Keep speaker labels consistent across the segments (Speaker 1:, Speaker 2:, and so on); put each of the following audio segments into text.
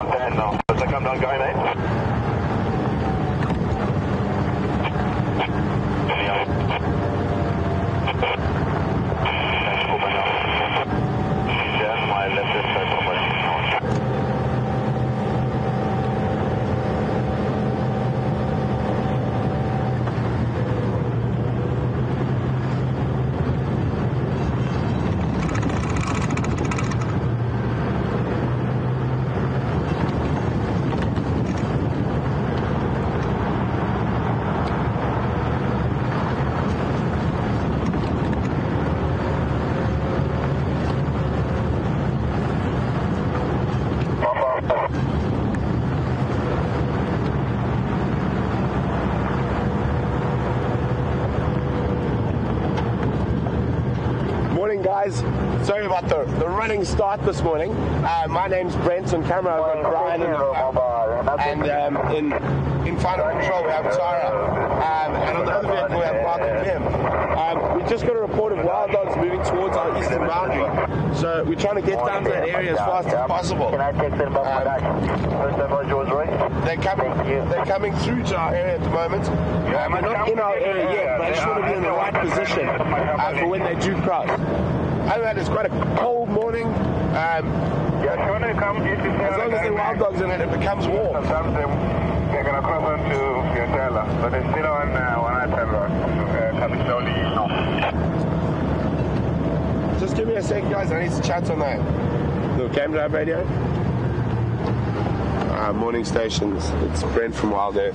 Speaker 1: 10 now. Does that come down going 8? Yeah, my left hand side from my
Speaker 2: Guys, sorry about the running start this morning. My name's Brent. On camera I've got Brian and in final control we have Tara, and on the other vehicle we have Marc and Kim. We just got a report of wild dogs moving towards our eastern boundary, so we're trying to get down to that area as fast as possible.
Speaker 1: Can I take them off
Speaker 2: they're coming through to our area at the moment. We're not in our area yet, but I just want to be in the right position for when they do cross. Other than that, it's quite a cold morning. As long as they're wild dogs in it, it becomes warm.
Speaker 1: Sometimes they're going to cross on to Fiatella, but they're still on coming slowly north.
Speaker 2: Just give me a second, guys. I need to chat on that little game drive radio. Morning stations. It's Brent from WildEarth.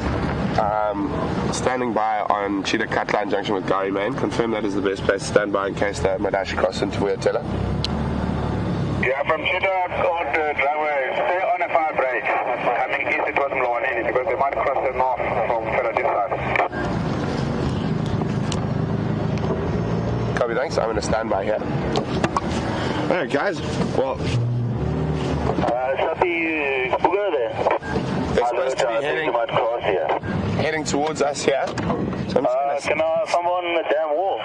Speaker 2: Standing by on Cheetah Cutline Junction with Gary Main. Confirm that is the best place to stand by in case they have my dash across into Fiatella.
Speaker 1: Yeah, from Cheetah on the driveway, stay on a fire break. Coming east, it wasn't low on any because they might cross the north from Philadelphia side.
Speaker 2: Copy, thanks. I'm going to stand by here. Alright, guys. Well, they're supposed to be heading towards us here. So I'm just
Speaker 1: can I have someone on the damn wall?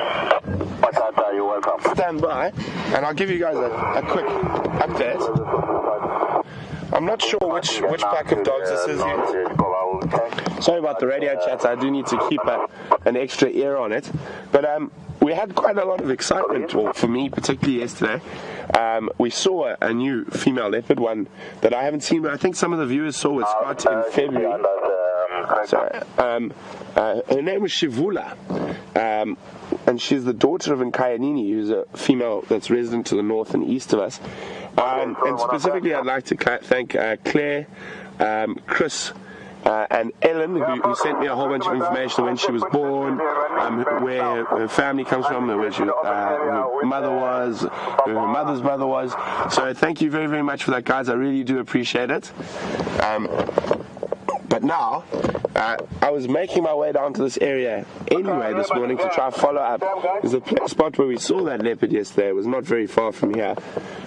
Speaker 1: You're welcome.
Speaker 2: Stand by, and I'll give you guys a quick update. I'm not sure which pack of dogs this is yet. Sorry about the radio chats. I do need to keep an extra ear on it. But we had quite a lot of excitement, well, for me particularly yesterday. We saw a new female leopard, one that I haven't seen, but I think some of the viewers saw with Scott in February. Her name was Shivula, and she's the daughter of Nkayanini, who's a female that's resident to the north and east of us. And specifically, I'd like to thank Claire, Chris, and Ellen, who sent me a whole bunch of information when she was born, where her family comes from, where her mother was, where her mother's mother was. So thank you very, very much for that, guys. I really do appreciate it. But now, I was making my way down to this area anyway this morning to try and follow up. There's a spot where we saw that leopard yesterday. It was not very far from here.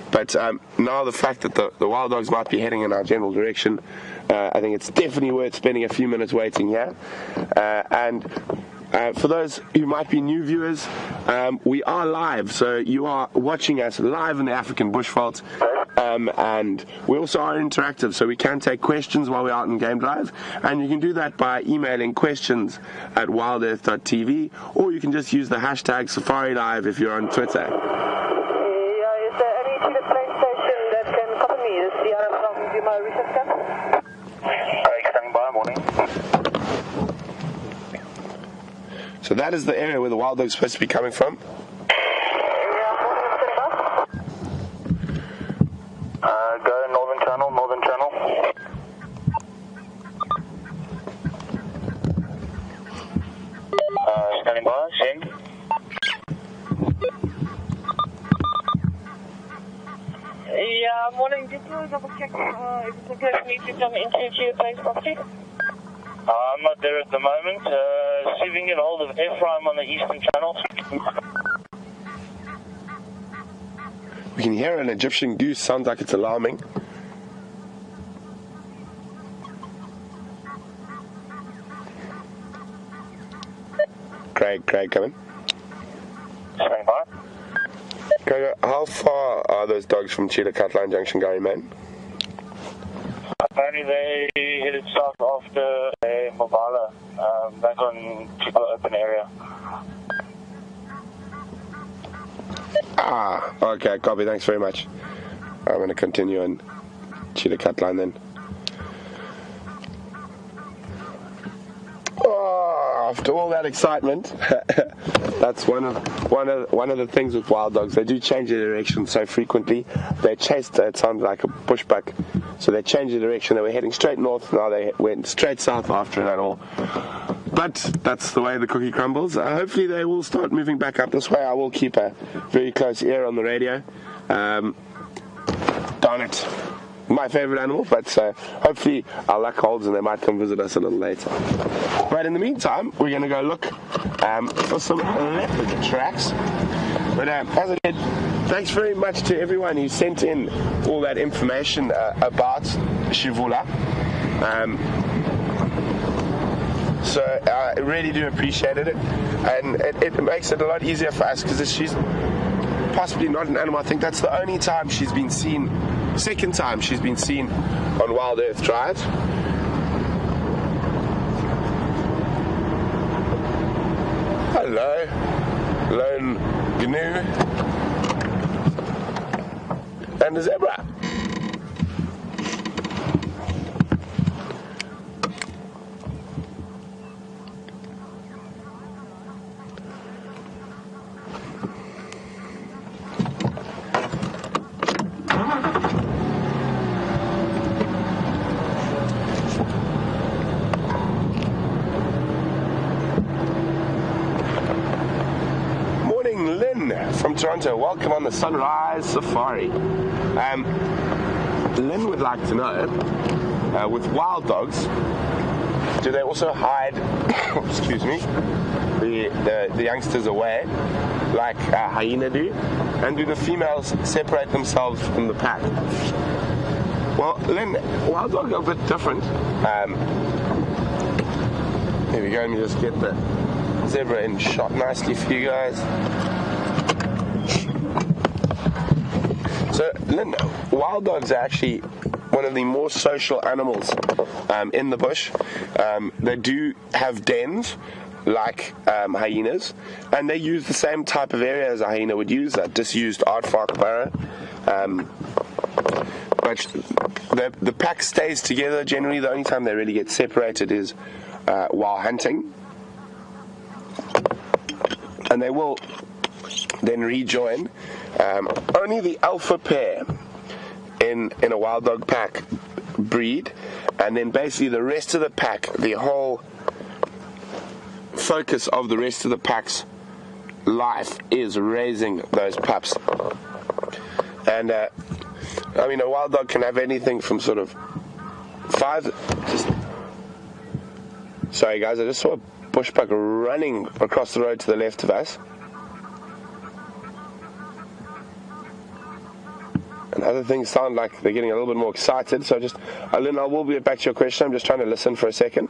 Speaker 2: But now the fact that the wild dogs might be heading in our general direction, I think it's definitely worth spending a few minutes waiting here. And for those who might be new viewers, we are live, so you are watching us live in the African bushveld, and we also are interactive, so we can take questions while we're out in game drive, and you can do that by emailing questions at wildearth.tv, or you can just use the hashtag Safari Live if you're on Twitter.
Speaker 3: Is there any Cheetah plane station that can copy me? Is the other from do my research camp?
Speaker 1: Standing by, morning.
Speaker 2: So that is the area where the wild dog's supposed to be coming from.
Speaker 1: Go northern channel. Standing by, send.
Speaker 3: Yeah, morning. Did you double check if it's okay for me to come into Cheetah Place property?
Speaker 1: I'm not there at the moment. See if we can get hold of Ephraim on the eastern channel.
Speaker 2: We can hear an Egyptian goose. Sounds like it's alarming. Craig, coming.
Speaker 1: Standing by.
Speaker 2: Craig, how far are those dogs from Cheetah Cutline Junction, Gary Man?
Speaker 1: apparently they headed south after a Mobala, back on the open area.
Speaker 2: Ah, okay, copy, thanks very much. I'm going to continue on Cheetah Cut line then. Oh, after all that excitement, that's one of the things with wild dogs. They do change their direction so frequently. They chased, it sounded like a bushbuck, so they changed their direction. They were heading straight north, now they went straight south after it all. But that's the way the cookie crumbles. Hopefully they will start moving back up this way. I will keep a very close ear on the radio. Darn it. My favourite animal, but hopefully our luck holds and they might come visit us a little later. But in the meantime, we're going to go look for some leopard tracks. But as I said, thanks very much to everyone who sent in all that information about Shivula. So I really do appreciate it, and it makes it a lot easier for us because she's possibly not an animal. I think that's the only time she's been seen, second time she's been seen on WildEarth Drive. Hello, lone gnu and a zebra. From Toronto, welcome on the Sunrise Safari. Lynn would like to know, with wild dogs, do they also hide, excuse me, the youngsters away like a hyena do? And do the females separate themselves from the pack? Well, Lynn, wild dogs are a bit different. Here we go, let me just get the zebra in shot nicely for you guys. So, Lynn, wild dogs are actually one of the more social animals in the bush. They do have dens like hyenas, and they use the same type of area as a hyena would use, that disused aardvark burrow. But the pack stays together generally. The only time they really get separated is while hunting. And they will then rejoin. Only the alpha pair in a wild dog pack breed, and then basically the rest of the pack, the whole focus of the rest of the pack's life is raising those pups. And I mean, a wild dog can have anything from sort of 5. Sorry guys, I just saw a bushbuck running across the road to the left of us. And other things sound like they're getting a little bit more excited. So just, Lynn, I will get back to your question. I'm just trying to listen for a second.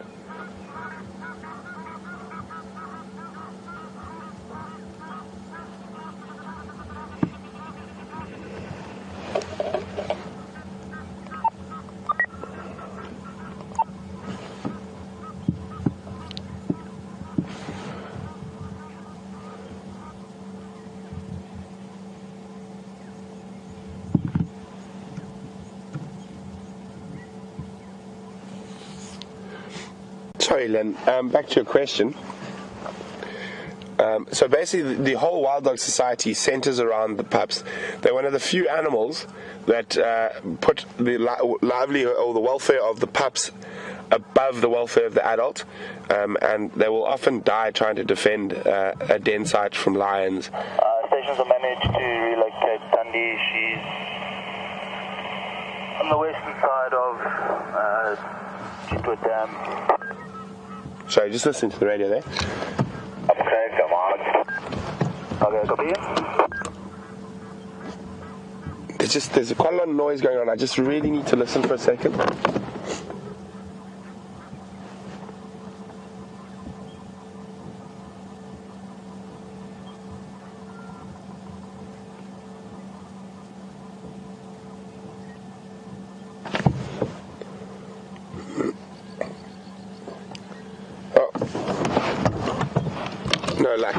Speaker 2: Sorry, Len. Back to your question. So basically, the whole Wild Dog Society centers around the pups. They're one of the few animals that put the livelihood or the welfare of the pups above the welfare of the adult, and they will often die trying to defend a den site from lions.
Speaker 1: Stations are managed to relocate Dundee. She's on the western side of Kudu Dam.
Speaker 2: Sorry, just listen to the radio there.
Speaker 1: Okay, come on. Okay, copy.
Speaker 2: There's quite a lot of noise going on. I just really need to listen for a second. no luck.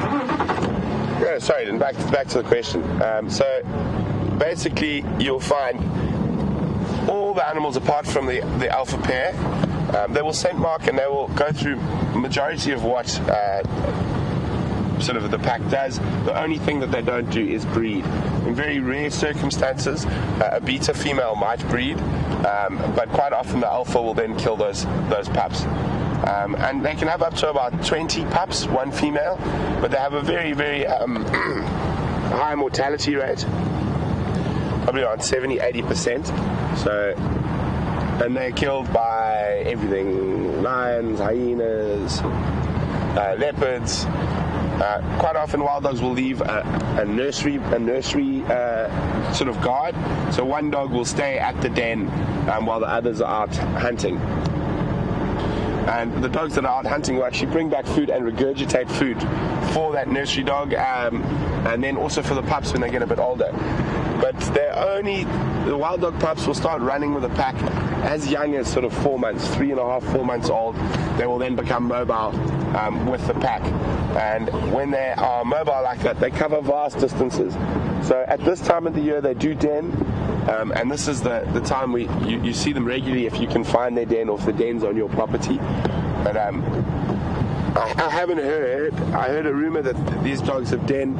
Speaker 2: Yeah, sorry, then back to the question. So basically, you'll find all the animals apart from the alpha pair. They will scent mark and they will go through majority of what sort of the pack does. The only thing that they don't do is breed. In very rare circumstances, a beta female might breed, but quite often the alpha will then kill those pups. And they can have up to about 20 pups, one female, but they have a very, very high mortality rate, probably around 70-80%. So, and they're killed by everything: lions, hyenas, leopards. Quite often wild dogs will leave a nursery sort of guard. So one dog will stay at the den while the others are out hunting. And the dogs that are out hunting will actually bring back food and regurgitate food for that nursery dog, and then also for the pups when they get a bit older. But the wild dog pups will start running with a pack as young as sort of 4 months, 3.5, 4 months old. They will then become mobile with the pack. And when they are mobile like that, they cover vast distances. So at this time of the year, they do den. And this is the time you see them regularly if you can find their den or if the den's on your property. But I haven't heard. I heard a rumor that these dogs have den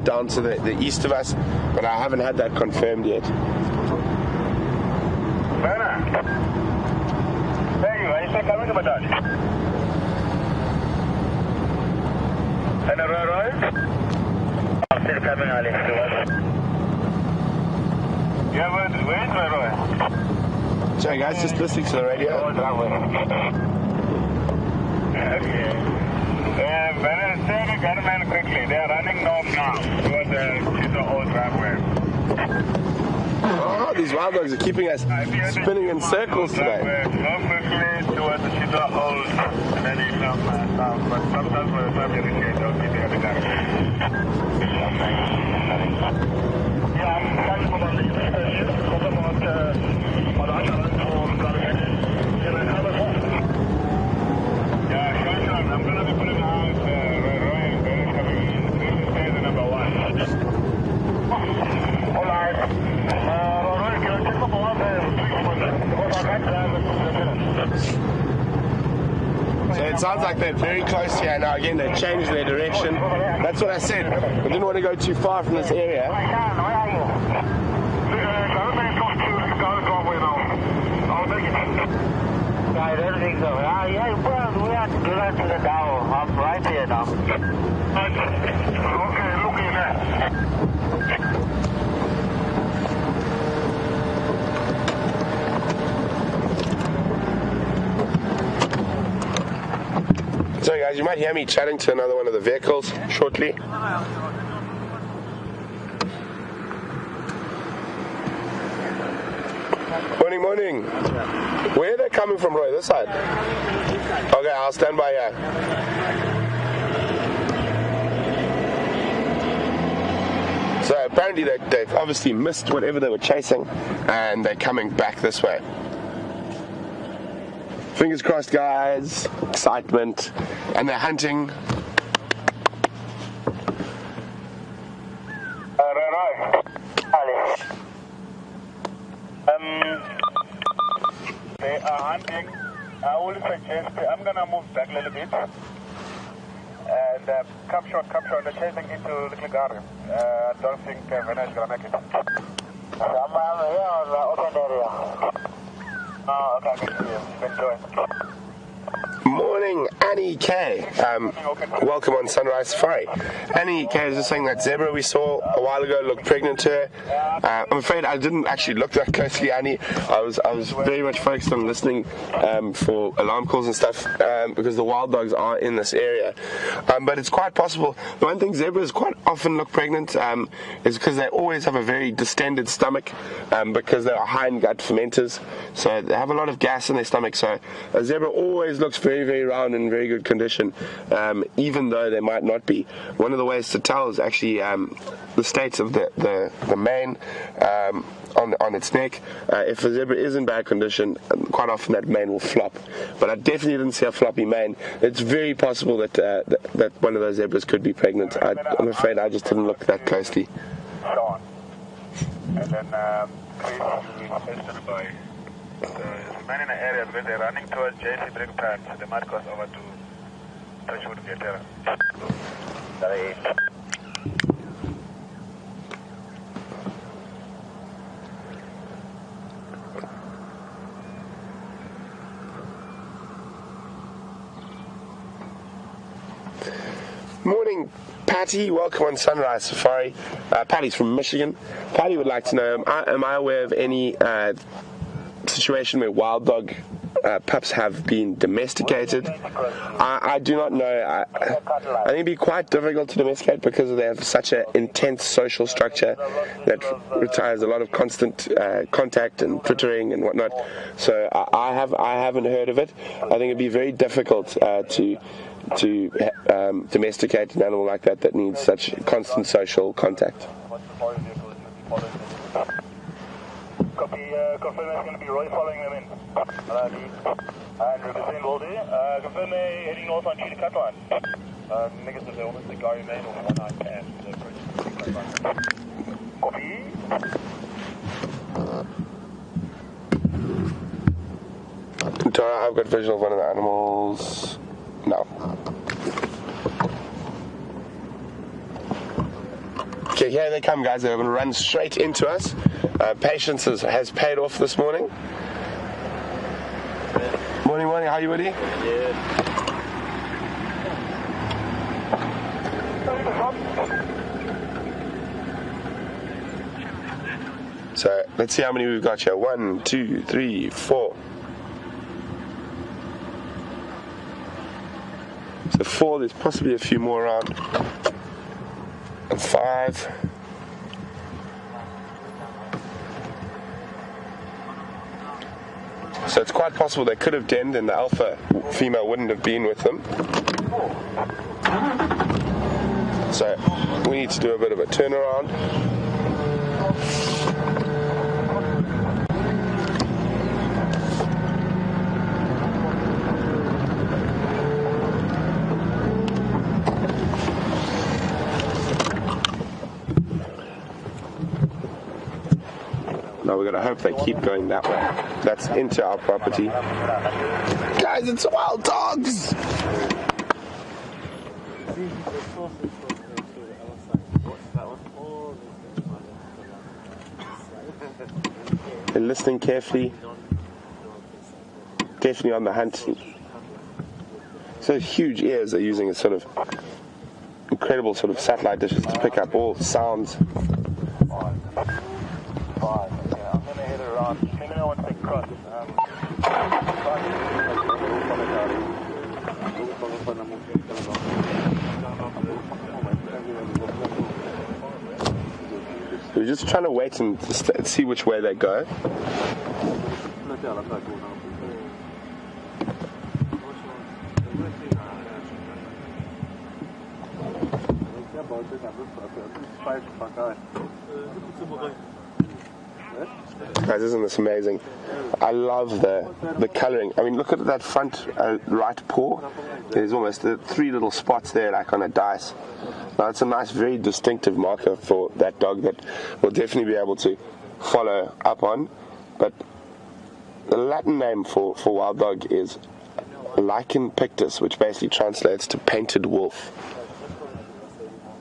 Speaker 2: down to the east of us, but I haven't had that confirmed yet.
Speaker 1: There you are. You coming to my dog. And a road? I'm still coming, Alex, to us. Yeah, where's my road?
Speaker 2: Sorry guys, just listening to the radio.
Speaker 1: Okay. Better say the gunman quickly. They are running north now towards the old driveway.
Speaker 2: Oh, these wild dogs are keeping us spinning in circles today.
Speaker 1: Go quickly towards the old, and then you come south. But sometimes when the time you reach, don't be there to gun. Yeah, I'm coming from the east station. I'm going to be putting out Roy coming in. This is station number 1. Alright. Roy, can you take number 1 there?
Speaker 2: So it sounds like they're very close here now. Again, they've changed their direction. That's what I said. I didn't want to go too far from this area.
Speaker 1: Where are you? I'll take it. I don't think so. Yeah, well, we have to do that to the tower. I'm right here now. Okay, looking at
Speaker 2: So guys, you might hear me chatting to another one of the vehicles shortly. Morning. Where are they coming from, Roy? This side? Okay, I'll stand by here. So apparently they've obviously missed whatever they were chasing, and they're coming back this way. Fingers crossed, guys. Excitement. And they're hunting.
Speaker 1: They are hunting. I will suggest I'm going to move back a little bit. And come short. They're chasing into Little Garden. I don't think Vanna is going to make it. I'm here on the open area. Oh, okay, I can see you. Enjoy.
Speaker 2: Morning, Annie K. Welcome on Sunrise Safari. Annie K is just saying that zebra we saw a while ago looked pregnant to her. I'm afraid I didn't actually look that closely, Annie. I was very much focused on listening for alarm calls and stuff because the wild dogs are in this area. But it's quite possible. The one thing zebras quite often look pregnant is because they always have a very distended stomach because they are high in gut fermenters. So they have a lot of gas in their stomach. So a zebra always looks very, very round and in very good condition, even though they might not be. One of the ways to tell is actually the states of the mane on its neck. If a zebra is in bad condition, quite often that mane will flop. But I definitely didn't see a floppy mane. It's very possible that that one of those zebras could be pregnant. I'm afraid I just didn't look that closely.
Speaker 1: Sean. And then Chris will be tested by the men in the area because they're running towards JC Brink Plant. They might cross over to Touchwood Vietera.
Speaker 2: Morning, Patty. Welcome on Sunrise Safari. Patty's from Michigan. Patty would like to know, am I aware of any situation where wild dog pups have been domesticated? I do not know. I think it'd be quite difficult to domesticate because they have such an intense social structure that requires a lot of constant contact and twittering and whatnot. So I haven't heard of it. I think it'd be very difficult to domesticate an animal like that needs such constant social contact.
Speaker 1: Copy, confirm that's going to be Roy following them in. And represent will do. Confirm they're heading north on Cheetah Cut Line. Negative, they're almost the Gary Main or the 1-9 pass. Copy.
Speaker 2: Tara, I've got visual of one of the animals. No. Okay, here they come, guys. They're going to run straight into us. Patience has paid off this morning. Morning, how are you, Woody?
Speaker 1: Yeah.
Speaker 2: So let's see how many we've got here. 1, 2, 3, 4. So 4, there's possibly a few more around. And 5. So it's quite possible they could have denned and the alpha female wouldn't have been with them. So we need to do a bit of a turnaround. Now we're going to hope they keep going that way. That's into our property. Guys, it's wild dogs! They're listening carefully. Definitely on the hunt. So huge ears are using a sort of incredible sort of satellite dishes to pick up all sounds. We're just trying to wait and see which way they go. Guys, isn't this amazing? I love the colouring. I mean, look at that front right paw. There's almost 3 little spots there like on a dice. Now, it's a nice, very distinctive marker for that dog that we'll definitely be able to follow up on. But the Latin name for wild dog is Lichen pictus, which basically translates to painted wolf.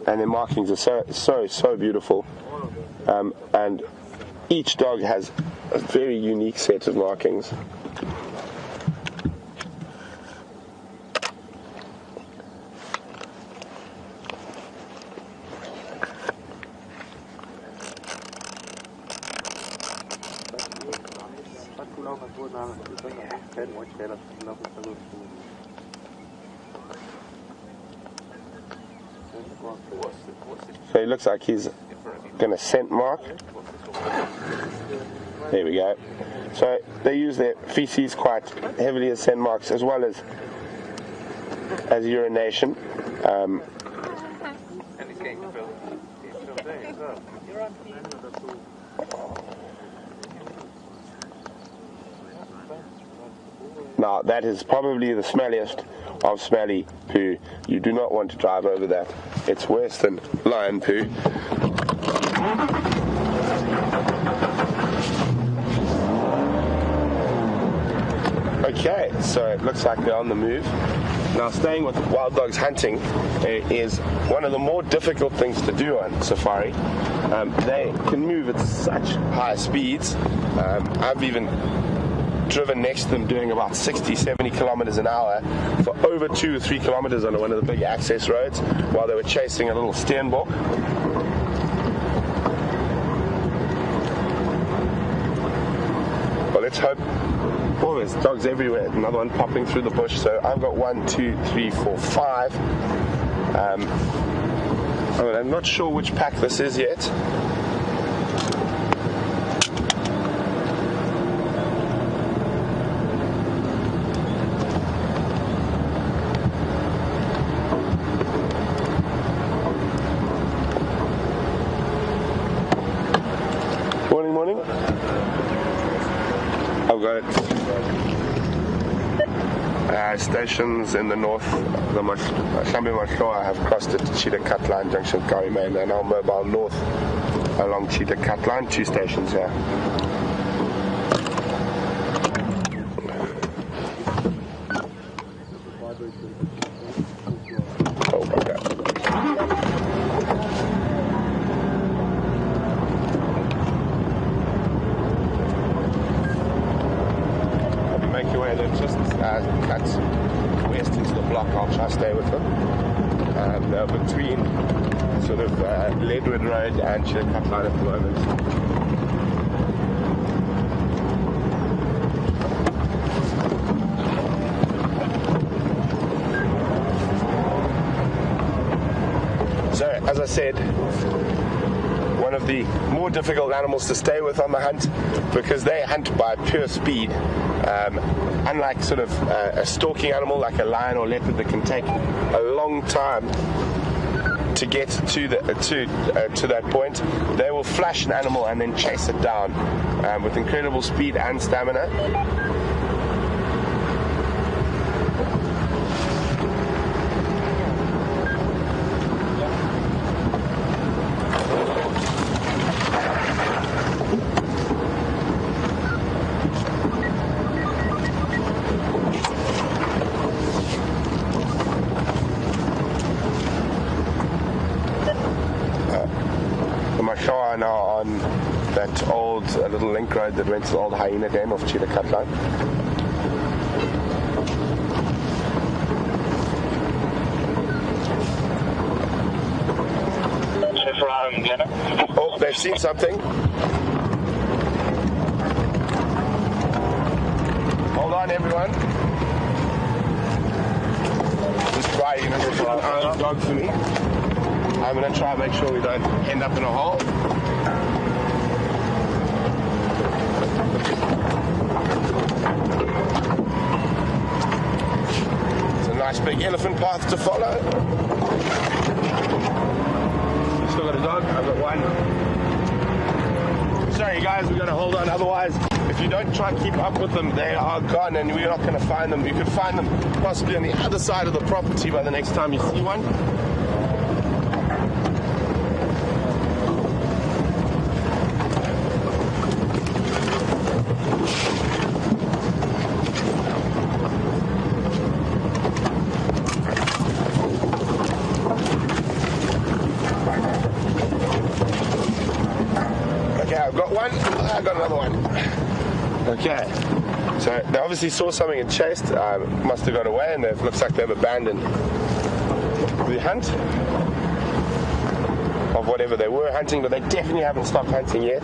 Speaker 2: And their markings are so beautiful. And each dog has a very unique set of markings. So he looks like he's going to scent mark. There we go. So they use their feces quite heavily as scent marks as well as urination. Now that is probably the smelliest of smelly poo. You do not want to drive over that. It's worse than lion poo. Okay, so it looks like they're on the move. Now, staying with wild dogs hunting is one of the more difficult things to do on safari. They can move at such high speeds. I've even driven next to them doing about 60, 70 kilometers an hour for over 2 or 3 kilometers on one of the big access roads while they were chasing a little steenbok. Well, let's hope. Oh, there's dogs everywhere. Another one popping through the bush. So I've got 1, 2, 3, 4, 5. I'm not sure which pack this is yet. Morning. I've got stations in the north. The I have crossed it to Cheetah Cut Line Junction, Curry Main, and I'll mobile north along Cheetah Cut Line. 2 stations here. Oh my God. Make your way there, just cut west into the block. I'll try to stay with them. Between sort of Leadwood Road and Cheetah Cut Line at the moment. So, as I said, one of the more difficult animals to stay with on the hunt because they hunt by pure speed. Unlike sort of a stalking animal like a lion or leopard that can take a long time to get to that point, they will flash an animal and then chase it down with incredible speed and stamina. Now on that old little link road that went to the old hyena dam off Cheetah Cut Line. Oh, they've seen something. Hold on, everyone. Just try, you know, keep an eye on the dog for me. I'm going to try and make sure we don't end up in a hole. It's a nice big elephant path to follow. You still got a dog? I've got one. Sorry guys, we've got to hold on, otherwise if you don't try and keep up with them, they are gone and we're not going to find them. You could find them possibly on the other side of the property by the next time you see one. I got another one. Okay, so they obviously saw something and chased. Must have got away, and it looks like they've abandoned the hunt of whatever they were hunting, but they definitely haven't stopped hunting yet.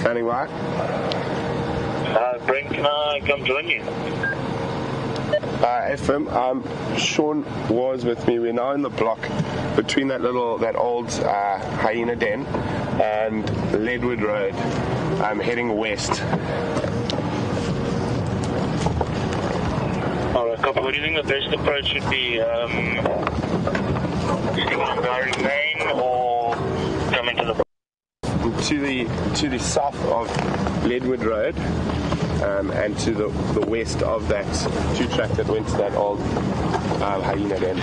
Speaker 2: Standing by.
Speaker 1: Brent, can I come join you?
Speaker 2: FM, Sean was with me. We're now in the block between that old hyena den and Leadwood Road. I'm heading west.
Speaker 1: Alright, copy. What do you think the best approach should be? Sticking on Gary Lane or come into the
Speaker 2: to the south of Leadwood Road, and to the west of that 2-track that went to that old hyena den.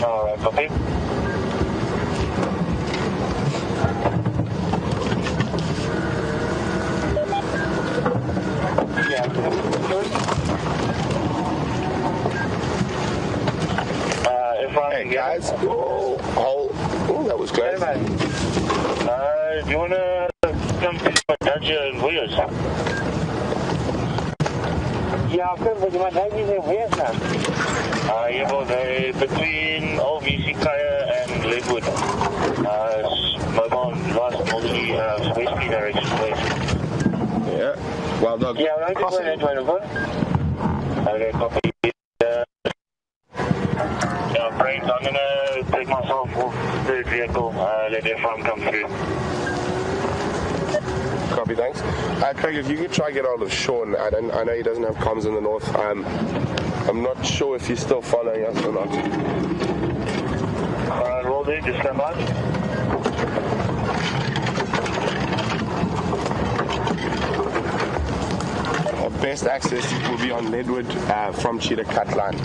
Speaker 1: Alright, copy.
Speaker 2: Hey guys, oh, that was close.
Speaker 1: Hey, do you want to come to my dad and wheels? Yeah, okay, but my dad is in wheels now. Yeah, well, they're between Old Music Kaya and Leadwood. Mobile last only westly direction west.
Speaker 2: Yeah, Wild Dogs.
Speaker 1: Yeah, right,
Speaker 2: crossing.
Speaker 1: Okay, copy. Brent, I'm going to take myself off the vehicle, let everyone come through.
Speaker 2: Copy, thanks. Craig, if you could try and get hold of Sean. I know he doesn't have comms in the north. I'm not sure if he's still following us or not.
Speaker 1: Alright, will do. Just stand by.
Speaker 2: Our best access will be on Leadwood from Cheetah Cut Line.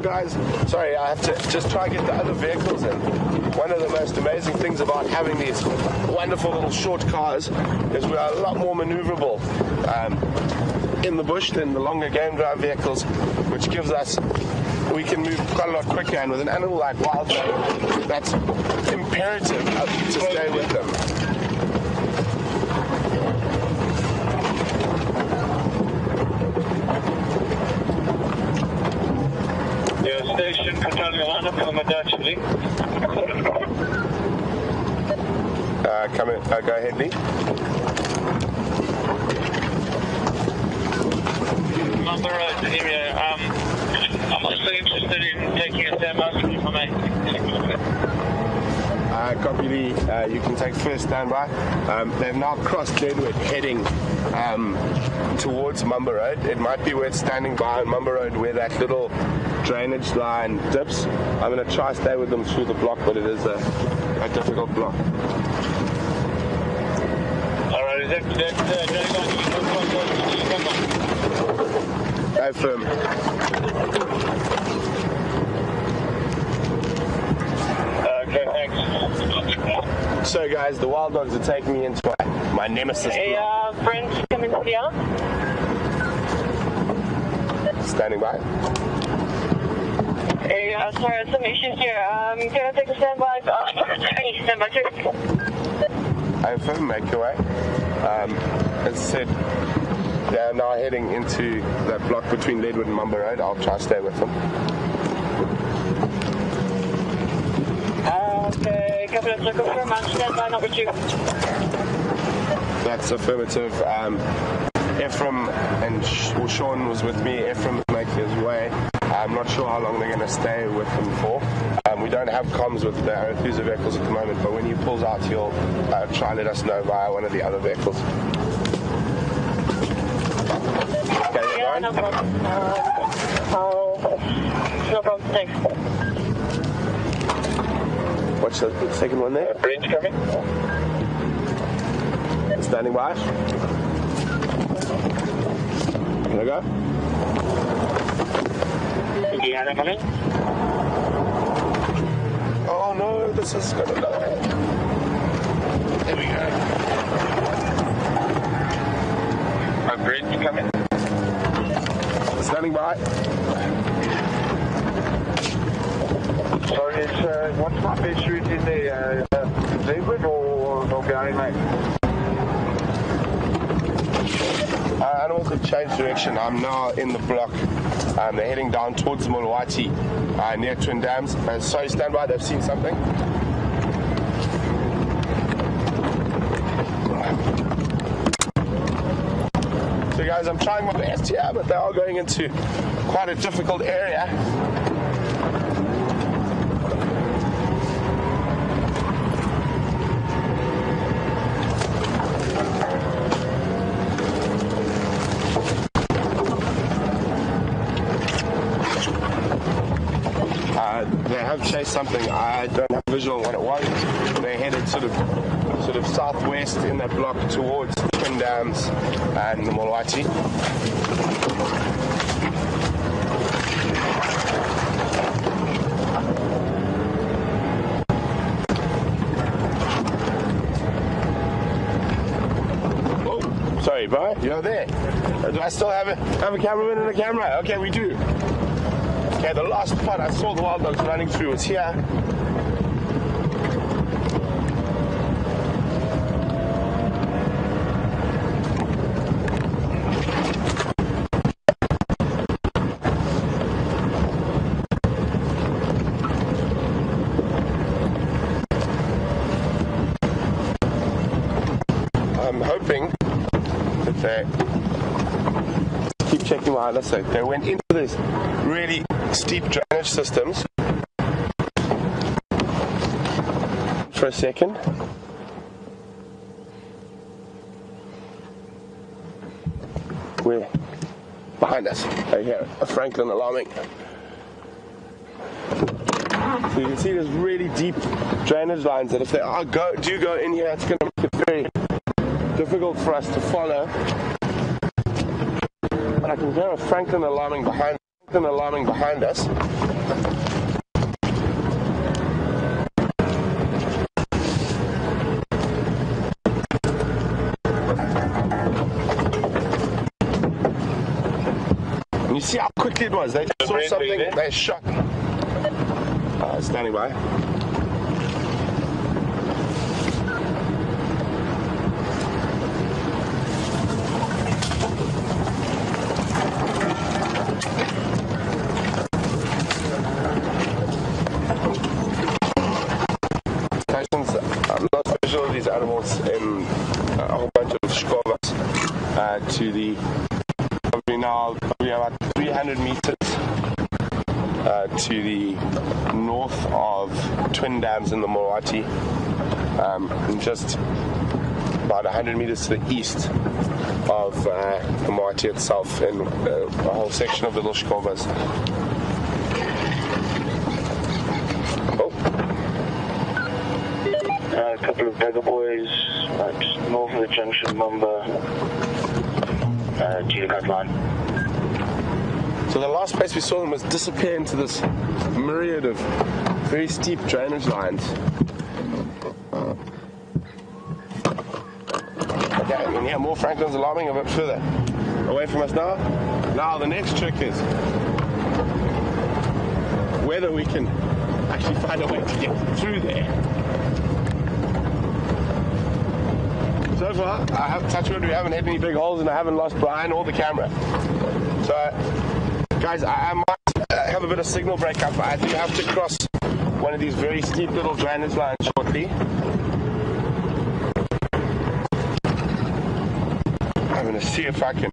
Speaker 2: Guys, sorry, I have to just try and get the other vehicles in. One of the most amazing things about having these wonderful little short cars is we are a lot more maneuverable in the bush than the longer game drive vehicles, which gives us, we can move quite a lot quicker, and with an animal like Wild Dog, that's imperative to stay with them.
Speaker 1: Station controlling the lineup from the Dutch, Lee.
Speaker 2: Come in, go ahead, Lee.
Speaker 1: Number area, I'm also interested in taking a standby from me.
Speaker 2: Copy, Lee. You can take first standby. They've now crossed Leadwood, heading towards Mumba Road. It might be worth standing by on Mumba Road where that little drainage line dips. I'm going to try stay with them through the block, but it is a difficult block.
Speaker 1: Alright, is that
Speaker 2: Go firm.
Speaker 1: Okay, thanks.
Speaker 2: So guys, the Wild Dogs are taking me into my nemesis.
Speaker 3: Hey, Brent, come into the yard.
Speaker 2: Standing by.
Speaker 3: Hey, sorry, some issues here. Can I take a standby? Standby too.
Speaker 2: Firm, make your way. As I said, they're now heading into that block between Leadwood and Mumba Road. I'll try to stay with them.
Speaker 3: Okay, Governor, so confirm on standby number 2.
Speaker 2: That's affirmative. Ephraim and Sean was with me. Ephraim is making his way. I'm not sure how long they're going to stay with him for. We don't have comms with the Arethusa vehicles at the moment, but when he pulls out, he'll try and let us know via one of the other vehicles. Okay,
Speaker 3: yeah, no problem. No problem, thanks.
Speaker 2: What's the second one there?
Speaker 1: Brent coming.
Speaker 2: Standing by. There we go.
Speaker 1: Indiana coming.
Speaker 2: Oh no, this is gonna die. There we go.
Speaker 1: Brent coming.
Speaker 2: Standing by.
Speaker 1: Sorry, what's my best route in there? Leadwood or Gary Lane?
Speaker 2: Animals have changed direction. I'm now in the block They're heading down towards Mulwati near Twin Dams. Sorry, stand by, they've seen something. So guys, I'm trying my best here, but they are going into quite a difficult area. They have chased something. I don't have visual on what it was. They headed sort of southwest in that block towards Twin Dams and the Mulwati. Oh, sorry, bro. You're there. Do I still have a cameraman and a camera? Okay, we do. Okay, the last spot I saw the wild dogs running through was here. I'm hoping that they keep checking behind us. So they went into this really steep drainage systems for a second. We're behind us. I hear a Franklin alarming. So you can see there's really deep drainage lines that if they do go in here, it's going to make it very difficult for us to follow. But I can hear a Franklin alarming behind us. And you see how quickly it was. They saw something, they shot. Standing by. These animals in a whole bunch of skovas to the probably about 300 meters to the north of Twin Dams in the Mulwati, and just about 100 meters to the east of the Mulwati itself, in a whole section of little skovas.
Speaker 4: A couple of beggar boys just north of the junction number to that line.
Speaker 2: So the last place we saw them was disappear into this myriad of very steep drainage lines. Okay, and yeah, more Franklin's alarming a bit further away from us now. Now the next trick is whether we can actually find a way to get through there. So far, I have touched wood, we haven't had any big holes and I haven't lost Brian or the camera. So, guys, I might have a bit of signal breakup. I do have to cross one of these very steep little drainage lines shortly. I'm going to see if I can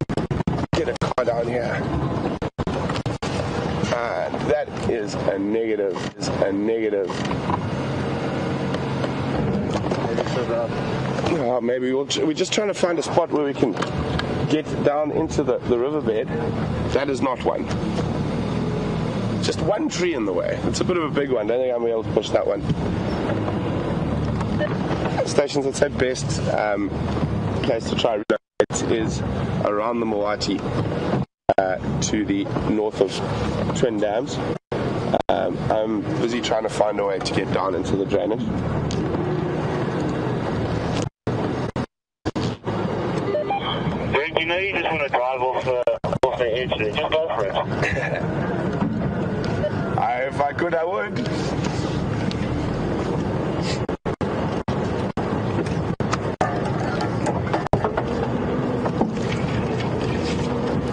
Speaker 2: get a car down here. That is a negative. Maybe we're just trying to find a spot where we can get down into the riverbed. That is not one. Just one tree in the way. It's a bit of a big one. Don't think I'm able to push that one. Stations, I'd say best place to try relocate is around the Mulwati to the north of Twin Dams. I'm busy trying to find a way to get down into the drainage.
Speaker 4: You know you just want to drive off the edge there. Just go for it.
Speaker 2: If I could, I would.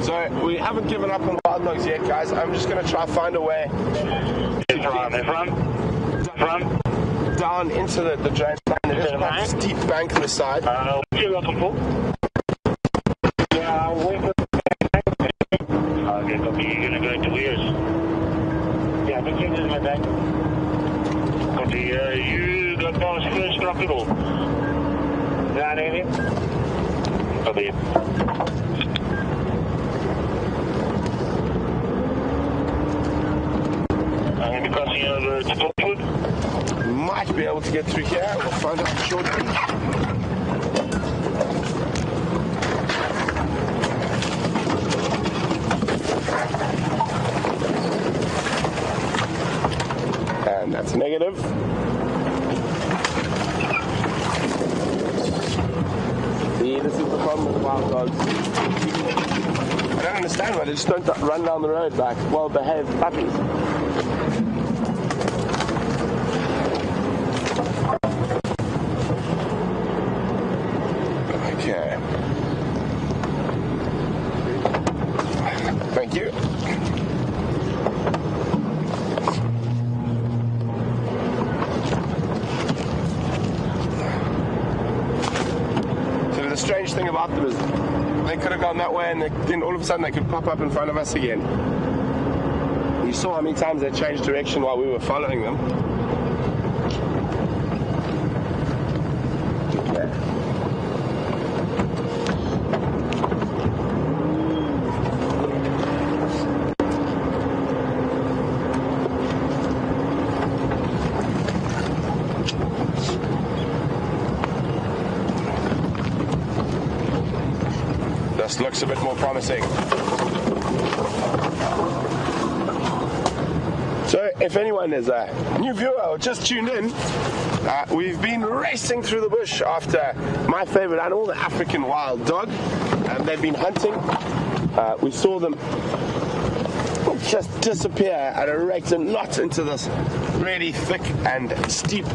Speaker 2: So we haven't given up on Wild Dogs yet, guys. I'm just going to try find a way down into the drain line. There's quite a steep bank on the side.
Speaker 4: You're welcome, Paul. Yeah, wait for okay, copy. You're going to go into weirs. Yeah, the change in my back. Copy. You got past first drop it all. That area? Copy. I'm going to be crossing over to Topwood.
Speaker 2: Might be able to get through here. We'll find out shortly. And that's negative. See, this is the problem with Wild Dogs. I don't understand why they just don't run down the road like well-behaved puppies. Okay. Thank you. So the strange thing about them is they could have gone that way and then all of a sudden they could pop up in front of us again. You saw how many times they changed direction while we were following them. This looks a bit more promising. So if anyone is a new viewer or just tuned in, we've been racing through the bush after my favorite animal, the African wild dog. They've been hunting. We saw them just disappear at a rate and not into this really thick and steep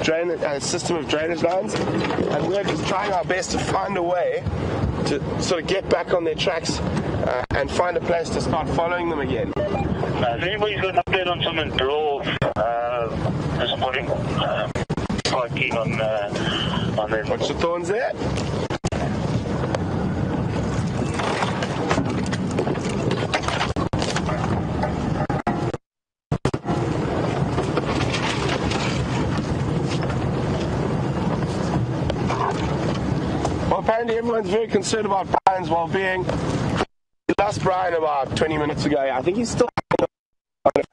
Speaker 2: system of drainage lines. And we're just trying our best to find a way to sort of get back on their tracks and find a place to start following them again.
Speaker 4: Has anybody's got an update on something drove this morning? Quite keen on this.
Speaker 2: What's your thorns there? Apparently everyone's very concerned about Brian's well-being. We lost Brian about 20 minutes ago. I think he's still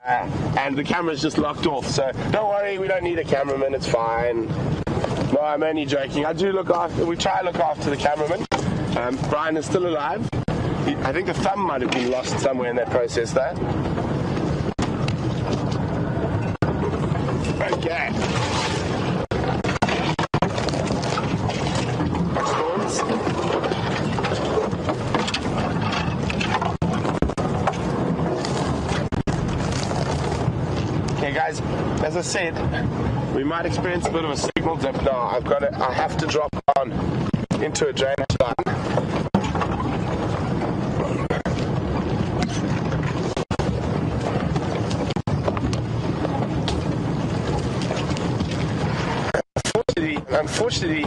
Speaker 2: and the camera's just locked off, so don't worry, we don't need a cameraman, it's fine. No, I'm only joking. We try to look after the cameraman. Brian is still alive. I think the thumb might have been lost somewhere in that process there. Okay. Okay guys, as I said, we might experience a bit of a signal dip now. I have to drop down into a drainage line. Unfortunately,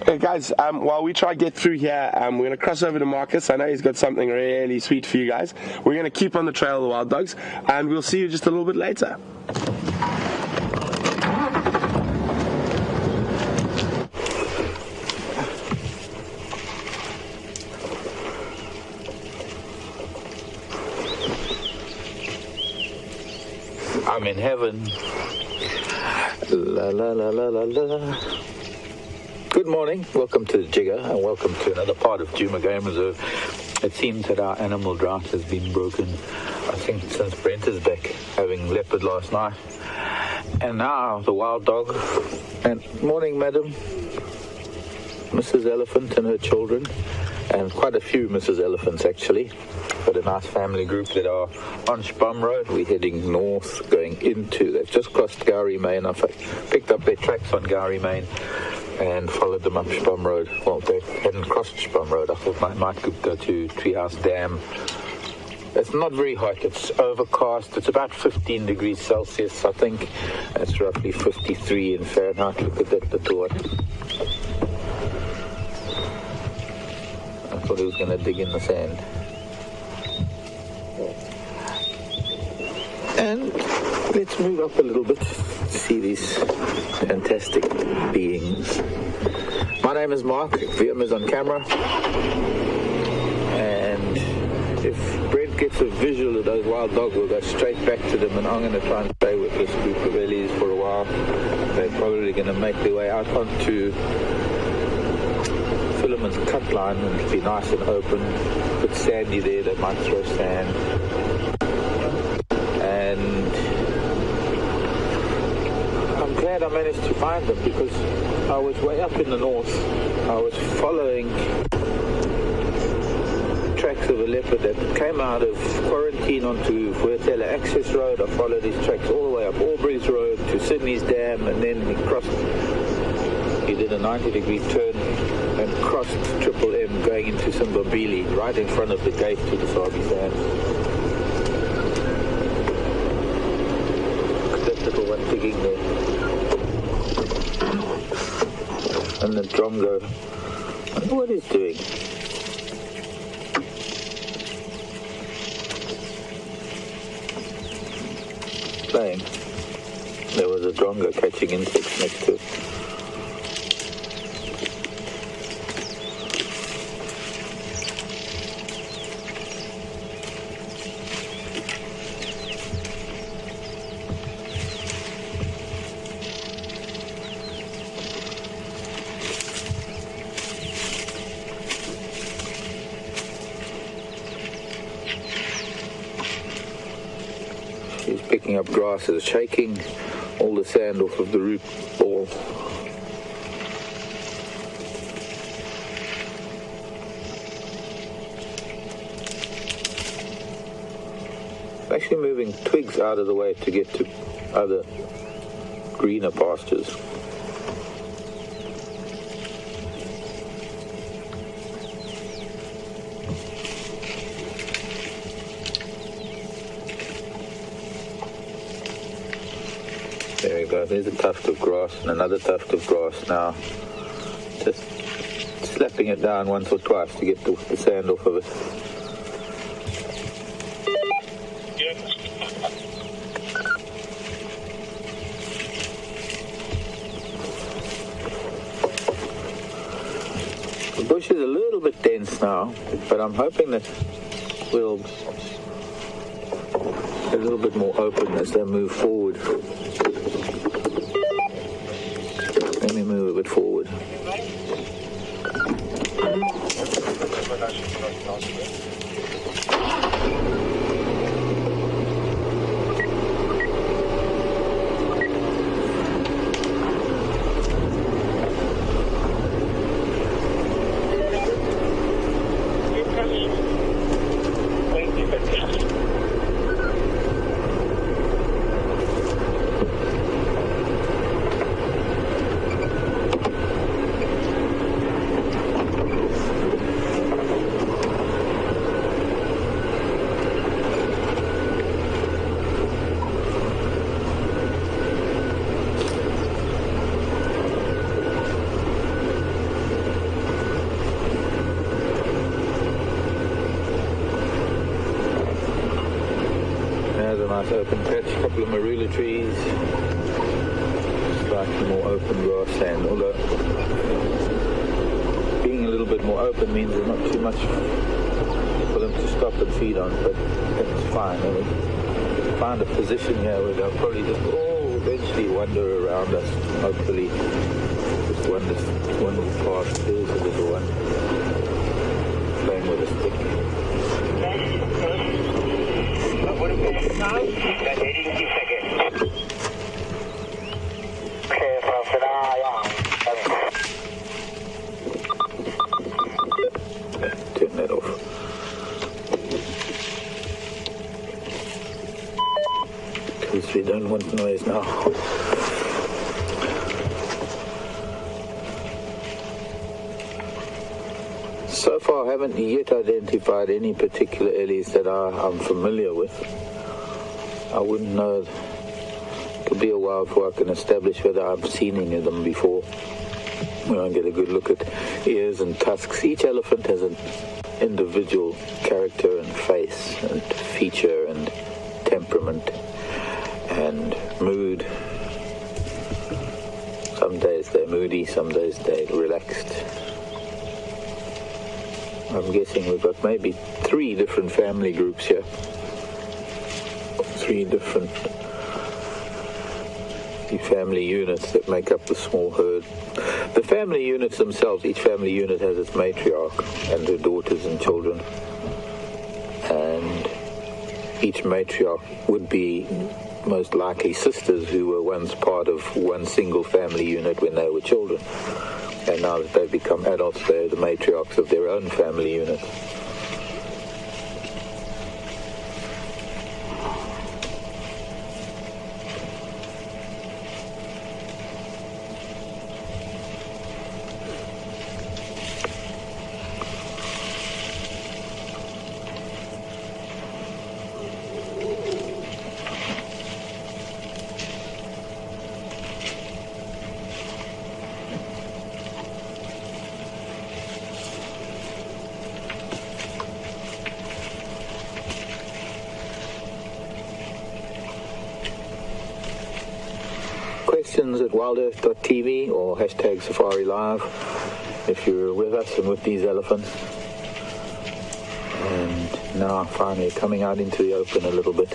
Speaker 2: okay guys, while we try to get through here, we're going to cross over to Marcus. I know he's got something really sweet for you guys. We're going to keep on the trail of the Wild Dogs, and we'll see you just a little bit later.
Speaker 5: I'm in heaven. La la la la la la. Good morning. Welcome to the Jigger and welcome to another part of Djuma Game Reserve. It seems that our animal drought has been broken, I think, since Brent is back, having leopard last night. And now the wild dog. And morning, madam. Mrs. Elephant and her children. And quite a few Mrs. Elephants, actually. got a nice family group that are on Spum Road. We're heading north, going into, they've just crossed Gowrie Main. I picked up their tracks on Gowrie Main and followed them up Spum Road. Well, they hadn't crossed Spum Road. I thought I might go to Treehouse Dam. It's not very hot. It's overcast. It's about 15 degrees Celsius, I think. That's roughly 53 in Fahrenheit. Look at that little one. I thought he was going to dig in the sand. And let's move up a little bit to see these fantastic beings. My name is Mark. VM is on camera. And if Brent gets a visual of those wild dogs, we'll go straight back to them, and I'm going to try and stay with this group of ellies for a while. They're probably going to make their way out onto Philemon's cut line, and it'll be nice and open. A bit sandy there, they might throw sand. And I'm glad I managed to find them, because I was way up in the north. I was following tracks of a leopard that came out of quarantine onto Vuatela Access Road. I followed his tracks all the way up Aubrey's Road to Sydney's Dam, and then he did a 90-degree turn and crossed Triple M going into Simbambili, right in front of the gate to the Sabi Sands. That little one digging there. And the drongo. I wonder what he's doing. Playing. There was a drongo catching insects next to it. He's picking up grasses, shaking all the sand off of the root ball. Actually moving twigs out of the way to get to other greener pastures. There we go, there's a tuft of grass and another tuft of grass now. Just slapping it down once or twice to get the sand off of it. The bush is a little bit dense now, but I'm hoping that we'll get a little bit more open as they move forward. Let me move a bit forward. Open patch, a couple of marula trees, slightly more open grassland, although being a little bit more open means there's not too much for them to stop and feed on, but that's fine. I mean, find a position here where they'll probably just eventually wander around us, hopefully. Just wander past. There's a little one playing with a stick. Turn that off. Because we don't want noise now. So far, I haven't yet identified any particular ellies that I'm familiar with. I wouldn't know. It'll be a while before I can establish whether I've seen any of them before. When I get a good look at ears and tusks. Each elephant has an individual character and face and feature and temperament and mood. Some days they're moody, some days they're relaxed. I'm guessing we've got maybe 3 different family groups here. 3 different family units that make up the small herd. The family units themselves, each family unit has its matriarch and her daughters and children. And each matriarch would be most likely sisters who were once part of one single family unit when they were children. And now that they've become adults, they're the matriarchs of their own family unit. Questions at WildEarth.tv or hashtag Safari Live if you're with us and with these elephants. And now finally coming out into the open a little bit.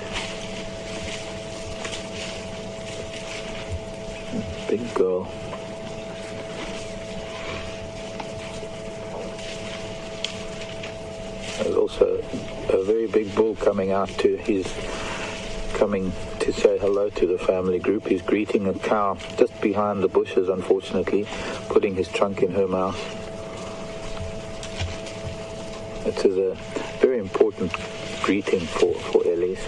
Speaker 5: Big girl. There's also a very big bull coming out to coming to say hello to the family group. He's greeting a cow just behind the bushes, unfortunately, putting his trunk in her mouth. It is a very important greeting for ellies.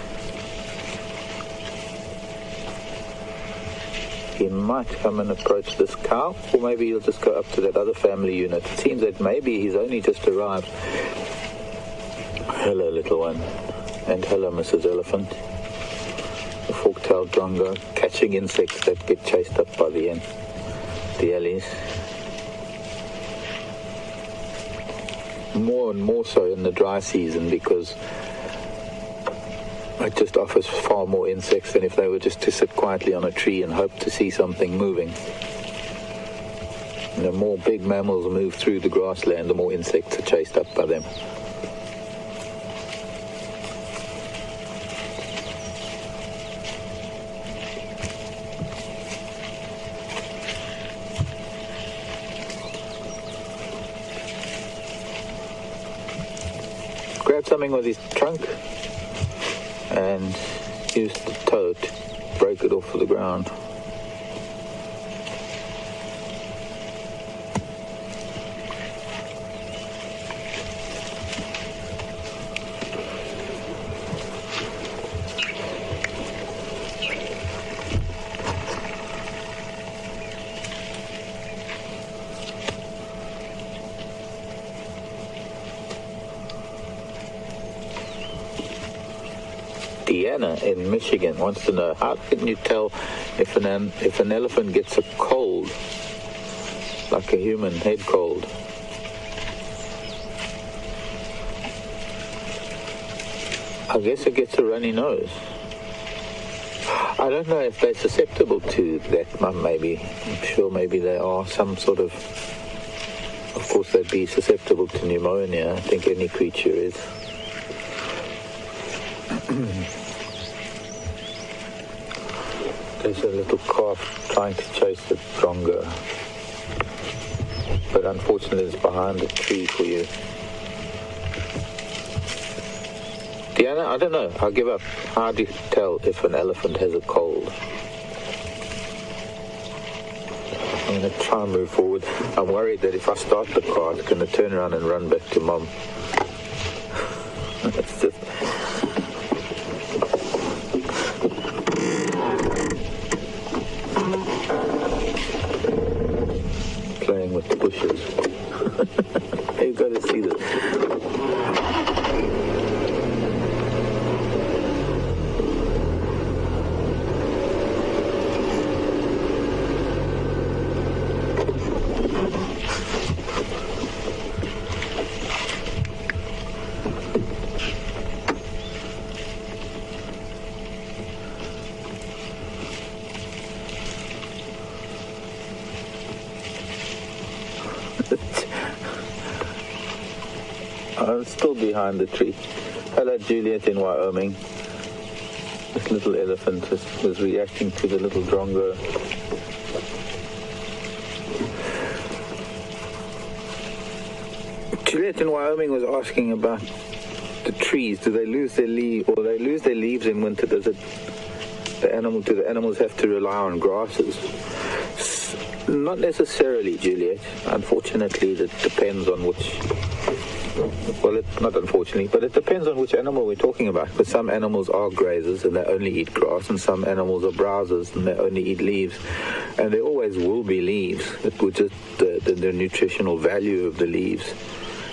Speaker 5: He might come and approach this cow, or maybe he'll just go up to that other family unit. It seems that maybe he's only just arrived. Hello, little one. And hello, Mrs. Elephant. The fork-tailed drongo catching insects that get chased up by the ellies. More and more so in the dry season, because it just offers far more insects than if they were just to sit quietly on a tree and hope to see something moving. And the more big mammals move through the grassland, the more insects are chased up by them. Grab something with his trunk and use the toe to break it off of the ground. Deanna in Michigan wants to know, how can you tell if an elephant gets a cold, like a human head cold? I guess it gets a runny nose. I don't know if they're susceptible to that. Maybe, I'm sure maybe they are some sort of course they'd be susceptible to pneumonia. I think any creature is. There's a little calf trying to chase the drongo, but unfortunately it's behind the tree for you. Deanna, I don't know. I'll give up. How do you tell if an elephant has a cold? I'm going to try and move forward. I'm worried that if I start the car, it's going to turn around and run back to Mum. It's just... behind the tree. Hello, Juliet in Wyoming. This little elephant was reacting to the little drongo. Juliet in Wyoming was asking about the trees. Do they lose their leaves, or they lose their leaves in winter? Do the animals have to rely on grasses? Not necessarily, Juliet. Unfortunately, it depends on which. Well, not unfortunately, but it depends on which animal we're talking about. Because some animals are grazers and they only eat grass, and some animals are browsers and they only eat leaves. And there always will be leaves. It would just the nutritional value of the leaves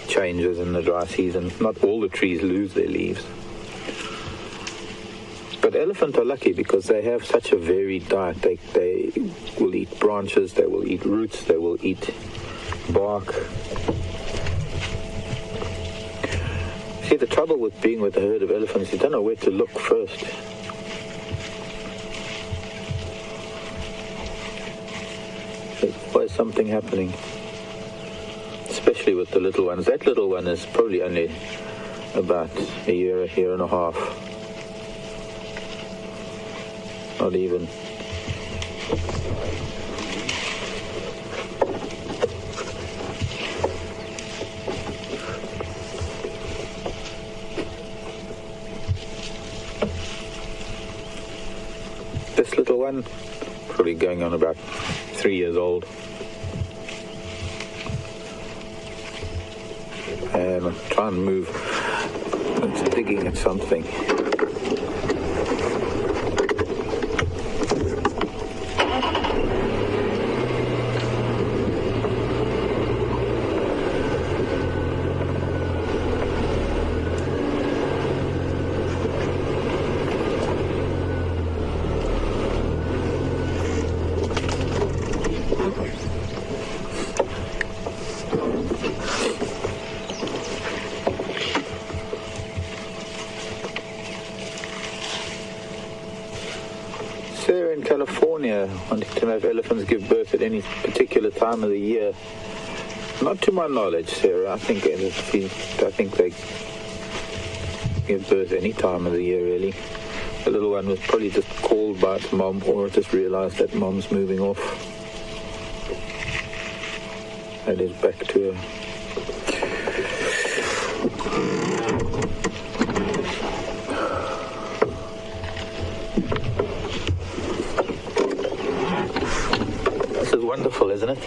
Speaker 5: changes in the dry season. Not all the trees lose their leaves. But elephants are lucky because they have such a varied diet. They will eat branches, they will eat roots, they will eat bark. See, the trouble with being with a herd of elephants, you don't know where to look first. There's always something happening. Especially with the little ones. That little one is probably only about a year and a half. Not even. This little one, probably going on about 3 years old. And I'm trying to move. It's digging at something. California, wanting to know if elephants give birth at any particular time of the year. Not to my knowledge, Sarah. I think they give birth any time of the year, really. The little one was probably just called by its mom, or just realized that mom's moving off. And is back to her. Wonderful, isn't it?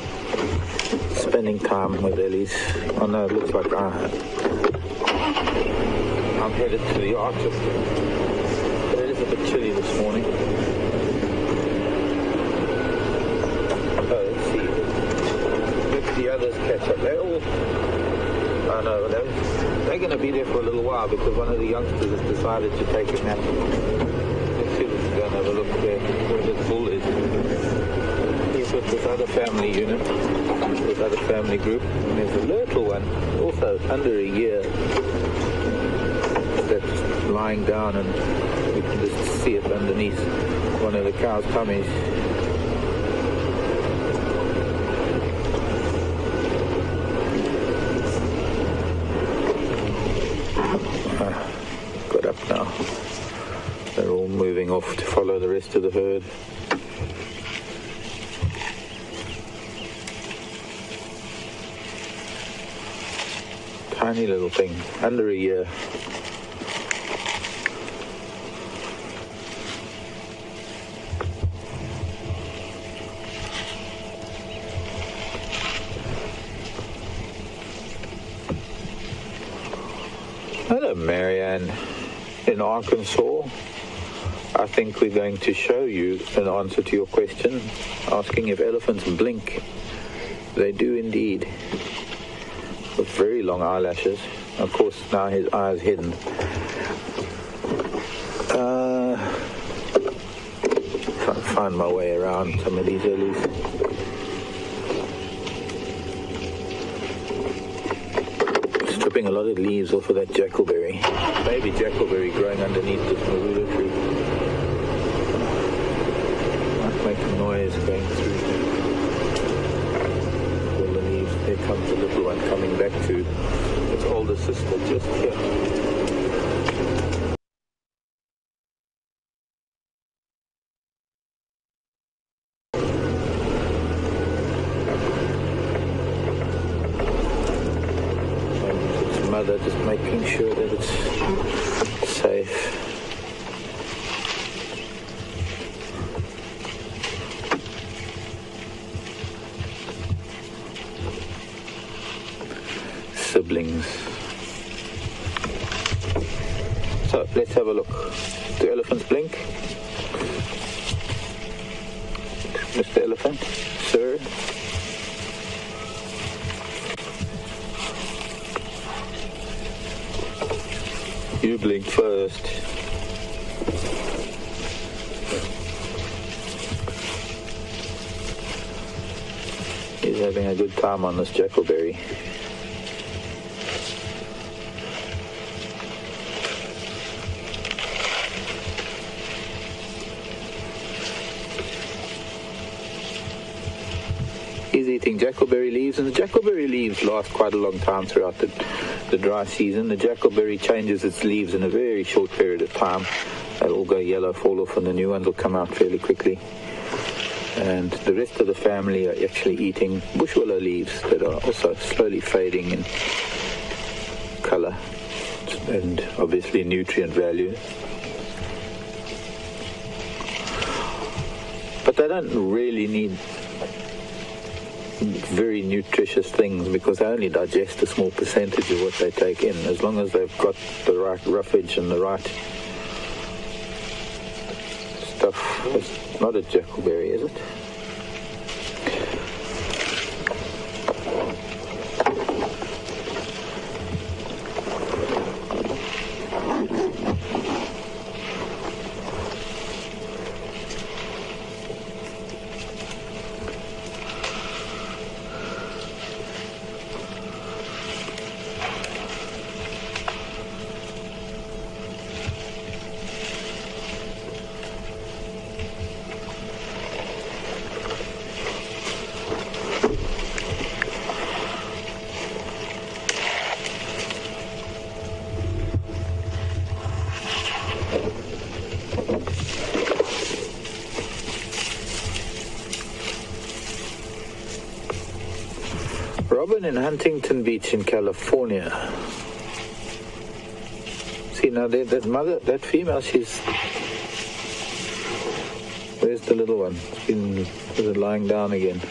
Speaker 5: Spending time with ellies. Oh no, it looks like I'm headed to the Arctic. But it is a bit chilly this morning. Oh, let's see. Let the others catch up. They're all... Oh no, they're going to be there for a little while because one of the youngsters has decided to take a nap. Let's see if we can go and have a look there where this bull is. With this other family unit, this other family group, and there's a little one, also under a year, that's lying down, and we can just see it underneath one of the cow's tummies. Got up now. They're all moving off to follow the rest of the herd. Tiny little thing, under a year. Hello, Marianne in Arkansas. I think we're going to show you an answer to your question, asking if elephants blink. They do indeed. With very long eyelashes. Of course, now his eye is hidden. Trying to find my way around some of these ellies. Stripping a lot of leaves off of that jackalberry. Baby jackalberry growing underneath this marula tree. Might make a noise going through. There comes the little one coming back to its older sister just here. Mother just making sure that it's safe. Siblings. So let's have a look. Do elephants blink? Mr. Elephant, sir? You blink first. He's having a good time on this jackalberry. He's eating jackalberry leaves, and the jackalberry leaves last quite a long time throughout the dry season. The jackalberry changes its leaves in a very short period of time. They'll all go yellow, fall off, and the new ones will come out fairly quickly. And the rest of the family are actually eating bush willow leaves that are also slowly fading in color and obviously nutrient value. But they don't really need very nutritious things because they only digest a small percentage of what they take in, as long as they've got the right roughage and the right stuff. It's not a jackalberry, is it? Robin in Huntington Beach in California. See now that mother, that female, she's... Where's the little one? Is it lying down again?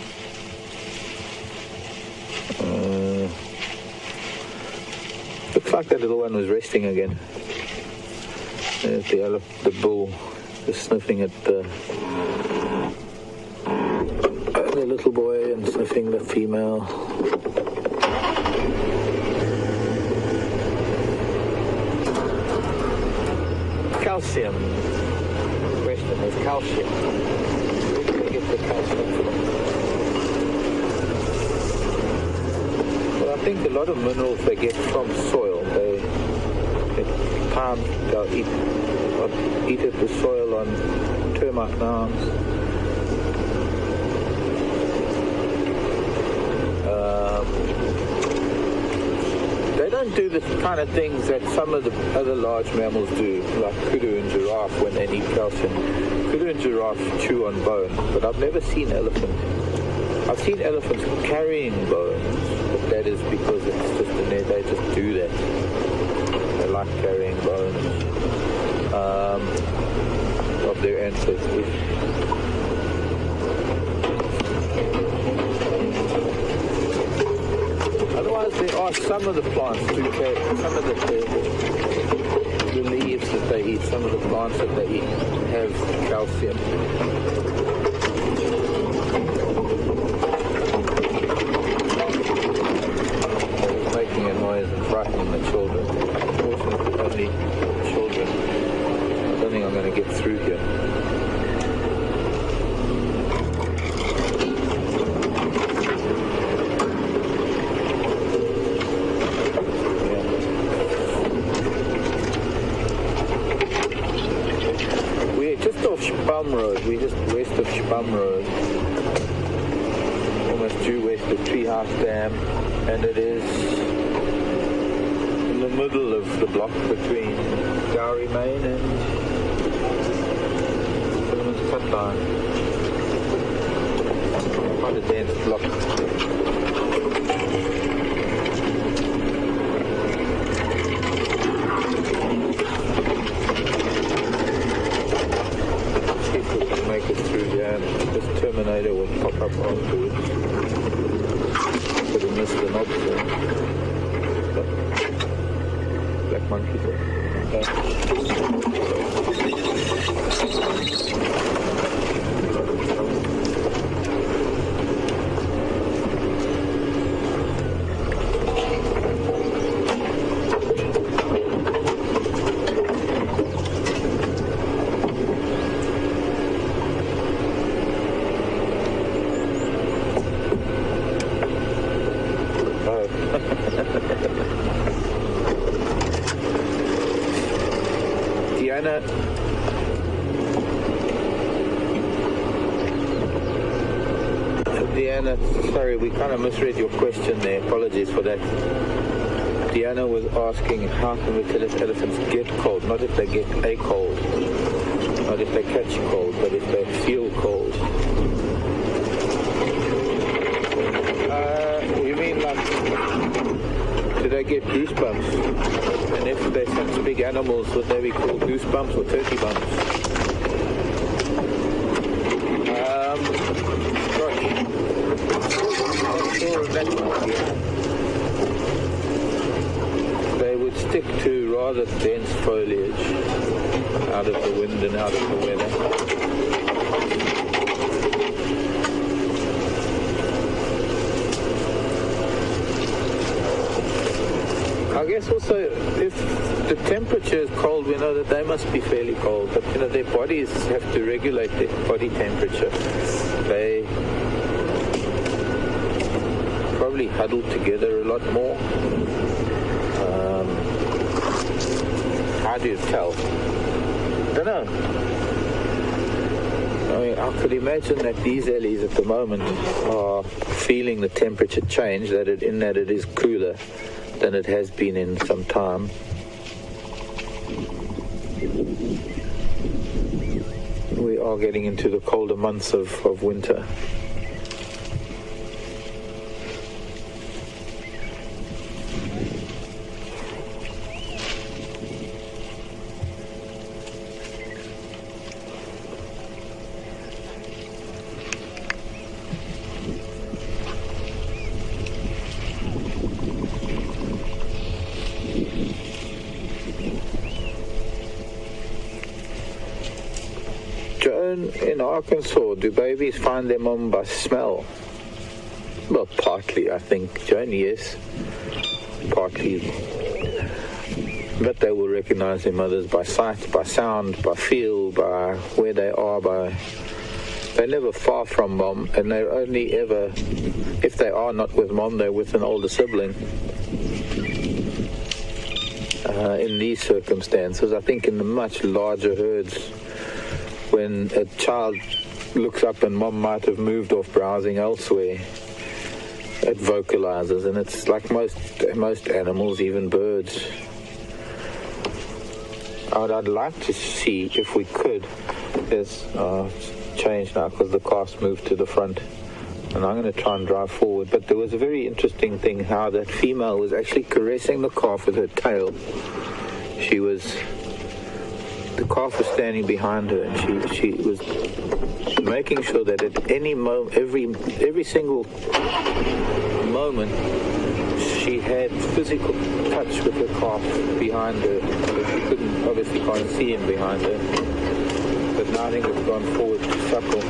Speaker 5: Looks like that little one was resting again. There's the bull just sniffing at the little boy and sniffing the female. Calcium. The question is calcium. Where can we get the calcium from? Well, I think a lot of minerals they get from soil. They pound, they'll eat at the soil on termite mounds. They don't do the kind of things that some of the other large mammals do, like kudu and giraffe when they need calcium. Kudu and giraffe chew on bone, but I've never seen elephant. I've seen elephants carrying bones, but that is because it's just they just do that. They like carrying bones of their ancestors. Otherwise, there are some of the plants do some of the leaves that they eat, some of the plants that they eat have calcium. They're making a noise and frightening the children. Unfortunately, only children. I don't think I'm going to get through here. Road. We're just west of Spam Road, almost due west of Treehouse Dam, and it is middle of the block between Gowrie Main and Silliman's Cut Line. Quite a dense block. See if we can make it through here. This Terminator will pop up afterwards. Could have missed the knob there. Black monkey there. Deanna, sorry, we kind of misread your question there. Apologies for that. Deanna was asking how can we tell if elephants get cold? Not if they get a cold, not if they catch cold, but if they feel cold. You mean like, do they get goosebumps? And if they're such big animals, would they be called goosebumps or turkey bumps? They would stick to rather dense foliage out of the wind and out of the weather. I guess also if the temperature is cold, we know that they must be fairly cold, but you know their bodies have to regulate their body temperature. They probably huddle together a lot more. How do you tell? I don't know. I mean, I could imagine that these ellies at the moment are feeling the temperature change, that it is cooler than it has been in some time. We are getting into the colder months of winter. In Arkansas, do babies find their mom by smell? Well, partly, I think, Joan, yes. Partly. But they will recognize their mothers by sight, by sound, by feel, by where they are, they're never far from mom, and they're only ever, if they are not with mom, they're with an older sibling. In these circumstances, I think in the much larger herds, when a child looks up and mom might have moved off browsing elsewhere, it vocalizes, and it's like most animals, even birds. I'd like to see if we could. There's change now because the car's moved to the front, and I'm going to try and drive forward. But there was a very interesting thing how that female was actually caressing the calf with her tail. The calf was standing behind her, and she was making sure that at any moment, every single moment, she had physical touch with her calf behind her. But she obviously can't see him behind her. But now I think it's gone forward to suckle.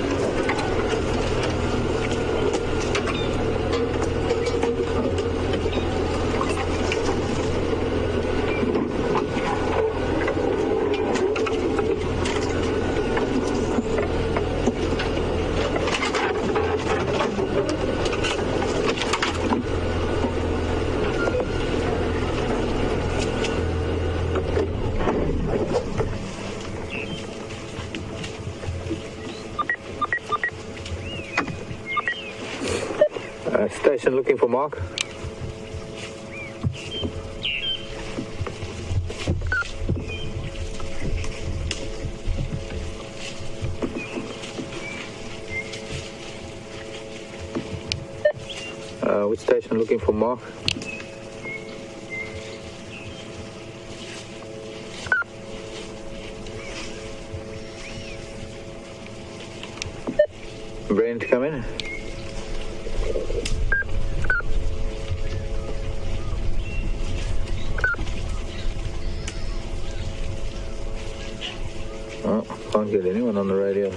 Speaker 5: Station looking for Mark. Which station looking for Mark? Brent, come in. Oh, can't get anyone on the radio.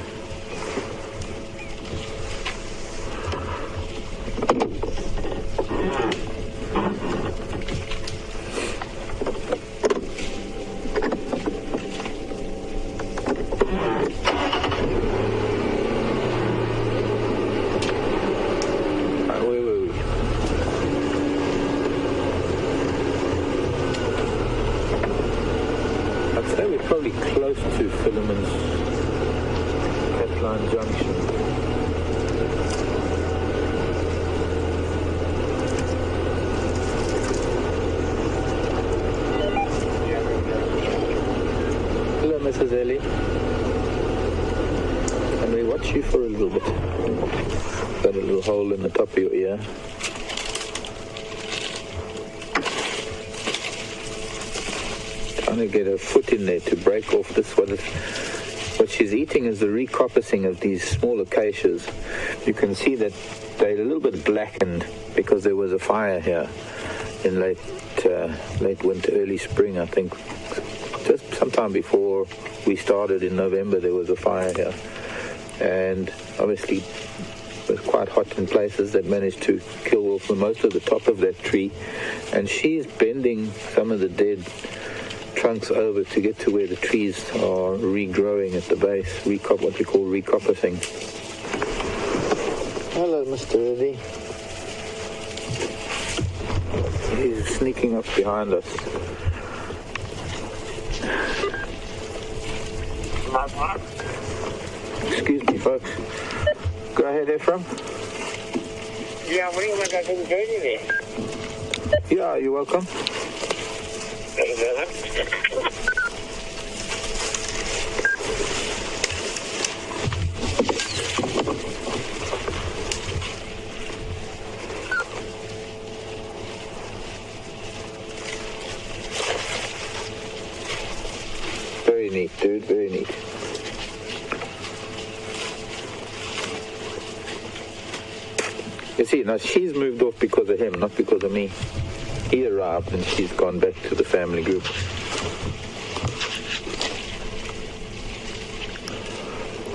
Speaker 5: Mrs. Ellie. Can we watch you for a little bit? Got a little hole in the top of your ear. Trying to get her foot in there to break off this. What she's eating is the recoppicing of these small acacias. You can see that they're a little bit blackened because there was a fire here in late winter, early spring, I think. Just sometime before we started in November, there was a fire here. And obviously, it was quite hot in places. That managed to kill off most of the top of that tree. And she's bending some of the dead trunks over to get to where the trees are regrowing at the base. What we call recoppicing. Hello, Mr. Eddie. He's sneaking up behind us. Excuse me, folks. Go ahead, Ephraim.
Speaker 4: Yeah, what do you think I can do there?
Speaker 5: Yeah, you're welcome. Very neat, dude, very neat. You see, now she's moved off because of him, not because of me. He arrived and she's gone back to the family group.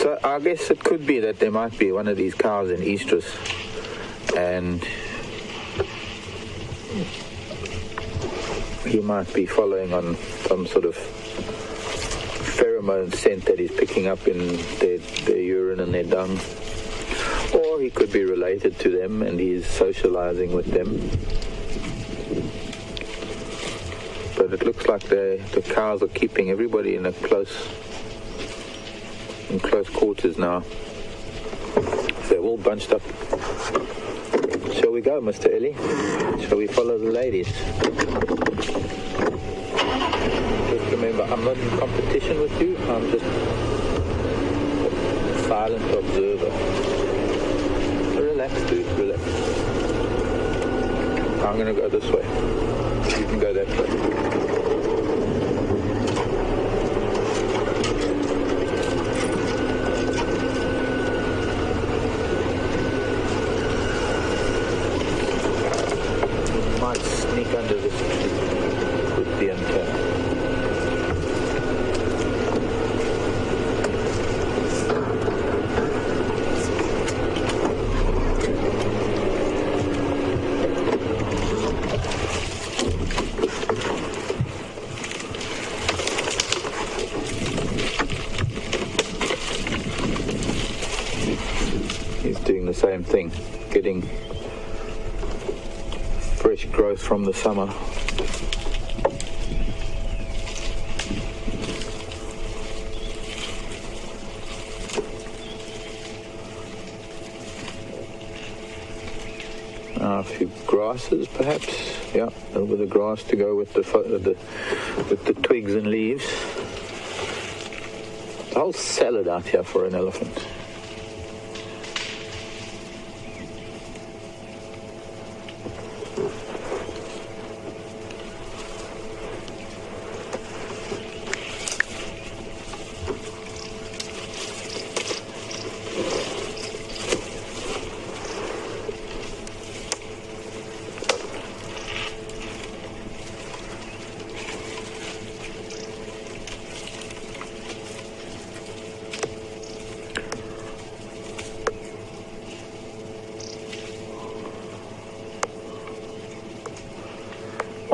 Speaker 5: So I guess it could be that there might be one of these cows in estrus, and he might be following on some sort of pheromone scent that he's picking up in their urine and their dung. Or he could be related to them and he's socializing with them. But it looks like the cows are keeping everybody in close quarters now. They're all bunched up. Shall we go, Mr. Ellie? Shall we follow the ladies? Just remember, I'm not in competition with you. I'm just a silent observer. Relax, dude, relax. I'm going to go this way. You can go that way. Might sneak under this tree with the antenna. The same thing, getting fresh growth from the summer. A few grasses, perhaps. Yeah, a little bit of grass to go with the twigs and leaves. A whole salad out here for an elephant.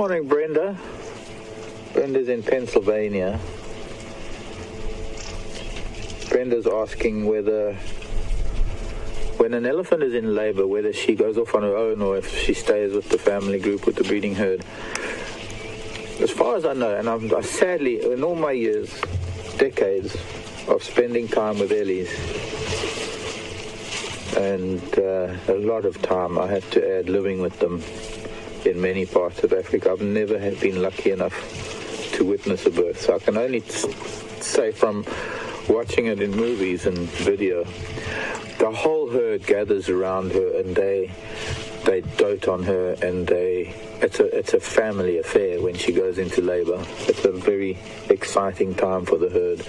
Speaker 5: morning, Brenda. Brenda's in Pennsylvania. Brenda's asking whether, when an elephant is in labor, whether she goes off on her own or if she stays with the family group, with the breeding herd. As far as I know, and I sadly, in all my years, decades of spending time with ellies, and a lot of time, I have to add, living with them in many parts of Africa, I've never been lucky enough to witness a birth. So I can only say from watching it in movies and video, the whole herd gathers around her and they dote on her, and it's a family affair when she goes into labor. It's a very exciting time for the herd.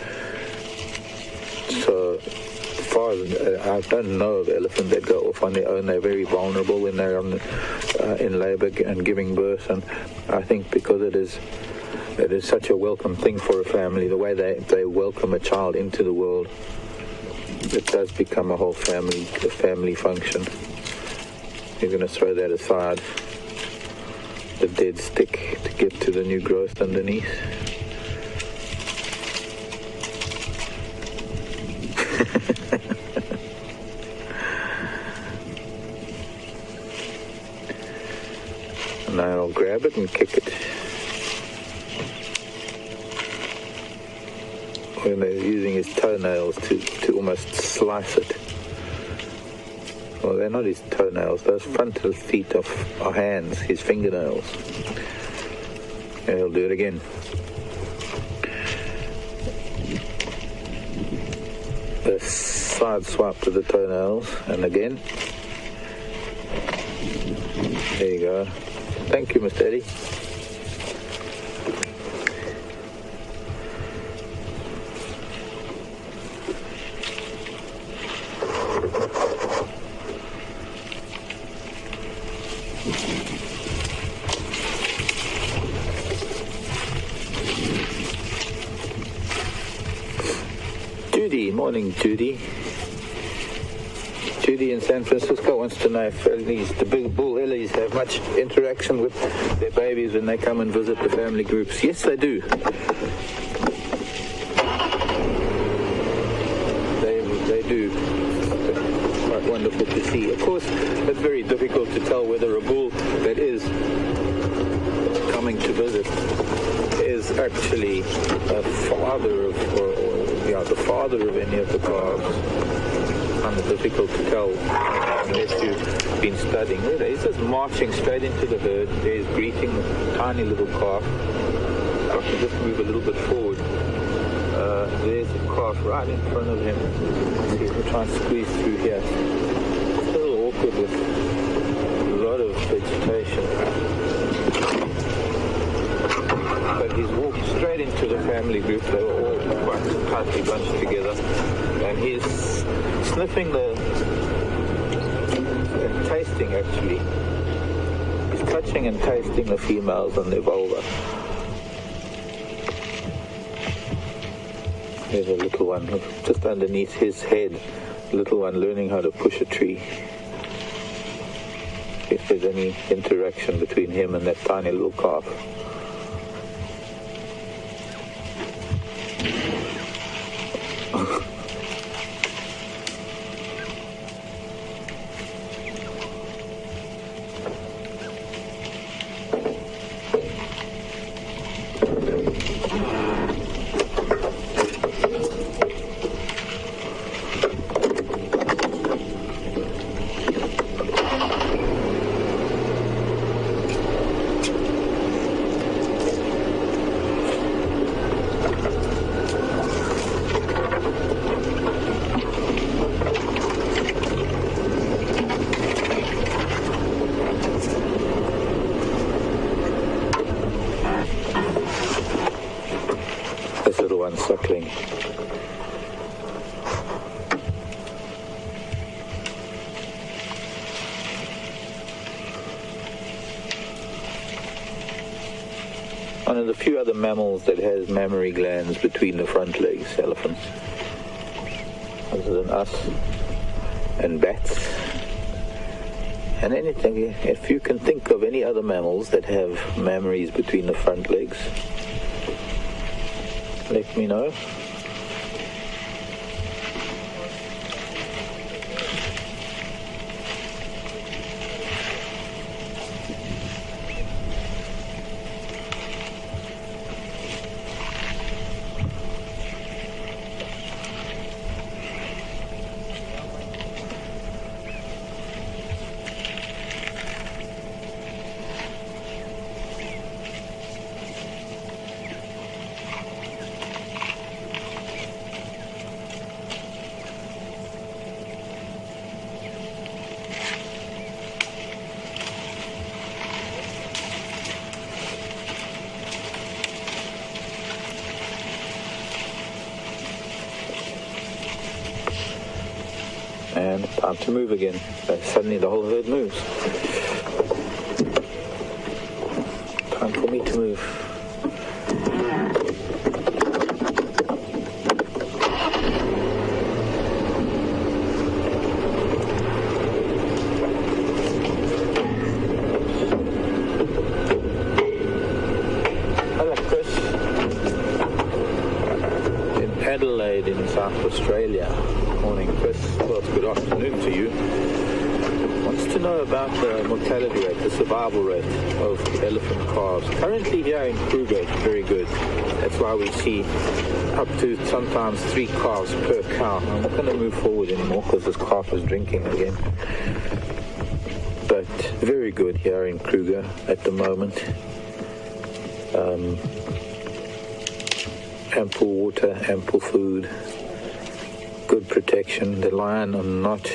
Speaker 5: So as far as I don't know of elephants that go off on their own. They're very vulnerable when they're in labor and giving birth, and I think because it is such a welcome thing for a family, the way they welcome a child into the world, it does become a whole family function. You're going to throw that aside, the dead stick, to get to the new growth underneath. And now I'll grab it and kick it. When they're using his toenails to almost slice it. Well, they're not his toenails, those frontal feet of our hands, his fingernails. And he'll do it again. A side swipe to the toenails, and again. There you go. Thank you, Mr. Eddie. Morning, Judy. Judy in San Francisco wants to know if the big bull ellies have much interaction with their babies when they come and visit the family groups. Yes, they do. They do. It's quite wonderful to see. Of course, it's very difficult to tell whether a bull that is coming to visit is actually a father of, the father of any of the calves. Kind of difficult to tell unless you've been studying. He's just marching straight into the herd. There's greeting the tiny little calf. I can just move a little bit forward. There's a calf right in front of him. We'll try and squeeze through here. It's a little awkward with a lot of vegetation. But he's walked straight into the family group. They were all quite tightly bunched together, and he's sniffing and tasting, actually. He's touching and tasting the females on their vulva. There's a little one just underneath his head, a little one learning how to push a tree. If there's any interaction between him and that tiny little calf. Suckling. One of the few other mammals that has mammary glands between the front legs, elephants. Other than us and bats And anything, if you can think of any other mammals that have memories between the front legs, let me know. And time to move again. Suddenly the whole herd moves. Time for me to move. Hello, Chris. In Adelaide in South Australia. Morning, Chris. Well, it's good afternoon to you. Wants to know about the mortality rate, the survival rate of elephant calves. Currently here in Kruger, it's very good. That's why we see up to sometimes 3 calves per cow. I'm not going to move forward anymore because this calf is drinking again. But very good here in Kruger at the moment. Ample water, ample food. Good protection. The lion are not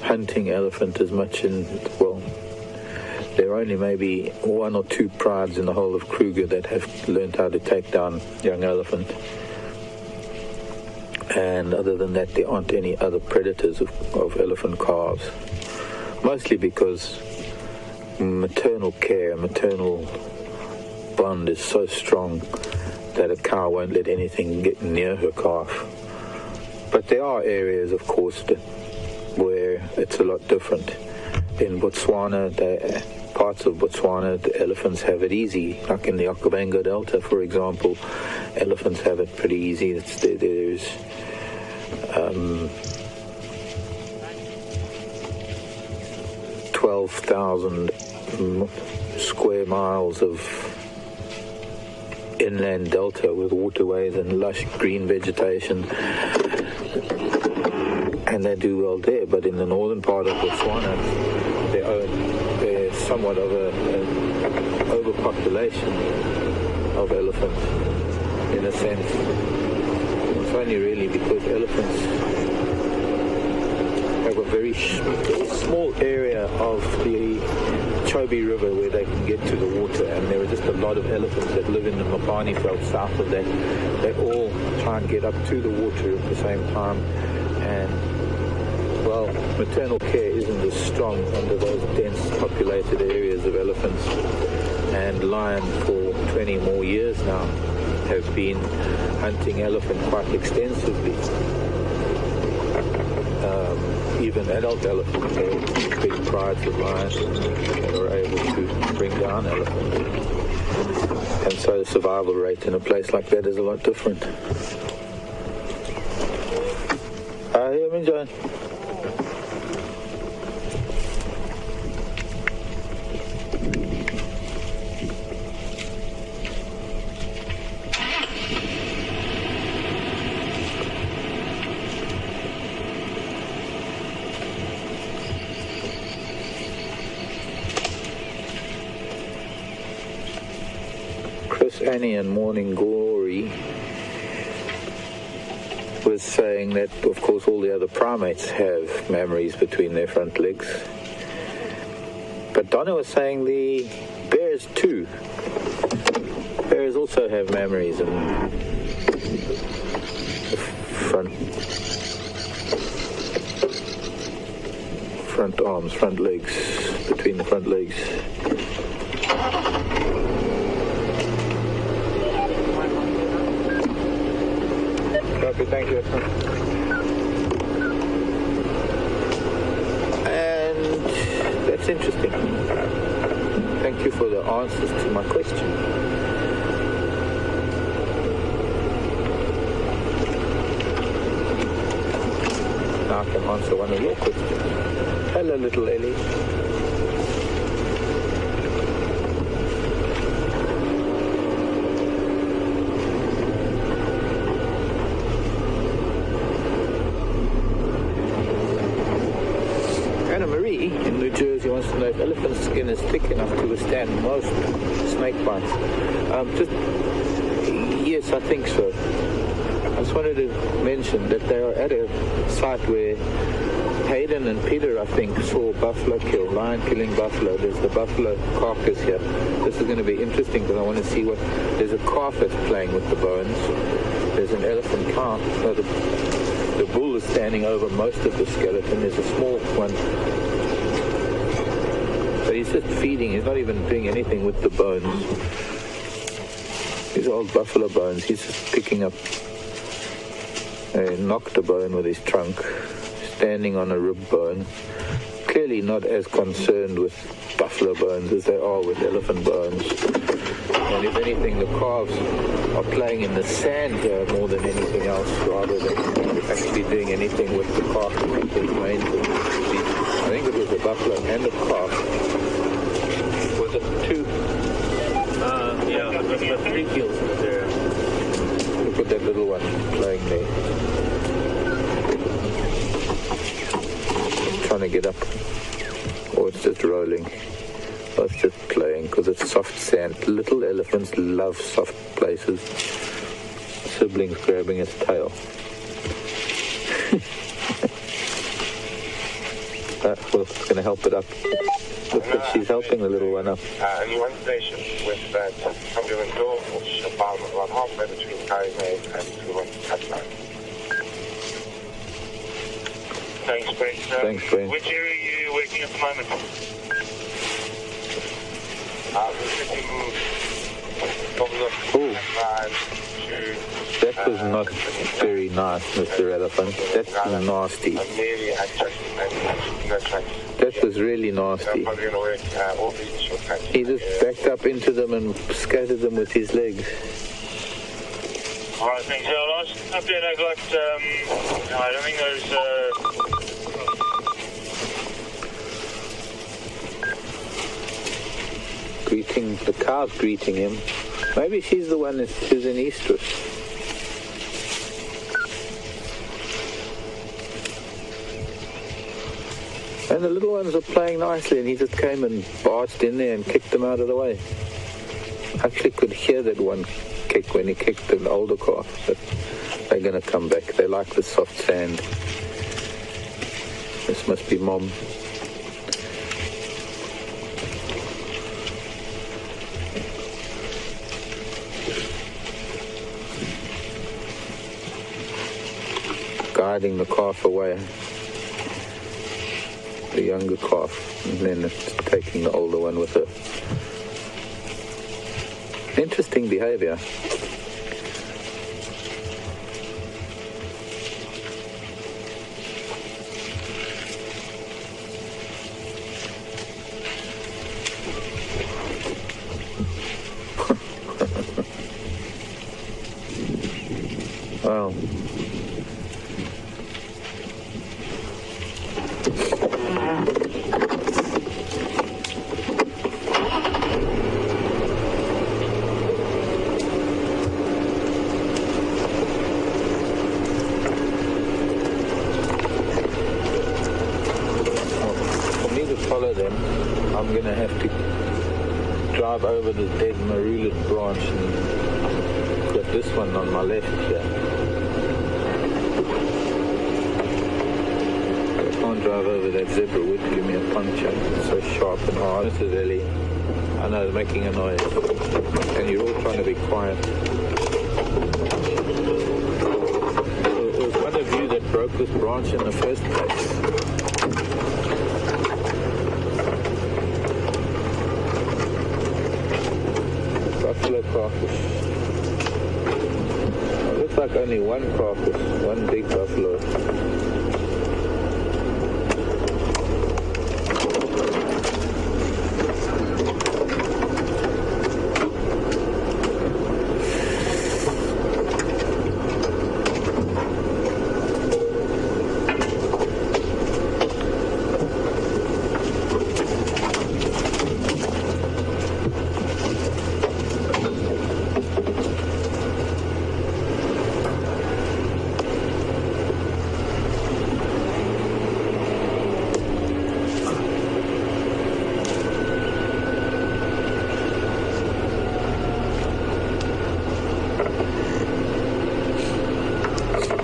Speaker 5: hunting elephant as much there are only maybe 1 or 2 prides in the whole of Kruger that have learned how to take down young elephant. And other than that, there aren't any other predators of elephant calves. Mostly because maternal care, maternal bond is so strong that a cow won't let anything get near her calf. But there are areas, of course, where it's a lot different. In Botswana, parts of Botswana, the elephants have it easy. Like in the Okavango Delta, for example, elephants have it pretty easy. There's 12,000 square miles of inland delta with waterways and lush green vegetation, and they do well there. But in the northern part of Botswana, there's somewhat of an overpopulation of elephants, in a sense. It's only really because elephants have a very small area of the Chobe River where they can get to the water, and there are just a lot of elephants that live in the Mopani Veld south of that. They all try and get up to the water at the same time, and well, maternal care isn't as strong under those dense populated areas of elephants. And lion for 20 more years now have been hunting elephant quite extensively. Even adult elephants are big prides of lions and are able to bring down elephants. And so the survival rate in a place like that is a lot different. I'm enjoying. Annie and Morning Glory was saying that, of course, all the other primates have memories between their front legs. But Donna was saying the bears too. Bears also have memories in the front arms, front legs, between the front legs. Thank you. And interesting. Thank you for the answers to my question. Now I can answer one of your questions. Hello, little Ellie. Marie in New Jersey wants to know if elephant skin is thick enough to withstand most snake bites. Yes, I think so. I just wanted to mention that they are at a site where Hayden and Peter, I think, saw buffalo kill, lion killing buffalo. There's the buffalo carcass here. This is going to be interesting because I want to see what... There's a calf that's playing with the bones. There's an elephant calf. So the bull is standing over most of the skeleton. There's a small one. But he's just feeding. He's not even doing anything with the bones. These old buffalo bones. He's just picking up a knocked bone with his trunk, standing on a rib bone. Clearly not as concerned with buffalo bones as they are with elephant bones. And if anything, the calves are playing in the sand here more than anything else, rather than actually doing anything with the calf. I think it was a buffalo and a calf. Was it two? Yeah, but 3 kills there. Look at that little one playing there. Trying to get up. Or it's just rolling. Or it's just playing because it's soft sand. Little elephants love soft places. Siblings grabbing its tail. Well, it's going to help it up. Look at she's helping the little one up.
Speaker 1: Only one station with that ambulance door, which about halfway between Carrie May and Touchline.
Speaker 4: Thanks, Brent.
Speaker 5: Thanks, Brent.
Speaker 4: Which area are you working at the moment?
Speaker 1: We're sitting over the line to...
Speaker 5: That was not very nice, Mr. Elephant. That's nasty. That was really nasty. He just backed up into them and scattered them with his legs.
Speaker 4: Alright, thanks. Last update I got, I don't think there's...
Speaker 5: Greeting, the cow's greeting him. Maybe she's the one who's in estrus. And the little ones are playing nicely, and he just came and barged in there and kicked them out of the way. I actually could hear that one kick when he kicked an older calf, but they're going to come back. They like the soft sand. This must be Mom. Guiding the calf away. The younger calf, and then it's taking the older one with her. Interesting behavior. Wow. I'm going to have to drive over the dead marulid branch and got this one on my left here. I can't drive over that zebra wood, give me a puncture. It's so sharp and hard. This is Ellie. I know it's making a noise. And you're all trying to be quiet. It was one of you that broke this branch in the first place. Buffalo carcass. It looks like only one carcass, one big buffalo.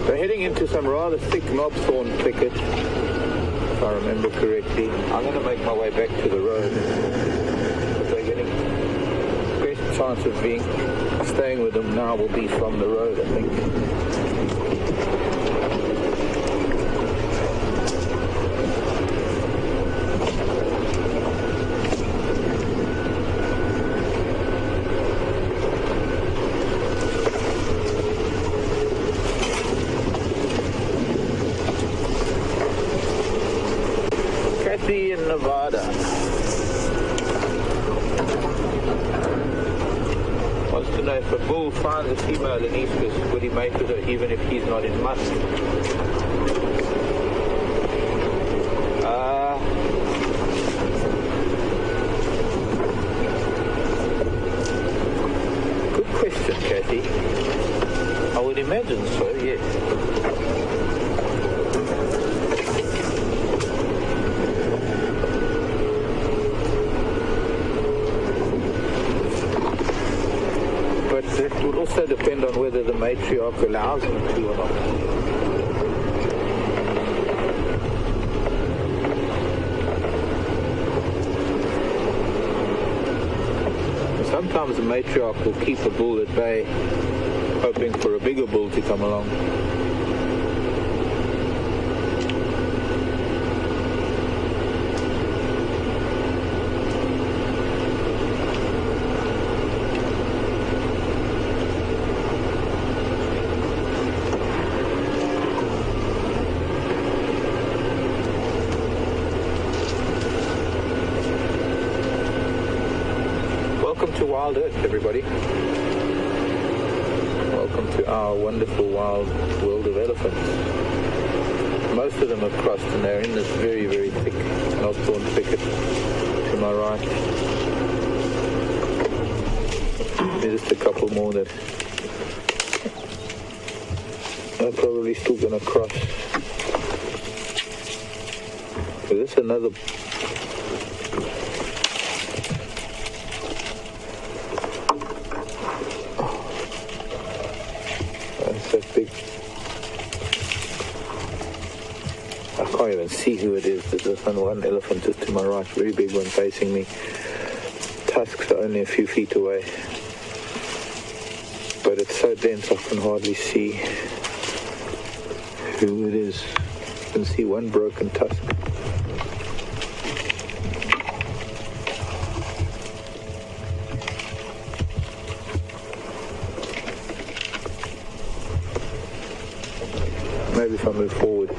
Speaker 5: They're heading into some rather thick knobthorn thicket, if I remember correctly. I'm going to make my way back to the road. But they're getting best chance of staying with them now will be from the road, I think. In Nevada. Wants to know if a bull finds a female in estrus, would he mate with her even if he's not in musk? Good question, Kathy. I would imagine so, yes. It will also depend on whether the matriarch allows him to or not. Sometimes the matriarch will keep a bull at bay, hoping for a bigger bull to come along. WildEarth, everybody. Welcome to our wonderful wild world of elephants. Most of them have crossed and they're in this very, very thick knobthorn thicket to my right. There's just a couple more that are probably still going to cross. Is this another? Big. I can't even see who it is. There's one elephant just to my right, very big one facing me. Tusks are only a few feet away, but it's so dense I can hardly see who it is. I can see one broken tusk. Maybe if I move forward.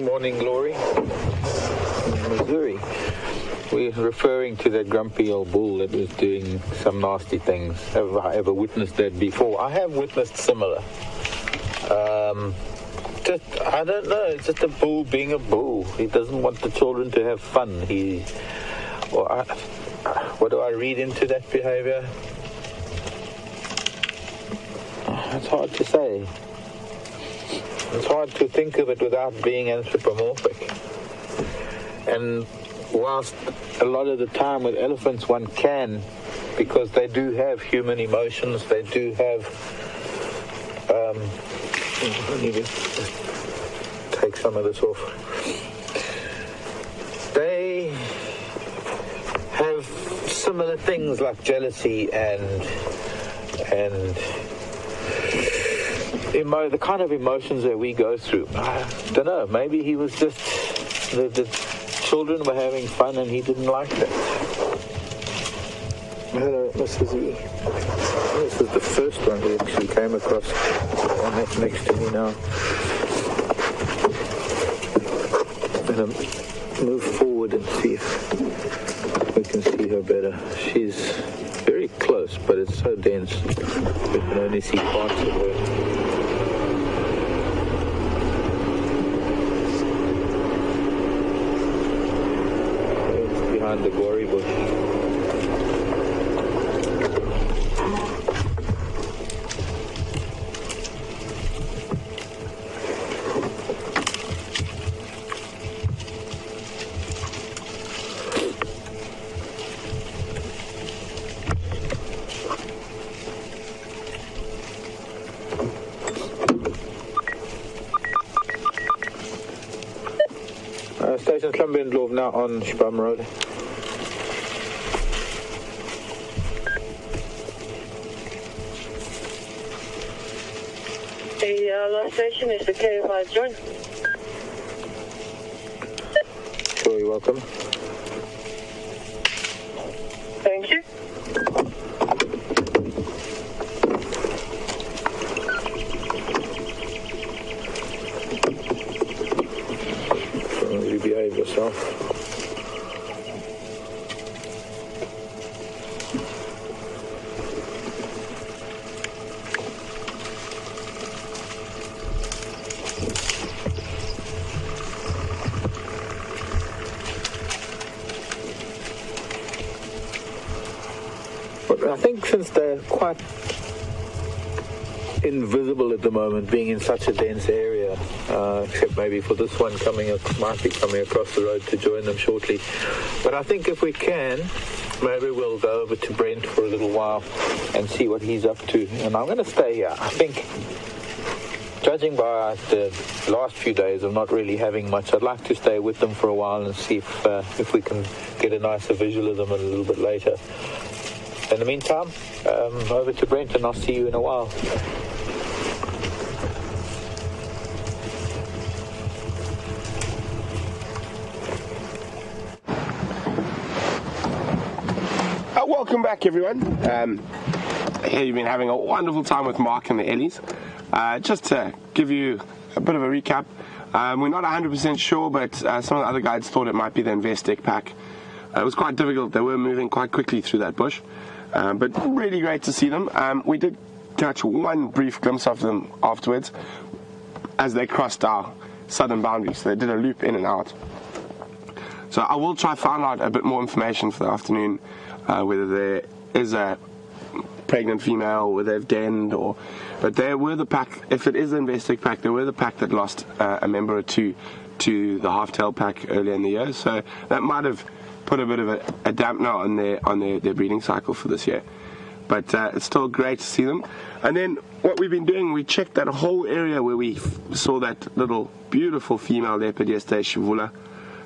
Speaker 5: Morning glory in Missouri. We're referring to that grumpy old bull that was doing some nasty things. Have I ever witnessed that before? I have witnessed similar. I don't know, it's just a bull being a bull. He doesn't want the children to have fun. What do I read into that behavior? It's hard to say. It's hard to think of it without being anthropomorphic. And whilst a lot of the time with elephants one can, because they do have human emotions, they do have... I need to take some of this off. They have similar things like jealousy and the kind of emotions that we go through. I don't know, maybe he was just the children were having fun and he didn't like that. Hello, Mrs. E. This is the first one we actually came across, and that's next to me now. I'm going to move forward and see if we can see her better. She's very close, but it's so dense we can only see parts of her. It's behind the gory bush. Station Slumberlandloof now on Spam Road.
Speaker 3: The last station is the KFI joint.
Speaker 5: Sure, you're welcome.
Speaker 3: Thank you.
Speaker 5: You behave yourself. But I think since they're quite invisible at the moment, being in such a dense area, except maybe for this one might be coming across the road to join them shortly. But I think if we can, maybe we'll go over to Brent for a little while and see what he's up to. And I'm going to stay here. I think, judging by the last few days of not really having much, I'd like to stay with them for a while and see if we can get a nicer visual of them a little bit later. In the meantime, over to Brent, and I'll see you in a while.
Speaker 2: Welcome back, everyone. Here you've been having a wonderful time with Marc and the Ellies. Just to give you a bit of a recap, we're not 100% sure, but some of the other guides thought it might be the Investec pack. It was quite difficult. They were moving quite quickly through that bush, but really great to see them. We did catch one brief glimpse of them afterwards as they crossed our southern boundary, so they did a loop in and out. So I will try to find out a bit more information for the afternoon, whether there is a pregnant female, whether they've denned, but they were the pack. If it is the Investec pack, they were the pack that lost a member or two to the half-tail pack earlier in the year. So that might have put a bit of a dampener on their breeding cycle for this year. But it's still great to see them. And then what we've been doing, we checked that whole area where we saw that little beautiful female leopard yesterday, Shivula,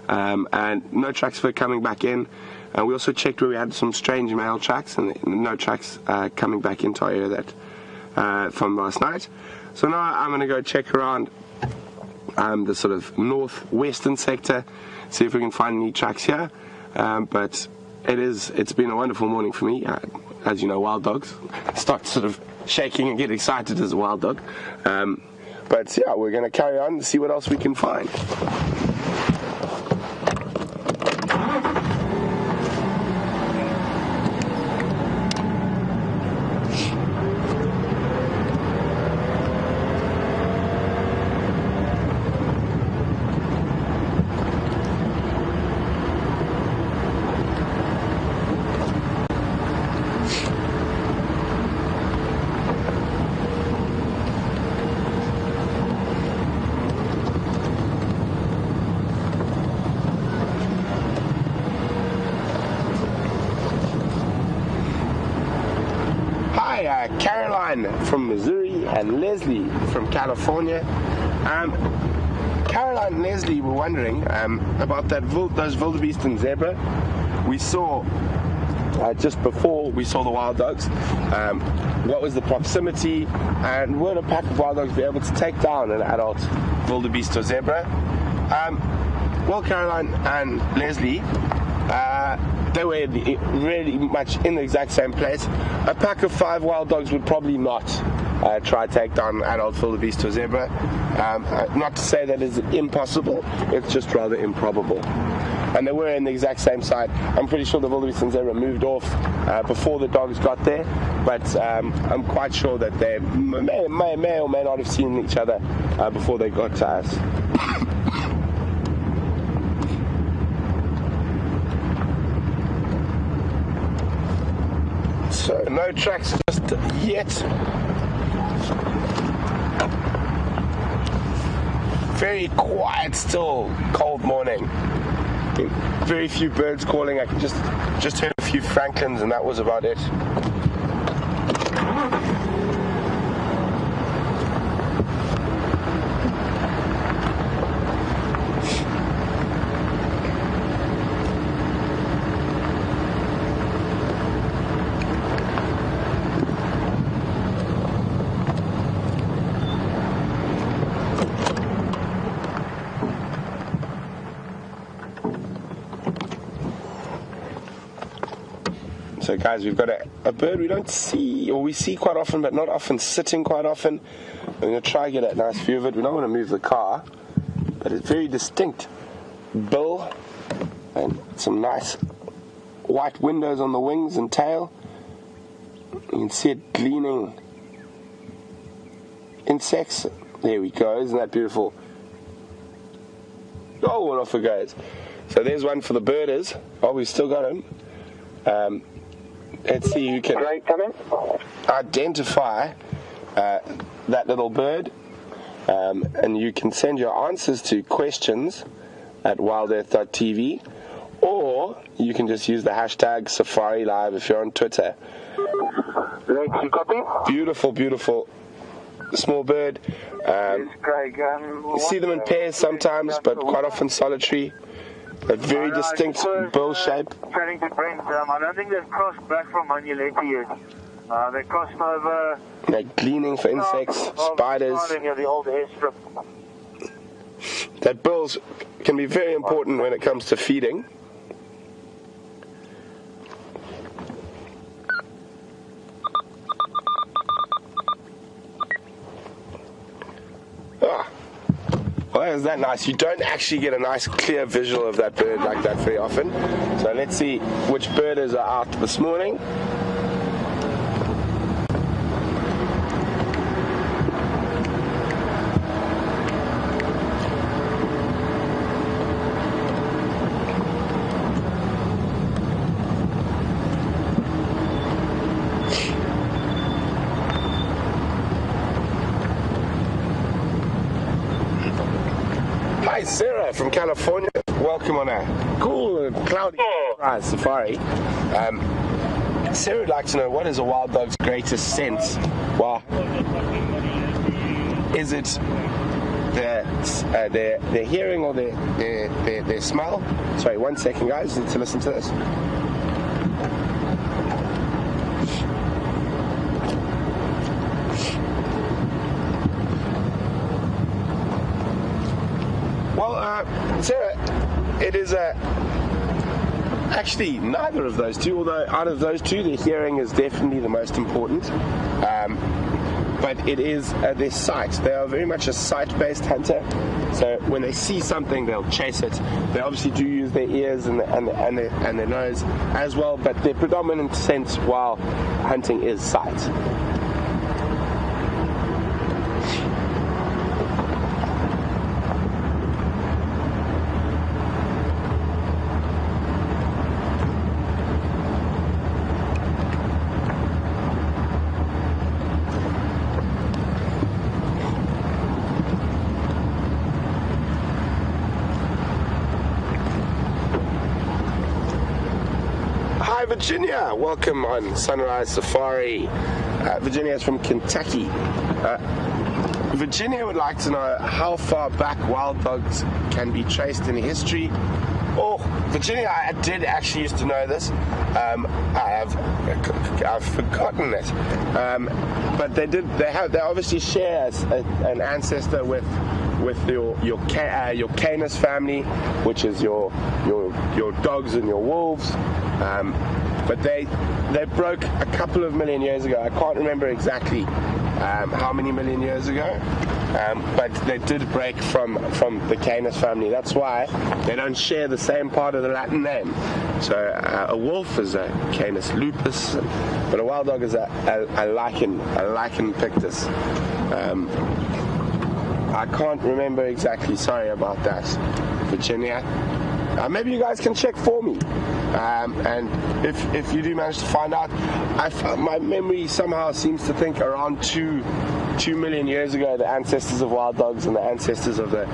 Speaker 2: and no tracks were coming back in. And we also checked where we had some strange male tracks, and no tracks coming back into our area that from last night. So now I'm going to go check around the sort of northwestern sector, see if we can find any tracks here. But it's been a wonderful morning for me. As you know, wild dogs start sort of shaking and get excited as a wild dog. But yeah, we're going to carry on and see what else we can find. Caroline from Missouri and Leslie from California. Caroline and Leslie were wondering about those wildebeest and zebra we saw just before we saw the wild dogs. What was the proximity, and would a pack of wild dogs be able to take down an adult wildebeest or zebra? Well, Caroline and Leslie, they were really much in the exact same place. A pack of 5 wild dogs would probably not try to take down an adult wildebeest or zebra. Not to say that it's impossible, it's just rather improbable. And they were in the exact same side. I'm pretty sure the wildebeest and zebra moved off before the dogs got there, but I'm quite sure that they may or may not have seen each other before they got to us. So no tracks just yet. Very quiet still, cold morning. Very few birds calling. I just heard a few francolins and that was about it. So guys, we've got a bird we don't see, or we see quite often, but not often, sitting quite often. I'm going to try and get a nice view of it. We don't want to move the car, but it's very distinct. Bill, and some nice white windows on the wings and tail. You can see it gleaning insects. There we go, isn't that beautiful? Oh, and off it goes. So there's one for the birders. Oh, we've still got him. Let's see who can identify that little bird, and you can send your answers to questions at wildearth.tv, or you can just use the hashtag Safari Live if you're on Twitter. Beautiful, beautiful small bird. You see them in pairs sometimes, but quite often solitary. A very distinct bill shape.
Speaker 4: Chatting to Brent, I don't think they've crossed back from Manuleta yet. They crossed over.
Speaker 2: They're gleaning for insects, spiders.
Speaker 4: The old airstrip.
Speaker 2: That bills can be very important when it comes to feeding. Well, isn't that nice? You don't actually get a nice clear visual of that bird like that very often. So let's see which birders are out this morning. Hi, Sarah from California. Welcome on a cool and cloudy safari. Sarah would like to know, what is a wild dog's greatest sense? Well, is it their hearing or their smell? Sorry, 1 second, guys. Need to listen to this. Sarah, it is actually neither of those two, although out of those two, the hearing is definitely the most important. But it is their sight. They are very much a sight-based hunter. So when they see something, they'll chase it. They obviously do use their ears and their nose as well, but their predominant sense while hunting is sight. Virginia, welcome on Sunrise Safari. Virginia is from Kentucky. Virginia would like to know how far back wild dogs can be traced in history. Oh, Virginia, I did actually used to know this. I've forgotten it. But they obviously share an ancestor with with your Canis family, which is your dogs and your wolves. But they broke a couple of million years ago. I can't remember exactly how many million years ago, but they did break from the Canis family. That's why they don't share the same part of the Latin name. So a wolf is a Canis lupus, but a wild dog is a lichen pictus. I can't remember exactly. Sorry about that, Virginia. Maybe you guys can check for me. And if you do manage to find out, my memory somehow seems to think around 2 million years ago, the ancestors of wild dogs and the ancestors of the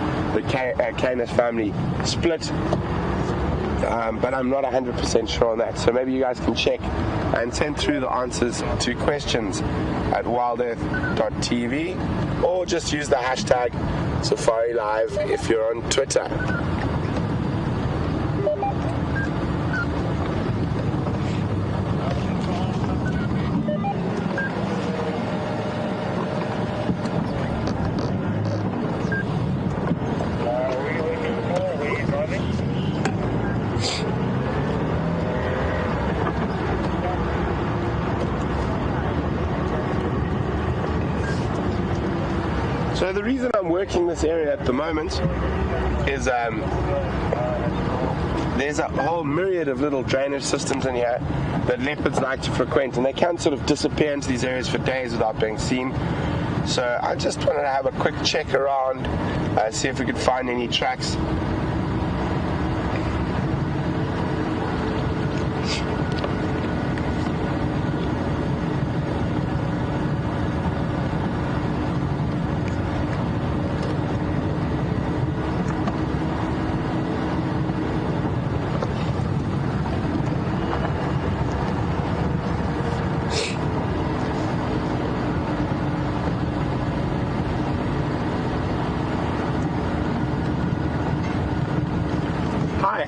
Speaker 2: Canis family split. But I'm not 100% sure on that. So maybe you guys can check and send through the answers to questions at wildearth.tv, or just use the hashtag Safari Live if you're on Twitter. So the reason I'm working this area at the moment is there's a whole myriad of little drainage systems in here that leopards like to frequent, and they can sort of disappear into these areas for days without being seen. So I just wanted to have a quick check around, see if we could find any tracks.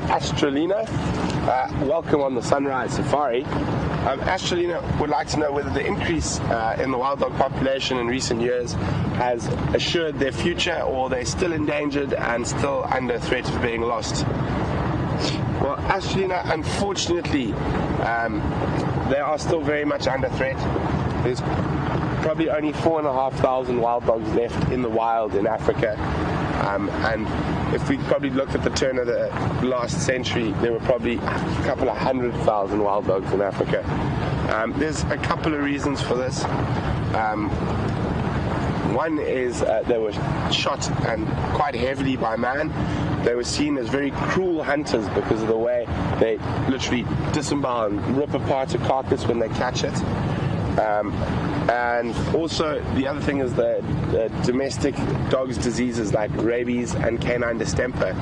Speaker 2: Astralina, welcome on the Sunrise Safari. Astralina would like to know whether the increase in the wild dog population in recent years has assured their future, or they're still endangered and still under threat of being lost. Well, Astralina, unfortunately, they are still very much under threat. There's probably only 4,500 wild dogs left in the wild in Africa. And if we probably looked at the turn of the last century, there were probably a couple of 100,000 wild dogs in Africa. There's a couple of reasons for this. One is they were shot, and quite heavily, by man. They were seen as very cruel hunters because of the way they literally disembowel and rip apart a carcass when they catch it. And also the other thing is the domestic dogs' diseases like rabies and canine distemper.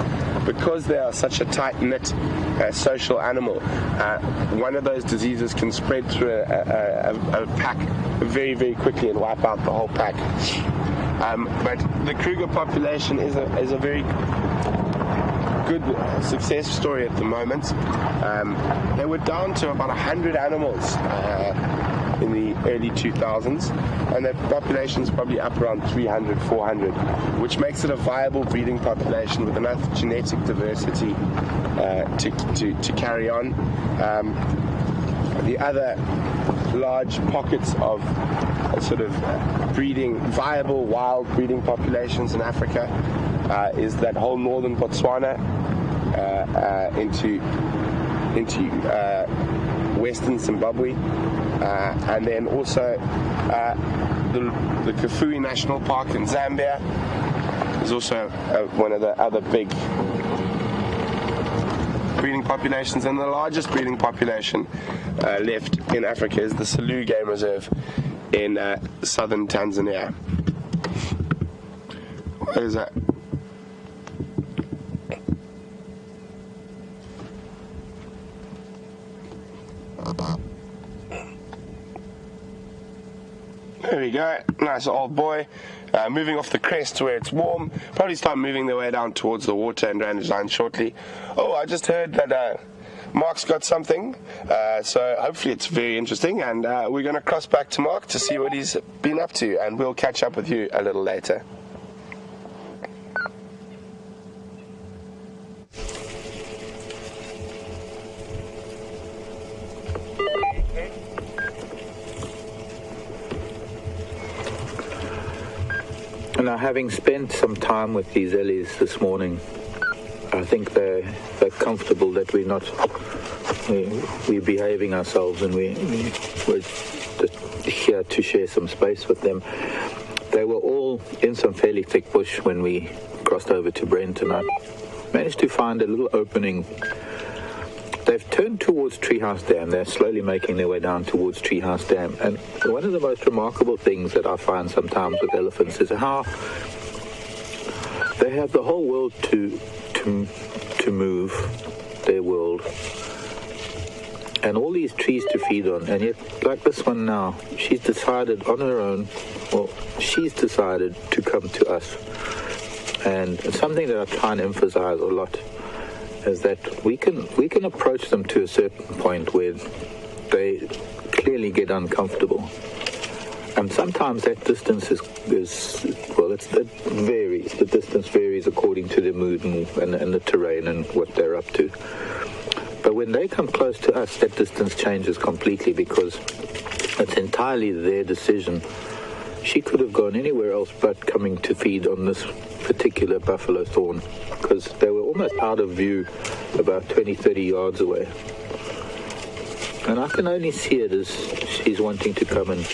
Speaker 2: Because they are such a tight-knit social animal, one of those diseases can spread through a pack very, very quickly and wipe out the whole pack. But the Kruger population is a very good success story at the moment. They were down to about 100 animals in the early 2000s, and their population is probably up around 300, 400, which makes it a viable breeding population with enough genetic diversity to carry on. The other large pockets of sort of viable wild breeding populations in Africa is that whole northern Botswana into western Zimbabwe, and then also the Kafue National Park in Zambia is also one of the other big breeding populations. And the largest breeding population left in Africa is the Selous Game Reserve in southern Tanzania. What is that? There we go, nice old boy. Moving off the crest where it's warm. Probably start moving their way down towards the water and drainage line shortly. Oh, I just heard that Marc's got something, so hopefully it's very interesting, and we're going to cross back to Marc to see what he's been up to, and we'll catch up with you a little later.
Speaker 5: Now, having spent some time with these ellies this morning, I think they're comfortable that we're behaving ourselves, and we're just here to share some space with them. They were all in some fairly thick bush when we crossed over to Brent, and I managed to find a little opening. They've turned towards Treehouse Dam. They're slowly making their way down towards Treehouse Dam. And one of the most remarkable things that I find sometimes with elephants is how they have the whole world to move, their world, and all these trees to feed on. And yet, like this one now, she's decided on her own, she's decided to come to us. And something that I try and emphasize a lot is that we can approach them to a certain point where they clearly get uncomfortable. And sometimes that distance it varies. The distance varies according to the mood and the terrain and what they're up to. But when they come close to us, that distance changes completely, because it's entirely their decision. She could have gone anywhere else but coming to feed on this particular buffalo thorn, because they were almost out of view about 20-30 yards away. And I can only see it as she's wanting to come and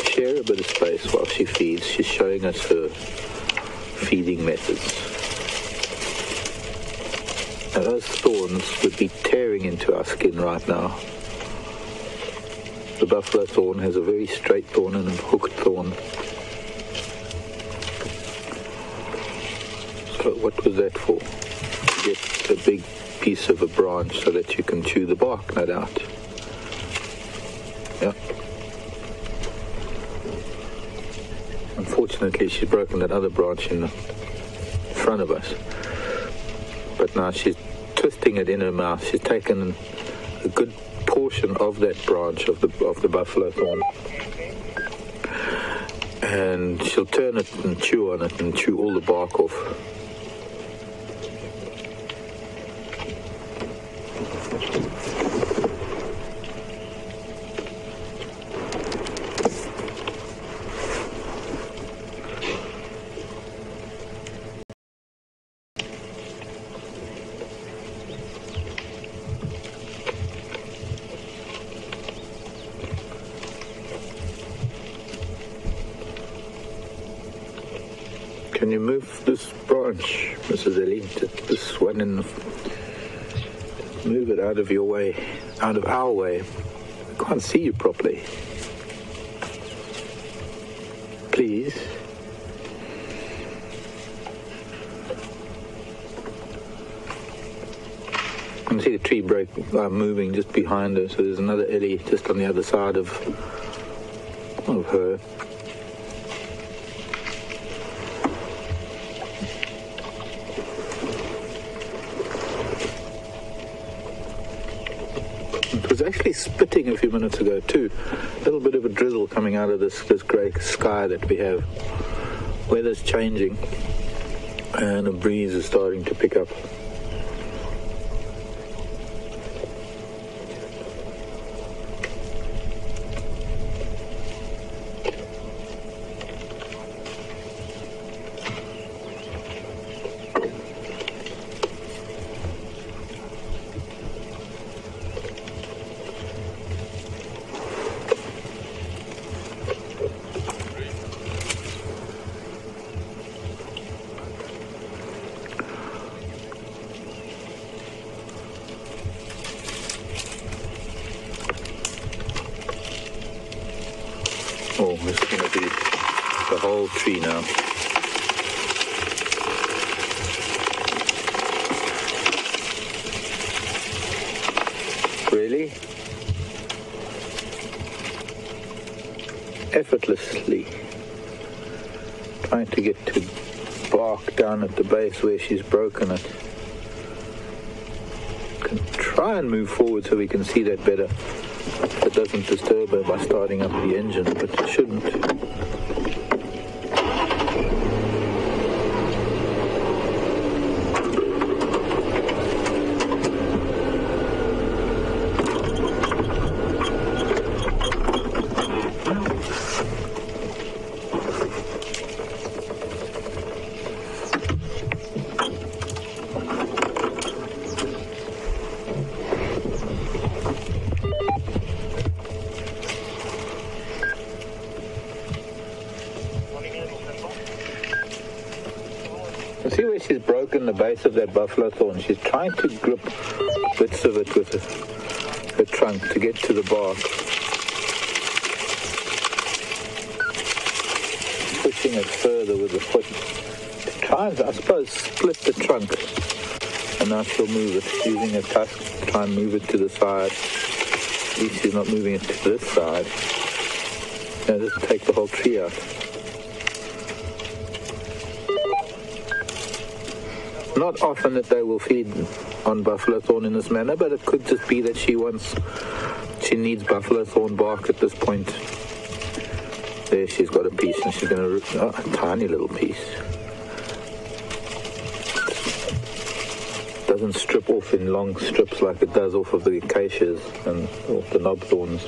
Speaker 5: share a bit of space while she feeds. She's showing us her feeding methods. Now those thorns would be tearing into our skin right now. The buffalo thorn has a very straight thorn and a hooked thorn. So what was that for? To get a big piece of a branch so that you can chew the bark, no doubt. Yeah. Unfortunately, she's broken that other branch in front of us. But now she's twisting it in her mouth. She's taken a good portion of that branch of the buffalo thorn, and she'll turn it and chew on it and chew all the bark off. Can you move this branch, Mrs. Ellie? This one in the... Move it out of your way, out of our way. I can't see you properly. Please. I can see the tree break moving just behind her, so there's another ellie just on the other side of her. It was actually spitting a few minutes ago too. A little bit of a drizzle coming out of this grey sky that we have. Weather's changing and a breeze is starting to pick up. Oh, this is going to be the whole tree now. Really? Effortlessly trying to get to bark down at the base where she's broken it. Can try and move forward so we can see that better. It doesn't disturb her by starting up the engine, but it shouldn't. the base of that buffalo thorn. She's trying to grip bits of it with her trunk to get to the bark. Pushing it further with the foot to try and, I suppose, split the trunk. And now she'll move it using her tusk to try and move it to the side. At least she's not moving it to this side. Now just take the whole tree out. Not often that they will feed on buffalo thorn in this manner, but it could just be that she needs buffalo thorn bark at this point. There, she's got a piece, and she's going to a tiny little piece. Doesn't strip off in long strips like it does off of the acacias and off the knob thorns.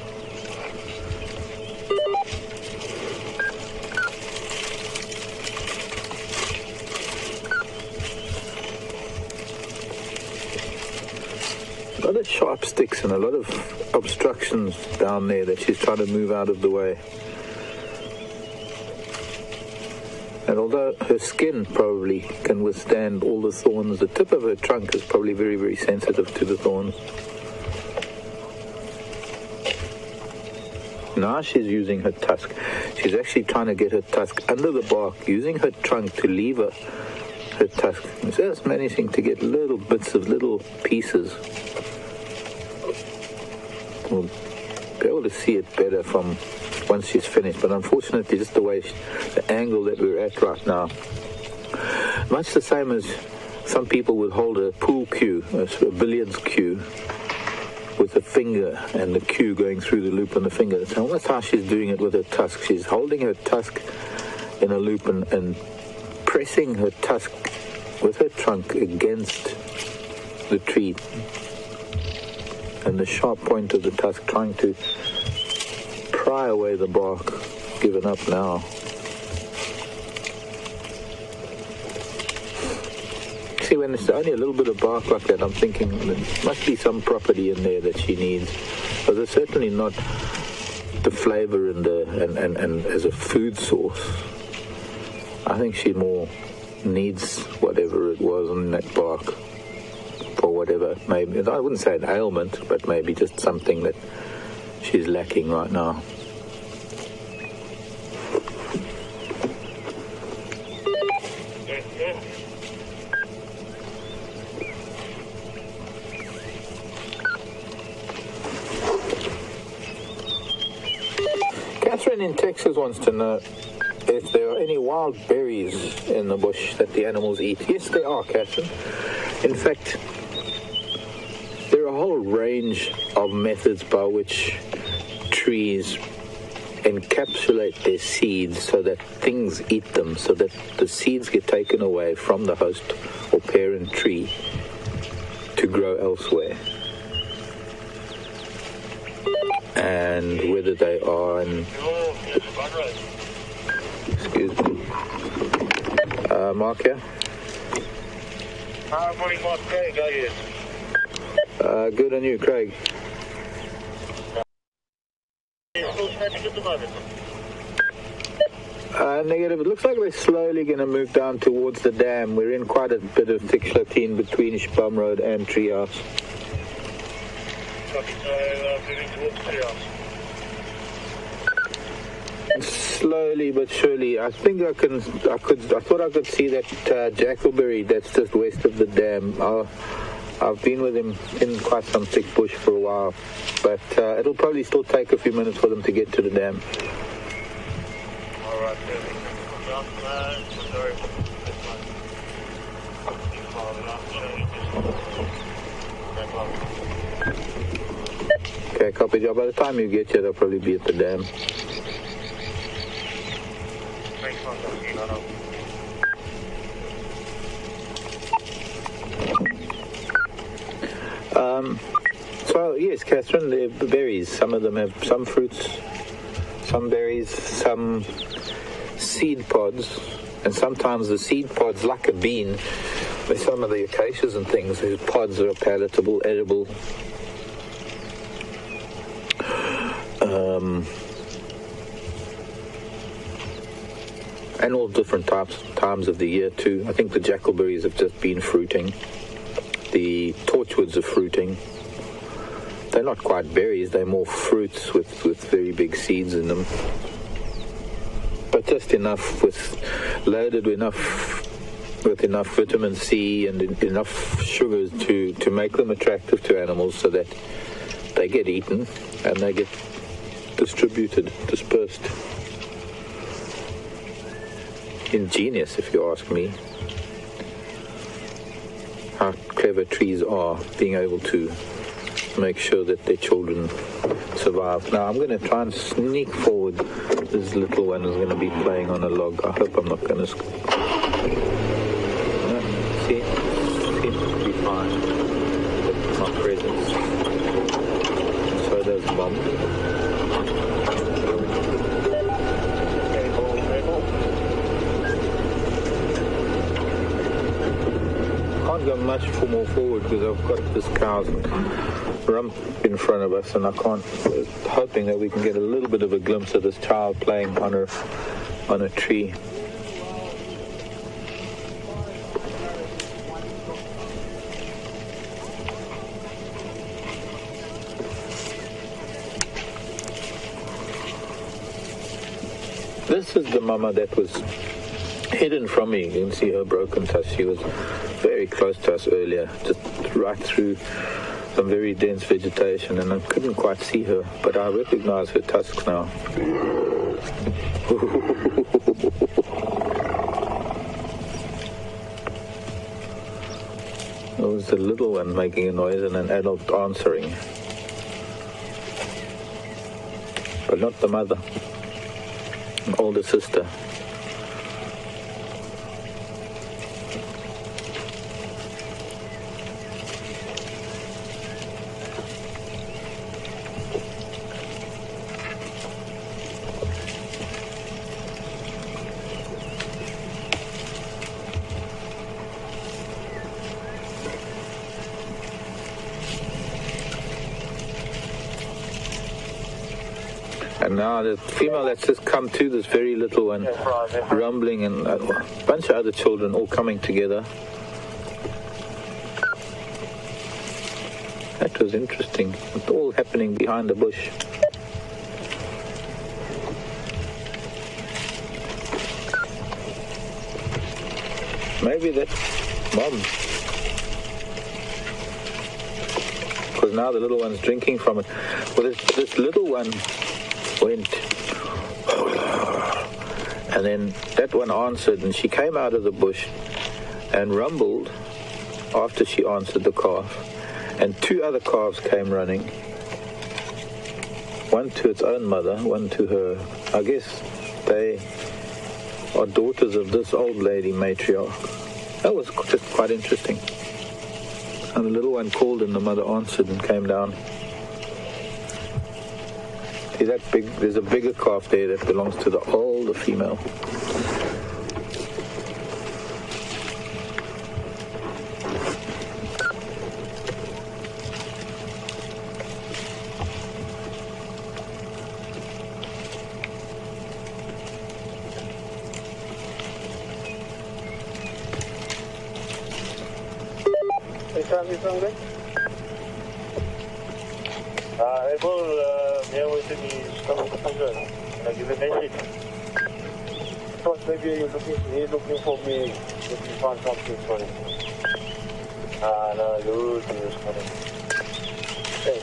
Speaker 5: A lot of sharp sticks and a lot of obstructions down there that she's trying to move out of the way. And although her skin probably can withstand all the thorns, the tip of her trunk is probably very, very sensitive to the thorns. Now she's using her tusk. She's actually trying to get her tusk under the bark, using her trunk to lever her tusk. She's just managing to get little bits of little pieces. We'll be able to see it better from once she's finished, but unfortunately just the angle that we're at right now, much the same as some people would hold a pool cue, a billiards cue, with a finger and the cue going through the loop on the finger. That's almost how she's doing it with her tusk. She's holding her tusk in a loop and pressing her tusk with her trunk against the tree, and the sharp point of the tusk trying to pry away the bark. Given up now. See, when it's only a little bit of bark like that, I'm thinking there must be some property in there that she needs. But there's certainly not the flavor and as a food source. I think she more needs whatever it was on that bark, or whatever. Maybe I wouldn't say an ailment, but maybe just something that she's lacking right now. Catherine in Texas wants to know if there are any wild berries in the bush that the animals eat. Yes, there are, Catherine. In fact, there are a whole range of methods by which trees encapsulate their seeds so that things eat them, so that the seeds get taken away from the host or parent tree to grow elsewhere. And whether they are in... Excuse me. Mark here?
Speaker 4: Morning, Mark. Craig, how are you?
Speaker 5: Good on you, Craig. Negative. It looks like we're slowly going to move down towards the dam. We're in quite a bit of thick Slatine between Shbum Road and Treehouse.
Speaker 4: Moving towards Treehouse.
Speaker 5: Slowly but surely. I think I thought I could see that jackalberry that's just west of the dam. I've been with him in quite some thick bush for a while, but it'll probably still take a few minutes for them to get to the dam.
Speaker 4: All right,
Speaker 5: Okay, copy job. By the time you get here, they'll probably be at the dam. So yes, Catherine, the berries. Some of them have some fruits, some berries, some seed pods, and sometimes the seed pods, like a bean, with some of the acacias and things, whose pods are palatable, edible. and all different times of the year too. I think the jackalberries have just been fruiting. The torchwoods are fruiting. They're not quite berries, they're more fruits with very big seeds in them. But just enough, loaded with enough vitamin C and enough sugars to make them attractive to animals so that they get eaten and they get dispersed. Ingenious, if you ask me, how clever trees are being able to make sure that their children survive. Now I'm going to try and sneak forward. This little one is going to be playing on a log. I hope I'm not going to see, seems to be fine with my presence. So does Mom. Can't go much more forward because I've got this cow's rump in front of us, and I can't. Hoping that we can get a little bit of a glimpse of this child playing on a tree. This is the mama that was hidden from me. You can see her broken tusk. She was very close to us earlier, just right through some very dense vegetation, and I couldn't quite see her, but I recognize her tusks now. It was the little one making a noise and an adult answering, but not the mother, an older sister. And now the female that's just come to, this very little one, rumbling, and a bunch of other children all coming together. That was interesting. It's all happening behind the bush. Maybe that's Mom. Because now the little one's drinking from it. Well, this little one went, and then that one answered, and she came out of the bush and rumbled after she answered the calf, and two other calves came running, one to its own mother, one to her. I guess they are daughters of this old lady matriarch. That was just quite interesting. And the little one called and the mother answered and came down. See that big, there's a bigger calf there that belongs to the older female.
Speaker 1: Is good? Here with me, can I give a message? First, maybe he's looking for me if he found something for him. No, you for him. Okay.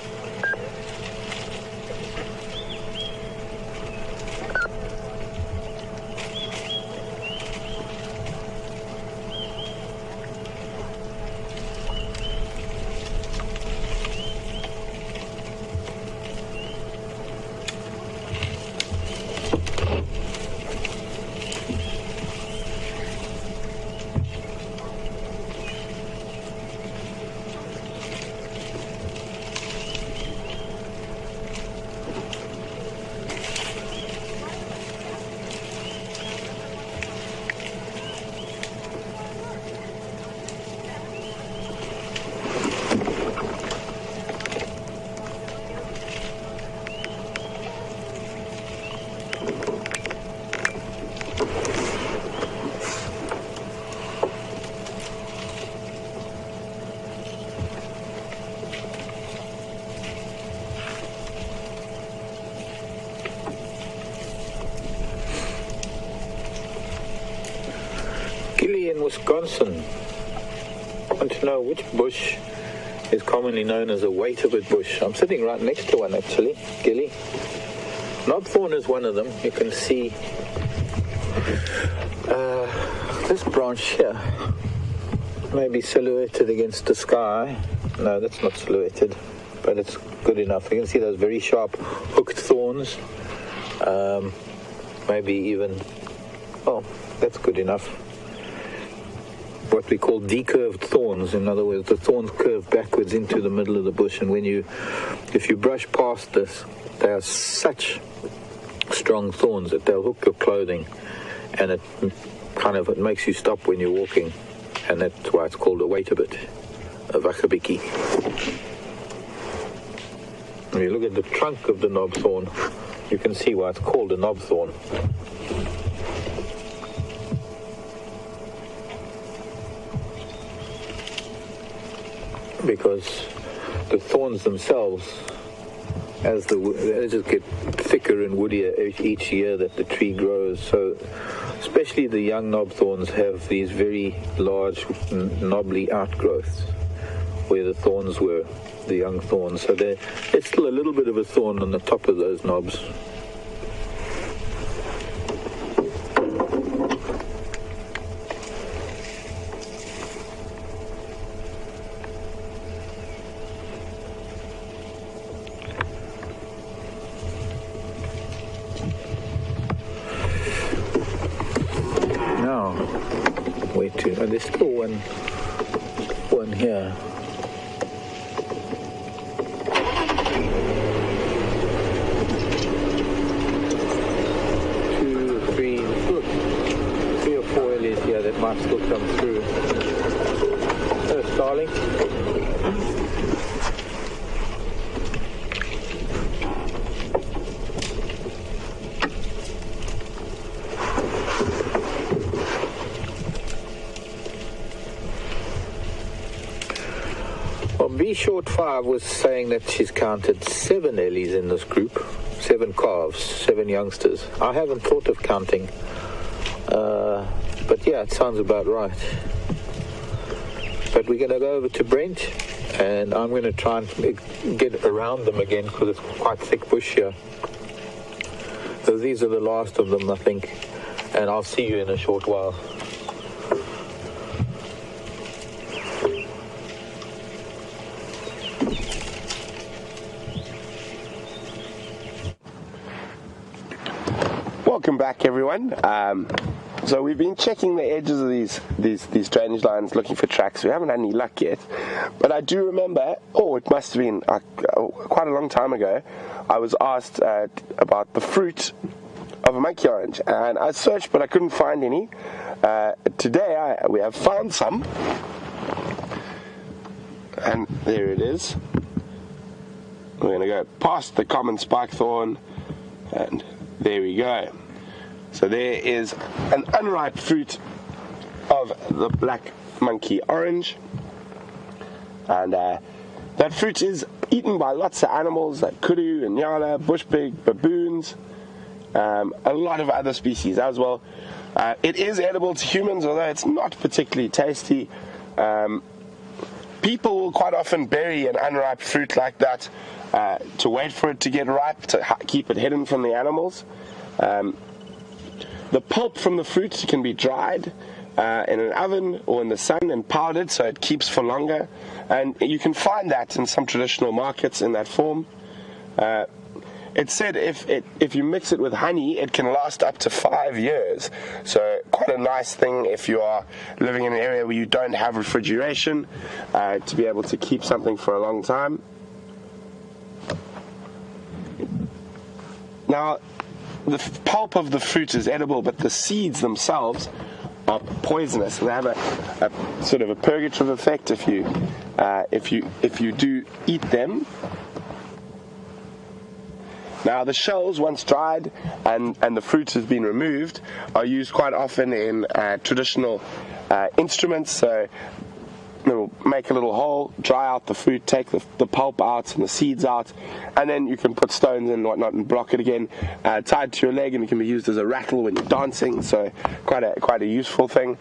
Speaker 5: Wisconsin. I want to know which bush is commonly known as a wait-a-bit bush. I'm sitting right next to one, actually, Gilly. Knobthorn is one of them. You can see this branch here may be silhouetted against the sky. No, that's not silhouetted, but it's good enough. You can see those very sharp hooked thorns. Maybe even, well, that's good enough. What we call decurved thorns. In other words, the thorns curve backwards into the middle of the bush, and if you brush past this, they are such strong thorns that they'll hook your clothing, and it makes you stop when you're walking, and that's why it's called a wait-a-bit, a wakabiki. When you look at the trunk of the knobthorn, you can see why it's called a knobthorn. Because the thorns themselves, they just get thicker and woodier each year that the tree grows. So especially the young knobthorns have these very large knobbly outgrowths where the thorns were, the young thorns. So there's still a little bit of a thorn on the top of those knobs. There's still one here. Two or three or four ellies here that might still come through. There's starling. B-Short5 was saying that she's counted 7 ellies in this group, 7 calves, 7 youngsters. I haven't thought of counting, but yeah, it sounds about right. But we're going to go over to Brent, and I'm going to try and get around them again because it's quite thick bush here. So these are the last of them, I think, and I'll see you in a short while.
Speaker 2: Welcome back, everyone. So we've been checking the edges of these drainage lines looking for tracks. We haven't had any luck yet, but I do remember, it must have been quite a long time ago, I was asked about the fruit of a monkey orange, and I searched but I couldn't find any. Today we have found some, and there it is. We're going to go past the common spike thorn, and there we go. So there is an unripe fruit of the black monkey orange, and that fruit is eaten by lots of animals like kudu and nyala, bush pig, baboons, a lot of other species as well. It is edible to humans, although it's not particularly tasty. People will quite often bury an unripe fruit like that to wait for it to get ripe, to keep it hidden from the animals. The pulp from the fruit can be dried in an oven or in the sun and powdered so it keeps for longer, and you can find that in some traditional markets in that form. It's said if you mix it with honey, it can last up to 5 years, so quite a nice thing if you are living in an area where you don't have refrigeration, to be able to keep something for a long time. Now, the pulp of the fruit is edible, but the seeds themselves are poisonous. They have a sort of a purgative effect if you do eat them. Now, the shells, once dried and the fruit has been removed, are used quite often in traditional instruments. So It'll make a little hole, dry out the fruit, take the pulp out and the seeds out, and then you can put stones and whatnot and block it again, tied to your leg, and it can be used as a rattle when you're dancing, so quite a useful thing.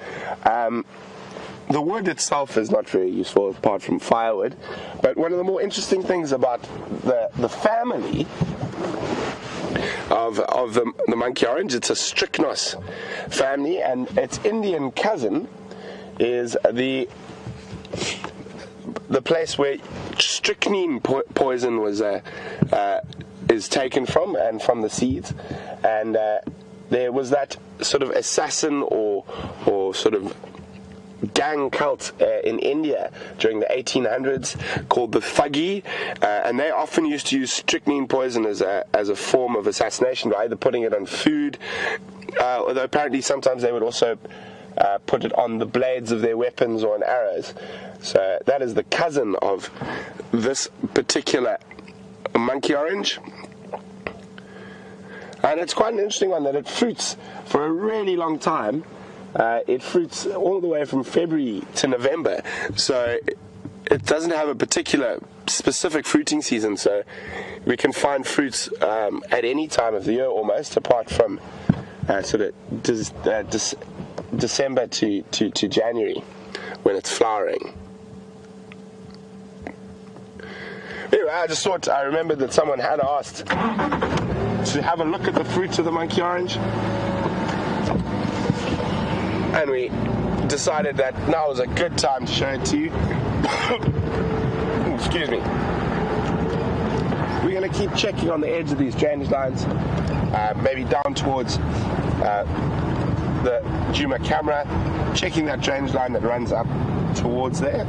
Speaker 2: The wood itself is not very useful apart from firewood, but one of the more interesting things about the family of the monkey orange, it's a strychnos family, and its Indian cousin is the place where strychnine poison was is taken from, and from the seeds, and there was that sort of assassin or sort of gang cult in India during the 1800s called the Thuggy, and they often used to use strychnine poison as a form of assassination, by either putting it on food, although apparently sometimes they would also put it on the blades of their weapons or on arrows. So that is the cousin of this particular monkey orange. And it's quite an interesting one that it fruits for a really long time. It fruits all the way from February to November. So it doesn't have a particular specific fruiting season. So we can find fruits at any time of the year almost, apart from sort of December to January when it's flowering. Anyway, I remembered that someone had asked to have a look at the fruits of the monkey orange, and we decided that now was a good time to show it to you. Excuse me. We're going to keep checking on the edge of these drainage lines, maybe down towards the Juma camera, checking that drainage line that runs up towards there.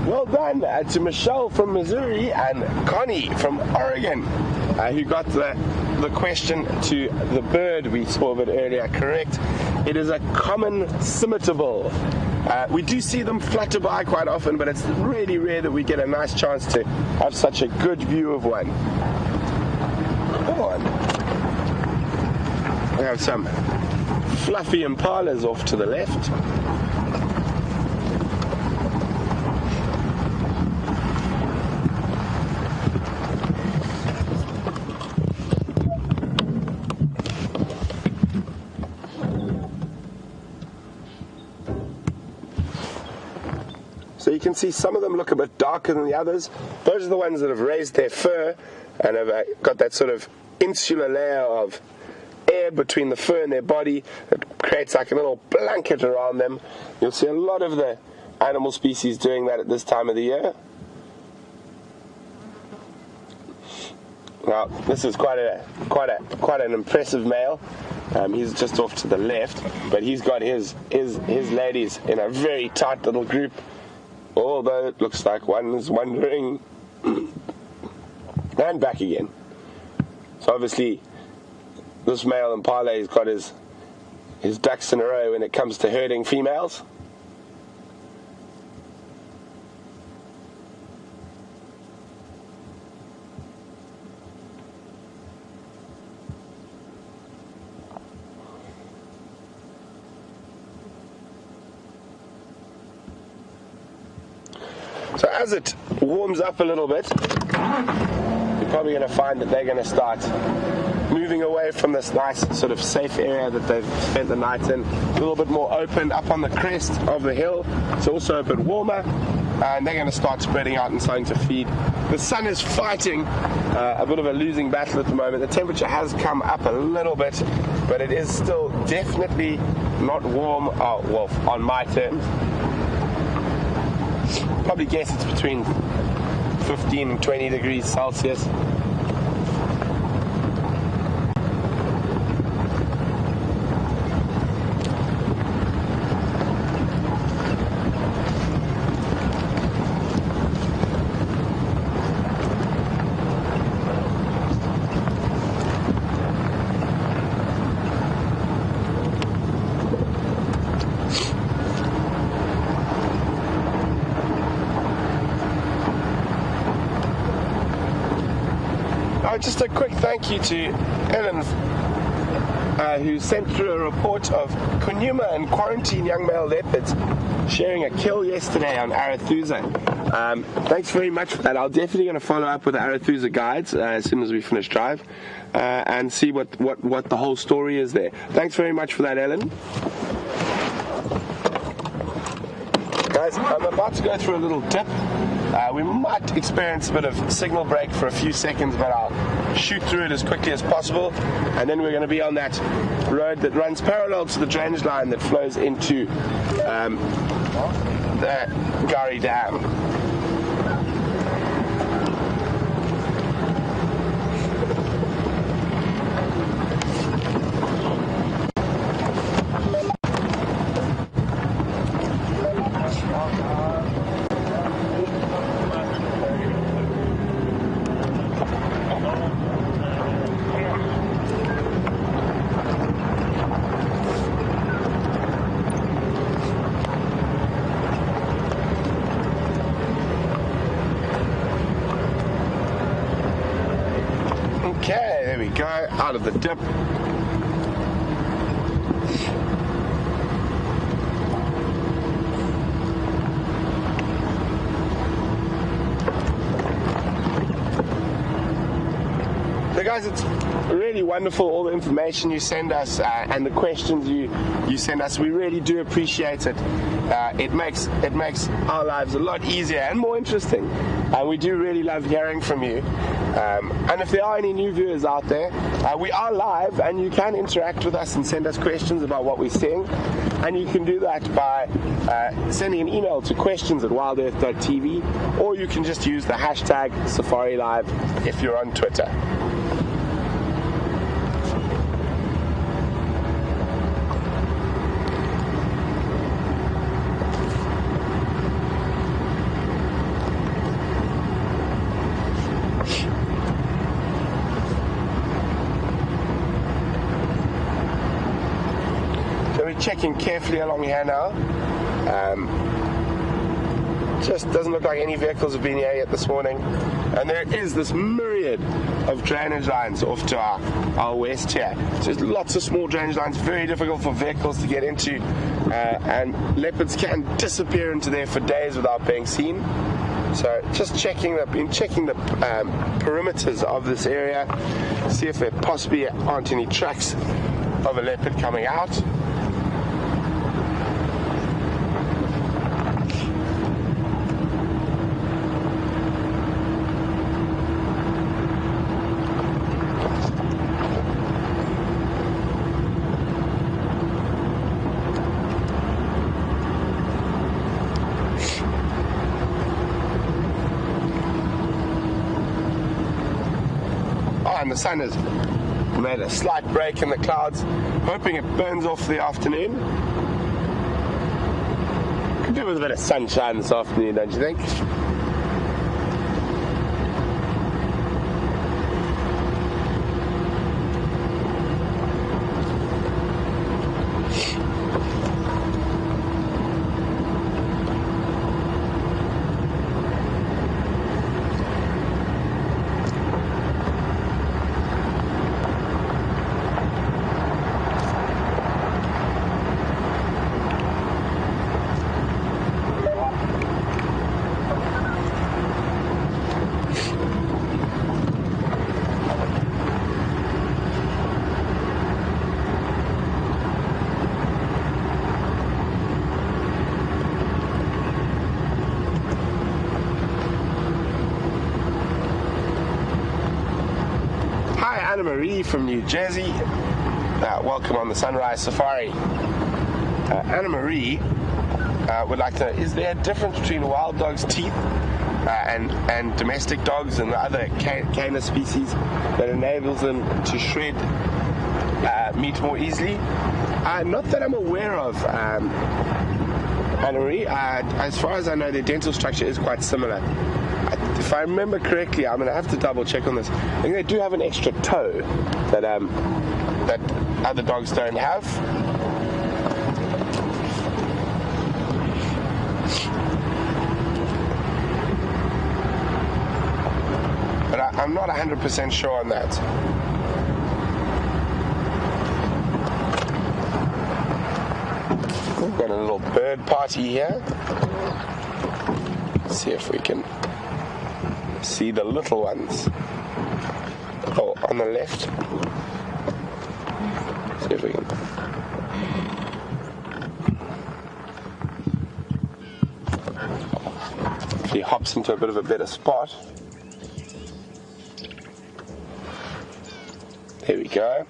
Speaker 2: Well done to Michelle from Missouri and Connie from Oregon, who got the question to the bird we saw a bit earlier correct. It is a common scimitar. We do see them flutter by quite often, but it's really rare that we get a nice chance to have such a good view of one. Come on. We have some fluffy impalas off to the left. So you can see some of them look a bit darker than the others. Those are the ones that have raised their fur and have got that sort of insular layer of air between the fur and their body that creates like a little blanket around them. You'll see a lot of the animal species doing that at this time of the year. Now, this is quite an impressive male. He's just off to the left, but he's got his ladies in a very tight little group. Although it looks like one is wandering and back again. So obviously this male impala has got his ducks in a row when it comes to herding females. So as it warms up a little bit, you're probably going to find that they're going to start moving away from this nice sort of safe area that they've spent the night in. A little bit more open up on the crest of the hill. It's also a bit warmer, and they're going to start spreading out and starting to feed. The sun is fighting a bit of a losing battle at the moment. The temperature has come up a little bit, but it is still definitely not warm, well, on my terms. Probably guess it's between 15 and 20 degrees Celsius. Just a quick thank you to Ellen, who sent through a report of Kunuma and quarantine young male leopards sharing a kill yesterday on Arathusa. Thanks very much for that. I'm definitely going to follow up with the Arathusa guides as soon as we finish drive and see what the whole story is there. Thanks very much for that, Ellen. Guys, I'm about to go through a little dip. We might experience a bit of signal break for a few seconds, but I'll shoot through it as quickly as possible. And then we're going to be on that road that runs parallel to the drainage line that flows into the Gari Dam. Okay, there we go, out of the dip. So guys, it's really wonderful, all the information you send us and the questions you send us. We really do appreciate it. It makes our lives a lot easier and more interesting. And we do really love hearing from you. And if there are any new viewers out there, we are live and you can interact with us and send us questions about what we're seeing. And you can do that by sending an email to questions@wildearth.tv, or you can just use the hashtag SafariLive if you're on Twitter. Checking carefully along here now. Just doesn't look like any vehicles have been here yet this morning. And there is this myriad of drainage lines off to our west here. Just lots of small drainage lines, very difficult for vehicles to get into. And leopards can disappear into there for days without being seen. So just checking the perimeters of this area, see if there possibly aren't any tracks of a leopard coming out. And the sun has made a slight break in the clouds, hoping it burns off the afternoon. Could do with a bit of sunshine this afternoon, don't you think? Marie from New Jersey. Welcome on the Sunrise Safari. Anna Marie would like to know, is there a difference between wild dogs' teeth and domestic dogs and the other canis species that enables them to shred meat more easily? Not that I'm aware of, Anna Marie. As far as I know, their dental structure is quite similar. If I remember correctly, I'm going to have to double check on this. I think they do have an extra toe that other dogs don't have. But I'm not 100% sure on that. We've got a little bird party here. Let's see if we can see the little ones. Oh, on the left. See if we can. If he hops into a bit of a better spot. There we go.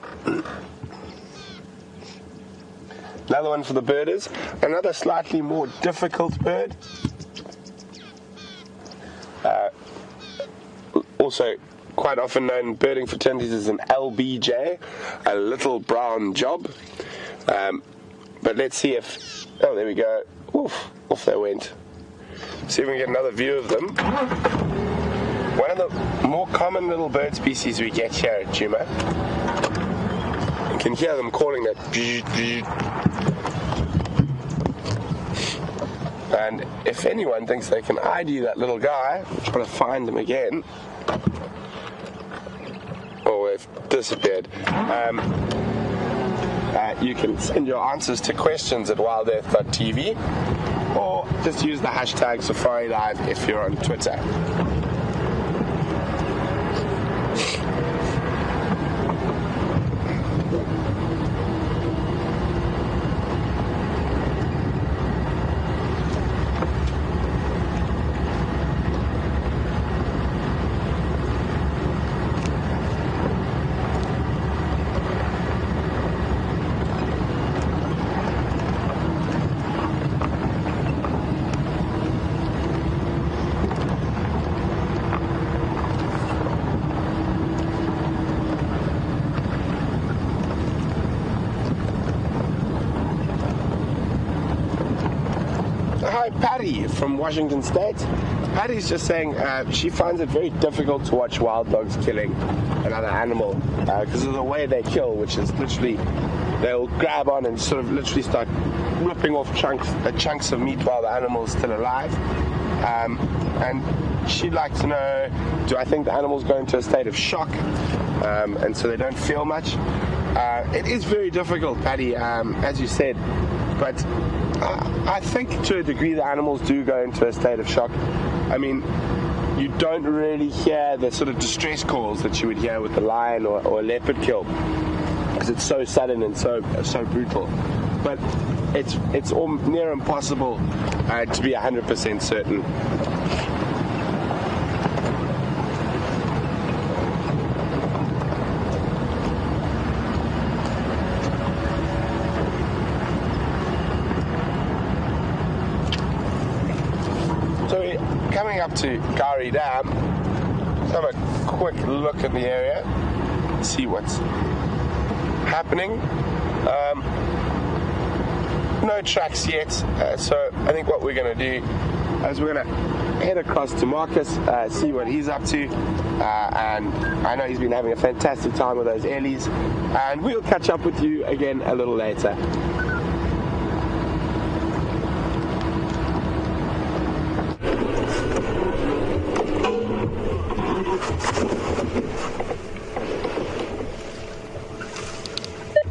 Speaker 2: Another one for the birders. Another slightly more difficult bird. Also, quite often known in birding fraternities as an LBJ, a little brown job. But let's see if... Oh, there we go. Oof, off they went. See if we can get another view of them. One of the more common little bird species we get here at Djuma. You can hear them calling that. And if anyone thinks they can ID that little guy, I'm trying to find him again. Oh, they've disappeared. You can send your answers to questions at wildearth.tv or just use the hashtag Safari Live if you're on Twitter. Hi, Patty from Washington State. Patty's just saying she finds it very difficult to watch wild dogs killing another animal because of the way they kill, which is literally they'll grab on and sort of literally start ripping off chunks of meat while the animal's still alive. And she'd like to know, do I think the animals go into a state of shock and so they don't feel much? It is very difficult, Patty, as you said, but I think to a degree the animals do go into a state of shock. I mean, you don't really hear the sort of distress calls that you would hear with the lion or a leopard kill because it's so sudden and so brutal. But it's near impossible to be 100% certain. Coming up to Gari Dam, let's have a quick look at the area, see what's happening. No tracks yet, so I think what we're going to do is we're going to head across to Marcus, see what he's up to, and I know he's been having a fantastic time with those ellies, and we'll catch up with you again a little later.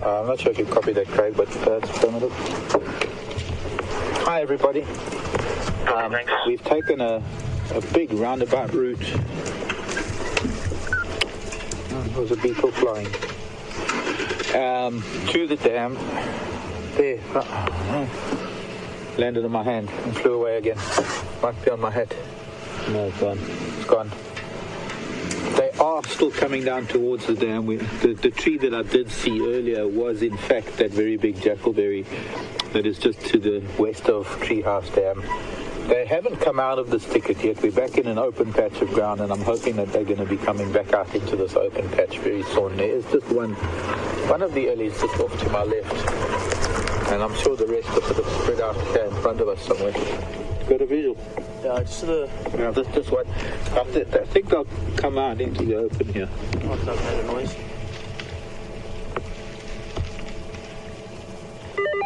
Speaker 5: I'm not sure if you copied that, Craig, but it's permitted. Hi, everybody. We've taken a big roundabout route. Oh, there was a beetle flying. To the dam. There. Landed on my hand and flew away again. Might be on my head. No, it's gone. It's gone. They are still coming down towards the dam. The tree that I did see earlier was in fact that very big jackalberry that is just to the west of Treehouse Dam. They haven't come out of this thicket yet. We're back in an open patch of ground, and I'm hoping that they're going to be coming back out into this open patch very soon. There is just one of the ellies just off to my left, and I'm sure the rest of it is spread out here in front of us somewhere. Got a visual?
Speaker 6: Yeah, just the...
Speaker 5: Yeah, this one. I think they'll come out into the open here.
Speaker 6: Oh, it's not made a noise.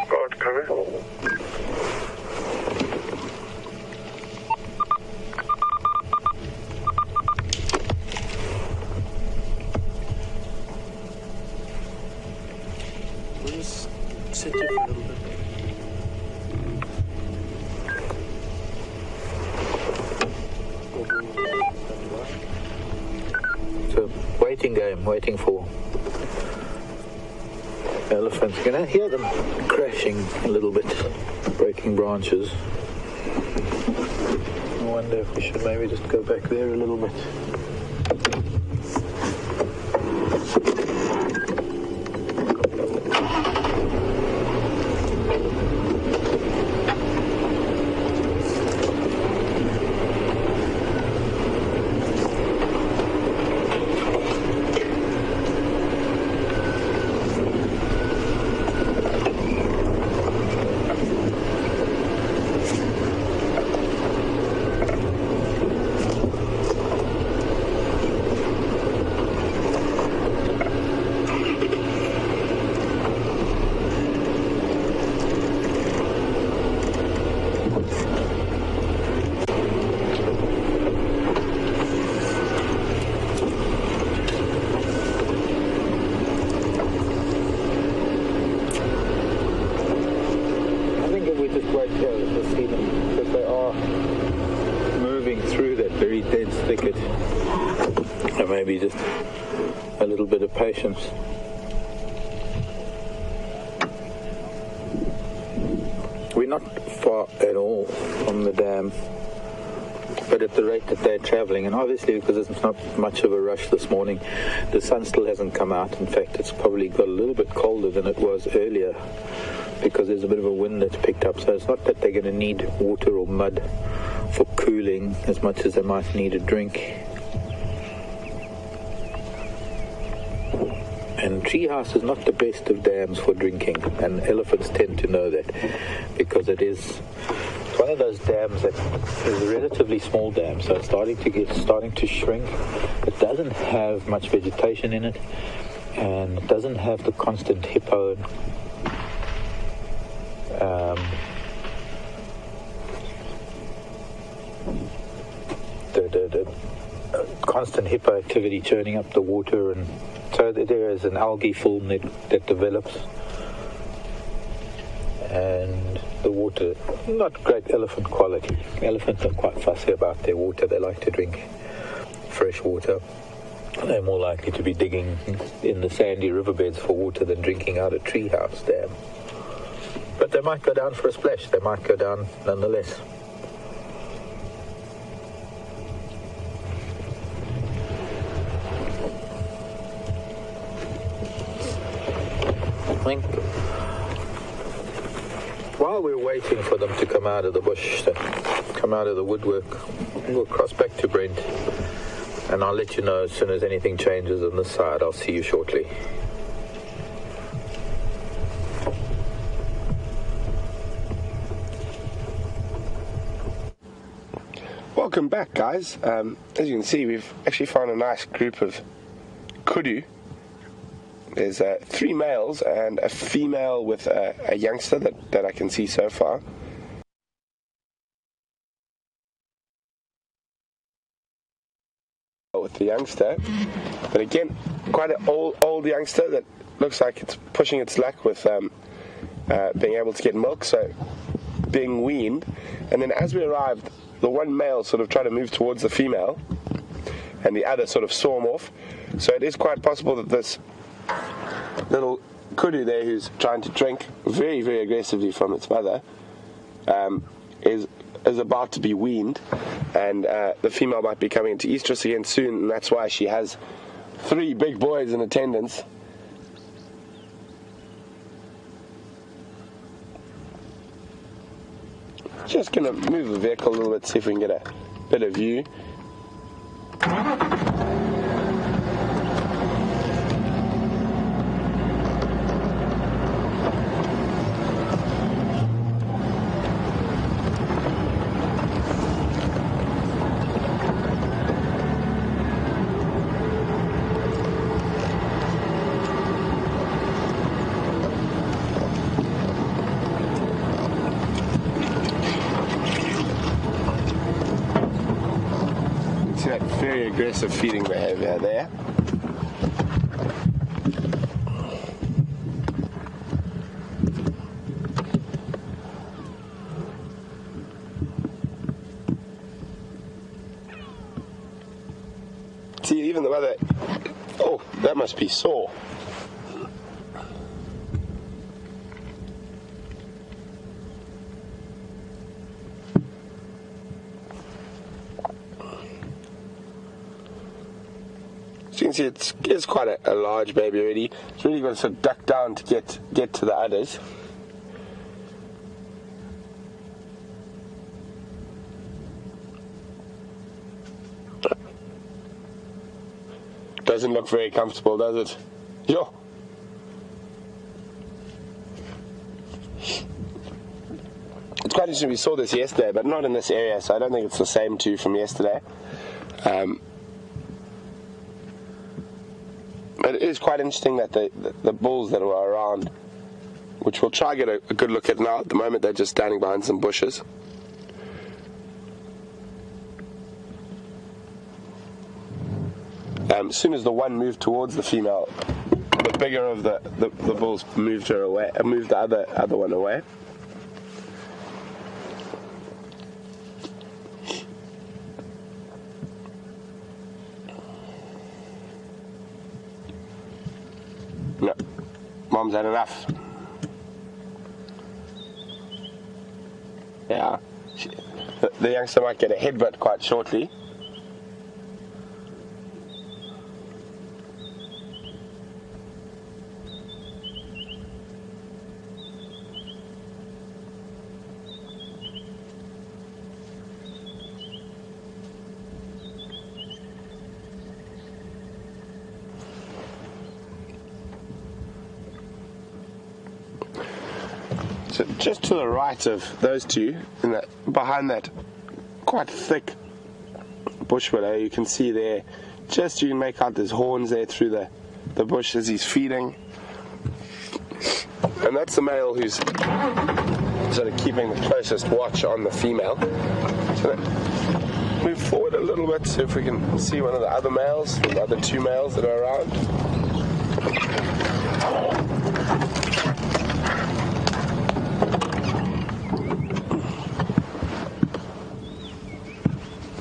Speaker 1: Road cover.
Speaker 5: waiting game, waiting for elephants. You can hear them crashing a little bit, breaking branches. I wonder if we should maybe just go back there a little bit. Maybe just a little bit of patience. We're not far at all from the dam, but at the rate that they're traveling, and obviously because it's not much of a rush this morning, the sun still hasn't come out. In fact, it's probably got a little bit colder than it was earlier because there's a bit of a wind that's picked up. So it's not that they're going to need water or mud for cooling as much as they might need a drink. And Treehouse is not the best of dams for drinking, and elephants tend to know that because it's one of those dams that is a relatively small dam, so it's starting to shrink. It doesn't have much vegetation in it, and it doesn't have the constant hippo. The constant hippo activity churning up the water, and so there is an algae film that develops, and the water, not great elephant quality. Elephants are quite fussy about their water. They like to drink fresh water. They're more likely to be digging in the sandy riverbeds for water than drinking out a Treehouse dam. But they might go down for a splash. They might go down nonetheless. I think while we're waiting for them to come out of the bush, to come out of the woodwork, we'll cross back to Brent, and I'll let you know as soon as anything changes on this side. I'll see you shortly.
Speaker 2: Welcome back, guys. As you can see, we've actually found a nice group of Kudu. There's 3 males and a female with a youngster that I can see so far. With the youngster, but again, quite an old youngster that looks like it's pushing its luck with being able to get milk, so being weaned. And then as we arrived, the one male sort of tried to move towards the female, and the other sort of saw him off. So it is quite possible that this little Kudu there, who's trying to drink very, very aggressively from its mother, is about to be weaned, and the female might be coming into estrus again soon, and that's why she has 3 big boys in attendance. Just going to move the vehicle a little bit, see if we can get a better view. Very aggressive feeding behavior there. See, even the mother Oh, that must be sore. As you can see, it's quite a large baby already. It's really got to sort of duck down to get to the udders. Doesn't look very comfortable, does it? Yo. It's quite interesting. We saw this yesterday, but not in this area, so I don't think it's the same two from yesterday. But it is quite interesting that the bulls that were around, which we'll try to get a good look at now. At the moment, they're just standing behind some bushes. As soon as the one moved towards the female, the bigger of the bulls moved her away, moved the other one away. No, Mom's had enough. Yeah, the youngster might get a headbutt quite shortly. So just to the right of those two, behind that quite thick bush willow, you can see there, you can make out there's horns there through the bush as he's feeding. And that's the male who's sort of keeping the closest watch on the female. So move forward a little bit, so if we can see one of the other males, the other two males that are around.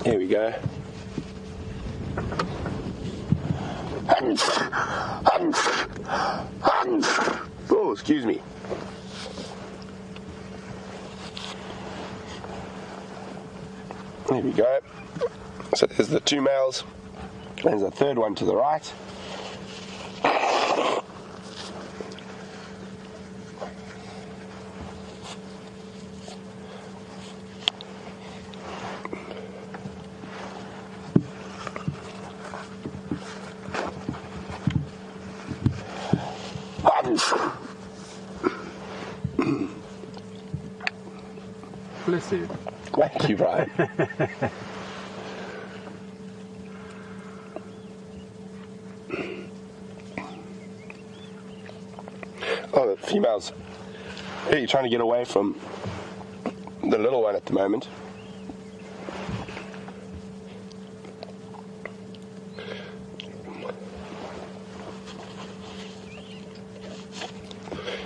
Speaker 2: Here we go. Oh, excuse me. There we go. So there's the two males. There's a third one to the right.
Speaker 7: Bless you.
Speaker 2: Thank you, Brian. Oh, the female's really trying to get away from the little one at the moment.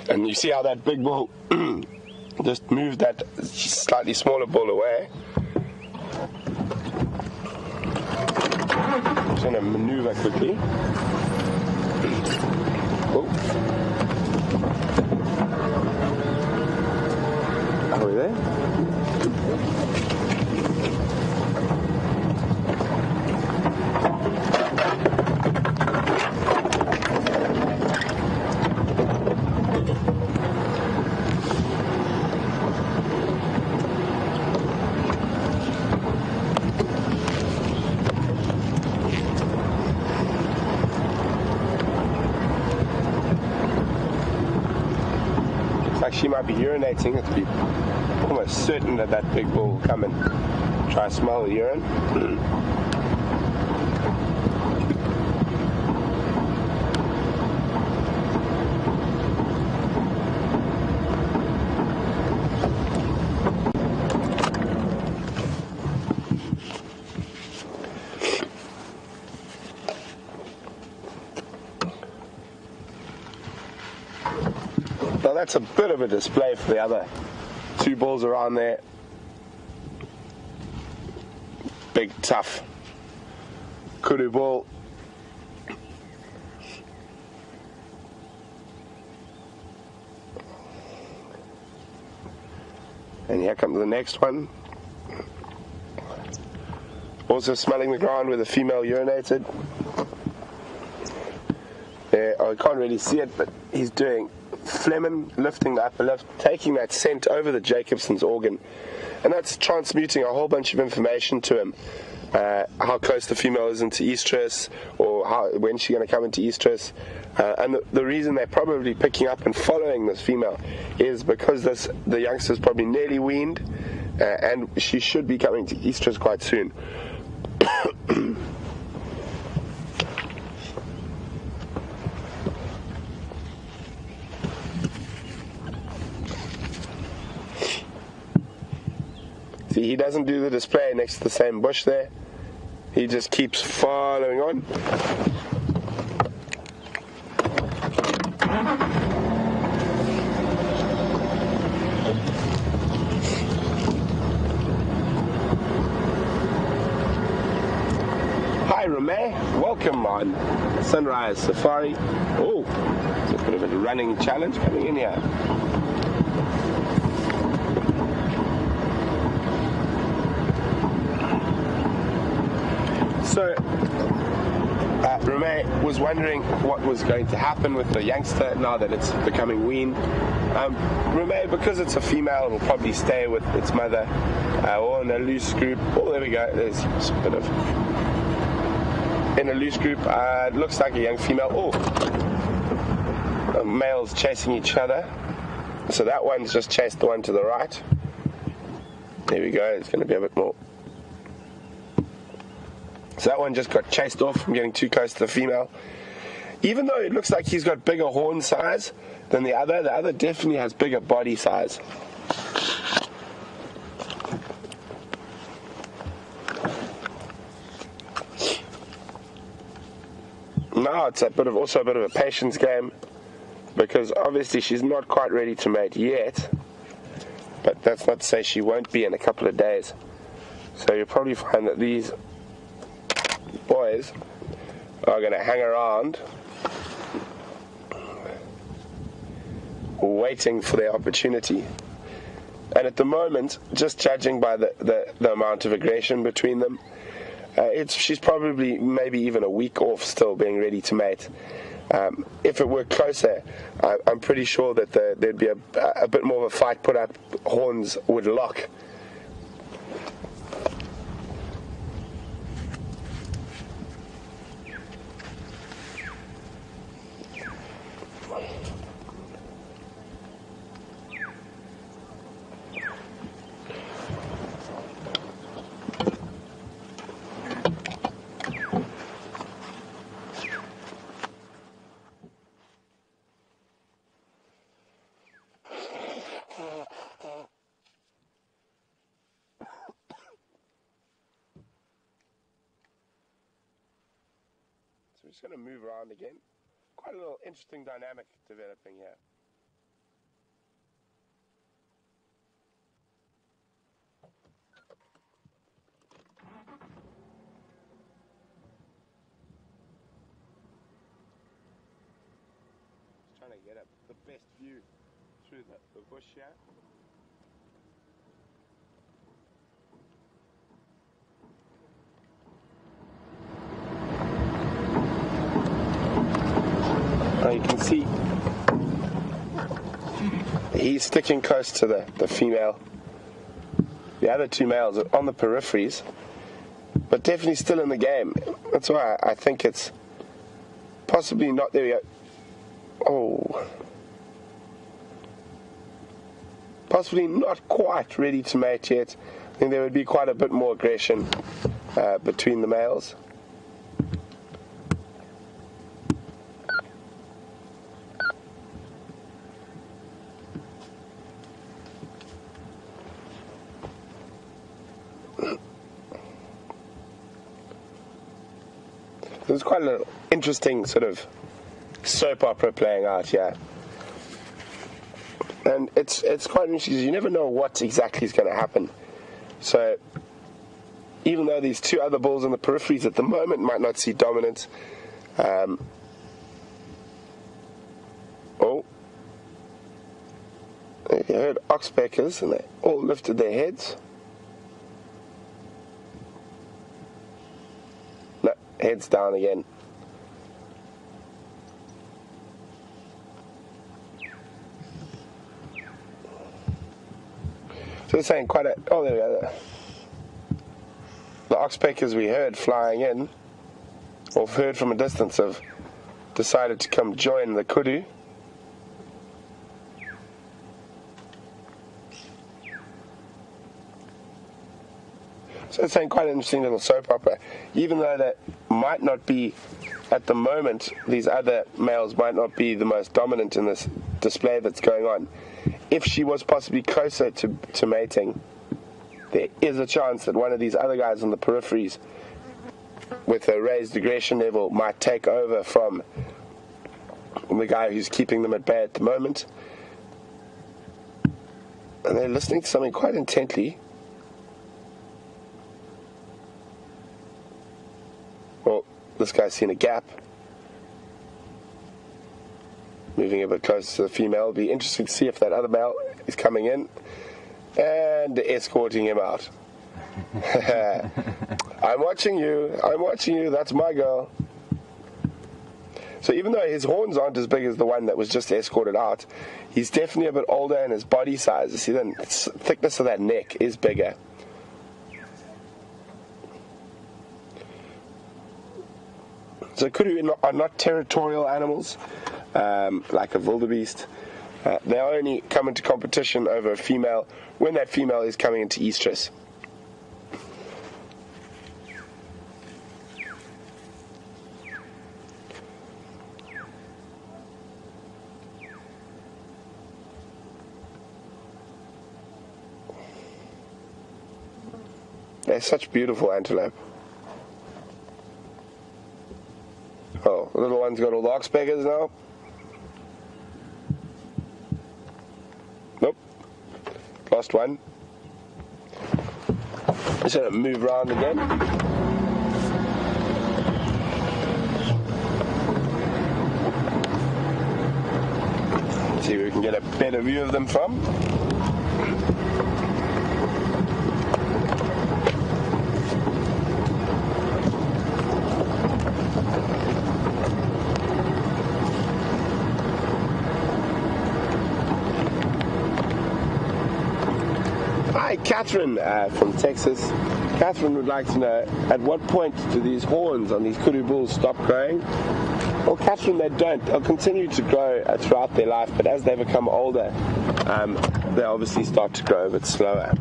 Speaker 2: And you see how that big bull just moved that slightly smaller bull away. Just going to maneuver quickly. Oh. Are we there? She might be urinating. It's be almost certain that that big bull will come and try to smell the urine. Now that's a bit of a display for the other two bulls around there. Big, tough Kudu bull And here comes the next one. Also smelling the ground where the female urinated. There, I can't really see it, but he's doing phlegm, lifting the upper lip, taking that scent over the Jacobson's organ. And that's transmuting a whole bunch of information to him. How close the female is into estrus, or when she's going to come into estrus. And the reason they're probably picking up and following this female is because the youngster's probably nearly weaned, and she should be coming to estrus quite soon. See, he doesn't do the display next to the same bush there. He just keeps following on. Hi, Rameh. Welcome on Sunrise Safari. Oh, it's a bit of a running challenge coming in here. So, Rameh was wondering what was going to happen with the youngster now that it's becoming weaned. Rameh, because it's a female, it will probably stay with its mother or in a loose group. Oh, there we go. There's a bit of... In a loose group, it looks like a young female. Oh, the males chasing each other. So that one's just chased the one to the right. There we go. It's going to be a bit more. So that one just got chased off from getting too close to the female. Even though it looks like he's got bigger horn size than the other definitely has bigger body size. Now it's also a bit of a patience game, because obviously she's not quite ready to mate yet, but that's not to say she won't be in a couple of days. So you'll probably find that these boys are going to hang around waiting for their opportunity. And at the moment, just judging by the amount of aggression between them, she's probably maybe even a week off still being ready to mate. If it were closer, I'm pretty sure that there'd be a bit more of a fight put up. Horns would lock. We're just going to move around again. Quite a little interesting dynamic developing here. Just trying to get the best view through the bush here. You can see he's sticking close to the female. The other two males are on the peripheries, but definitely still in the game. That's why I think it's possibly not. There we go. Oh, possibly not quite ready to mate yet. I think there would be quite a bit more aggression between the males. There's quite an interesting sort of soap opera playing out here. And it's quite interesting because you never know what exactly is going to happen. So even though these two other bulls in the peripheries at the moment might not see dominance, oh, They heard oxpeckers and they all lifted their heads. No, heads down again. So they're saying quite a... Oh, there we go. The oxpeckers we heard flying in, or heard from a distance, have decided to come join the Kudu. So it's saying quite an interesting little soap opera. Even though that might not be, at the moment, these other males might not be the most dominant in this display that's going on. If she was possibly closer to mating, there is a chance that one of these other guys on the peripheries with a raised aggression level might take over from the guy who's keeping them at bay at the moment. And they're listening to something quite intently. Well, this guy's seen a gap. Moving a bit closer to the female. It'll be interesting to see if that other male is coming in and escorting him out. I'm watching you, that's my girl. So even though his horns aren't as big as the one that was just escorted out, he's definitely a bit older and his body size, you see the thickness of that neck is bigger. So kudu are not territorial animals, like a wildebeest. They only come into competition over a female when that female is coming into estrus. They're such beautiful antelope. Oh, the little one's got all the oxpeckers now. Nope. Lost one. Just gonna move around again. See where we can get a better view of them from. Hi, Catherine from Texas. Catherine would like to know, at what point do these horns on these kudu bulls stop growing? Well, Catherine, they don't. They'll continue to grow throughout their life, but as they become older, they obviously start to grow a bit slower.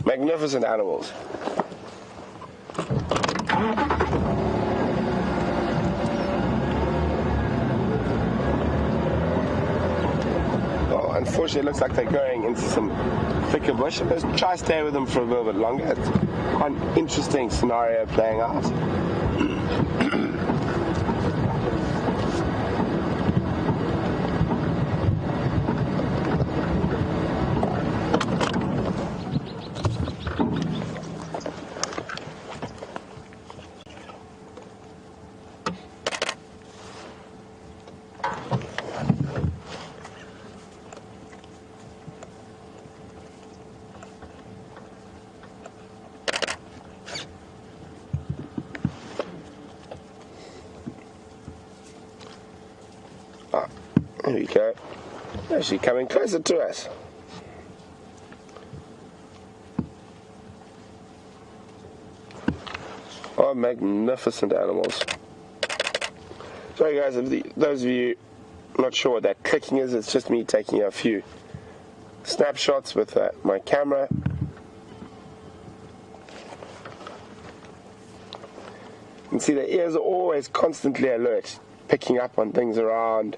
Speaker 2: Magnificent animals. Oh, unfortunately, it looks like they're going into some thicker bush. Let's try to stay with them for a little bit longer. It's quite an interesting scenario playing out. There we go. Actually coming closer to us. Oh, magnificent animals. Sorry guys, if those of you not sure what that clicking is, it's just me taking a few snapshots with my camera. You can see their ears are always constantly alert, picking up on things around,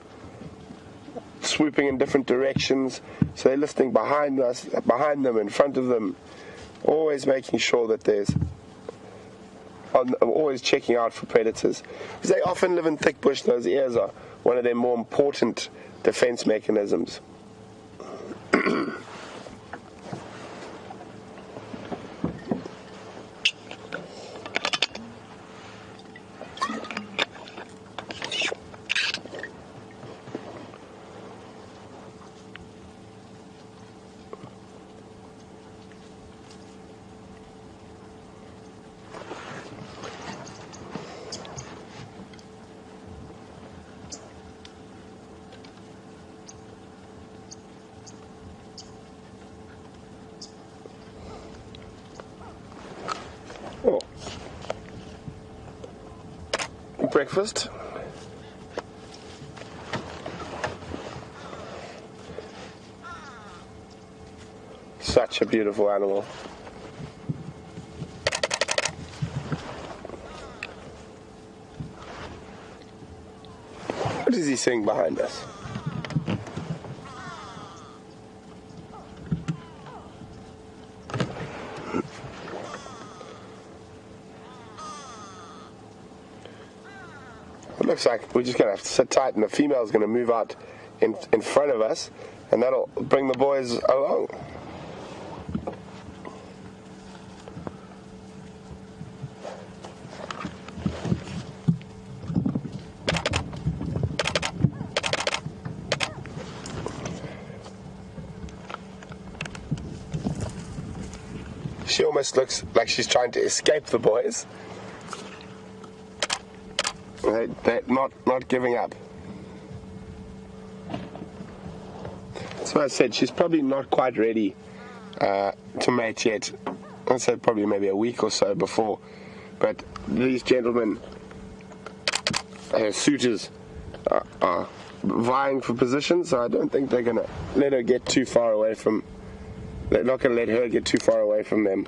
Speaker 2: swooping in different directions, so they're listening behind us, behind them, in front of them, always making sure that there's, always checking out for predators. Because they often live in thick bush, those ears are one of their more important defense mechanisms. breakfast. Such a beautiful animal. What is he saying behind us? It looks like we're just going to have to sit tight and the female's going to move out in front of us, and that'll bring the boys along. She almost looks like she's trying to escape the boys. They're not giving up. So I said she's probably not quite ready to mate yet. I'd say probably maybe a week or so before. But these gentlemen, suitors, are vying for position, so I don't think they're going to let her get too far away from... They're not going to let her get too far away from them.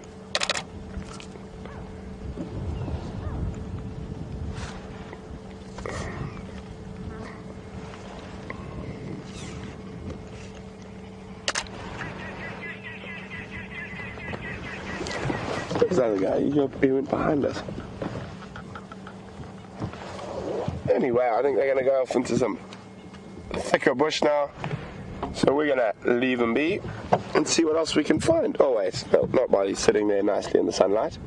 Speaker 2: There's the other guy. He went behind us. Anyway, I think they're going to go off into some thicker bush now. So we're going to leave them be and see what else we can find. Oh wait, no, not while he's sitting there nicely in the sunlight.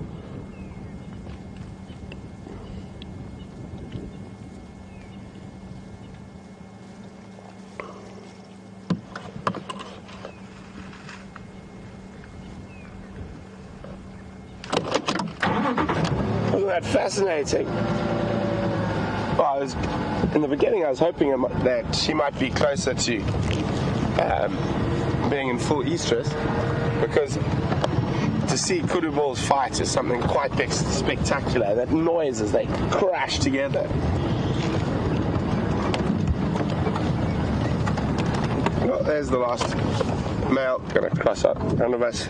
Speaker 2: Wasn't that fascinating? Well, in the beginning I was hoping that she might be closer to being in full estrus, because to see kudu bulls fight is something quite spectacular. That noise as they crash together. Well, there's the last male going to cross up in front of us.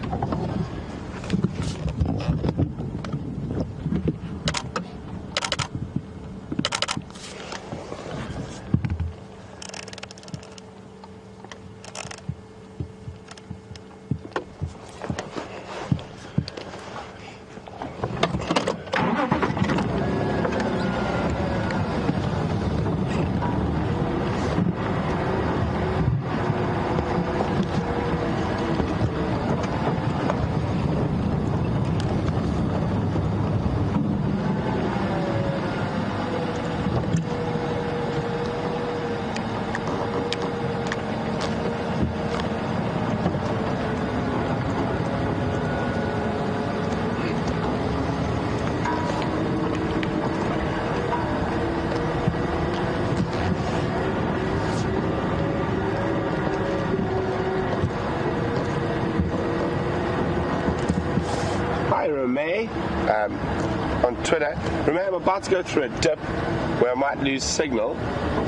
Speaker 2: On Twitter. Remember, I'm about to go through a dip where I might lose signal,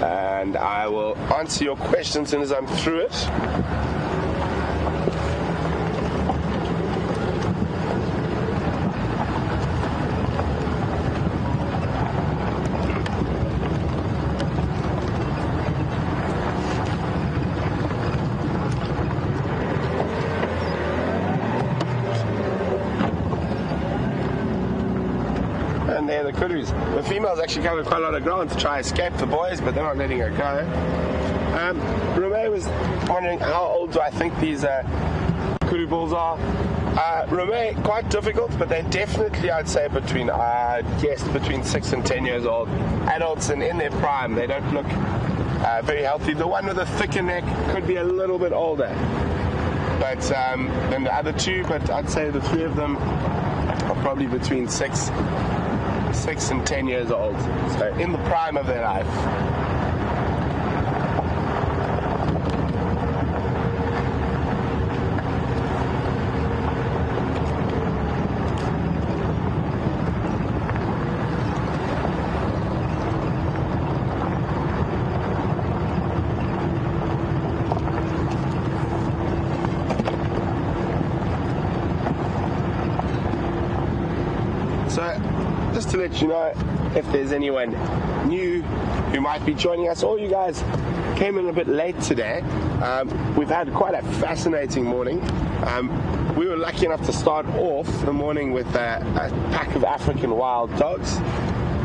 Speaker 2: and I will answer your questions as soon as I'm through it. And there the kudus. The female's actually covered quite a lot of ground to try and escape the boys, but they're not letting her go. Rome was wondering how old do I think these kudu bulls are. Rome, quite difficult, but they're definitely, I'd say, between 6 and 10 years old. Adults and in their prime. They don't look very healthy. The one with a thicker neck could be a little bit older but than the other two, but I'd say the three of them are probably between 6 and 10 years old, so in the prime of their life. just to let you know, if there's anyone new who might be joining us, or you guys came in a bit late today, we've had quite a fascinating morning. We were lucky enough to start off the morning with a pack of African wild dogs,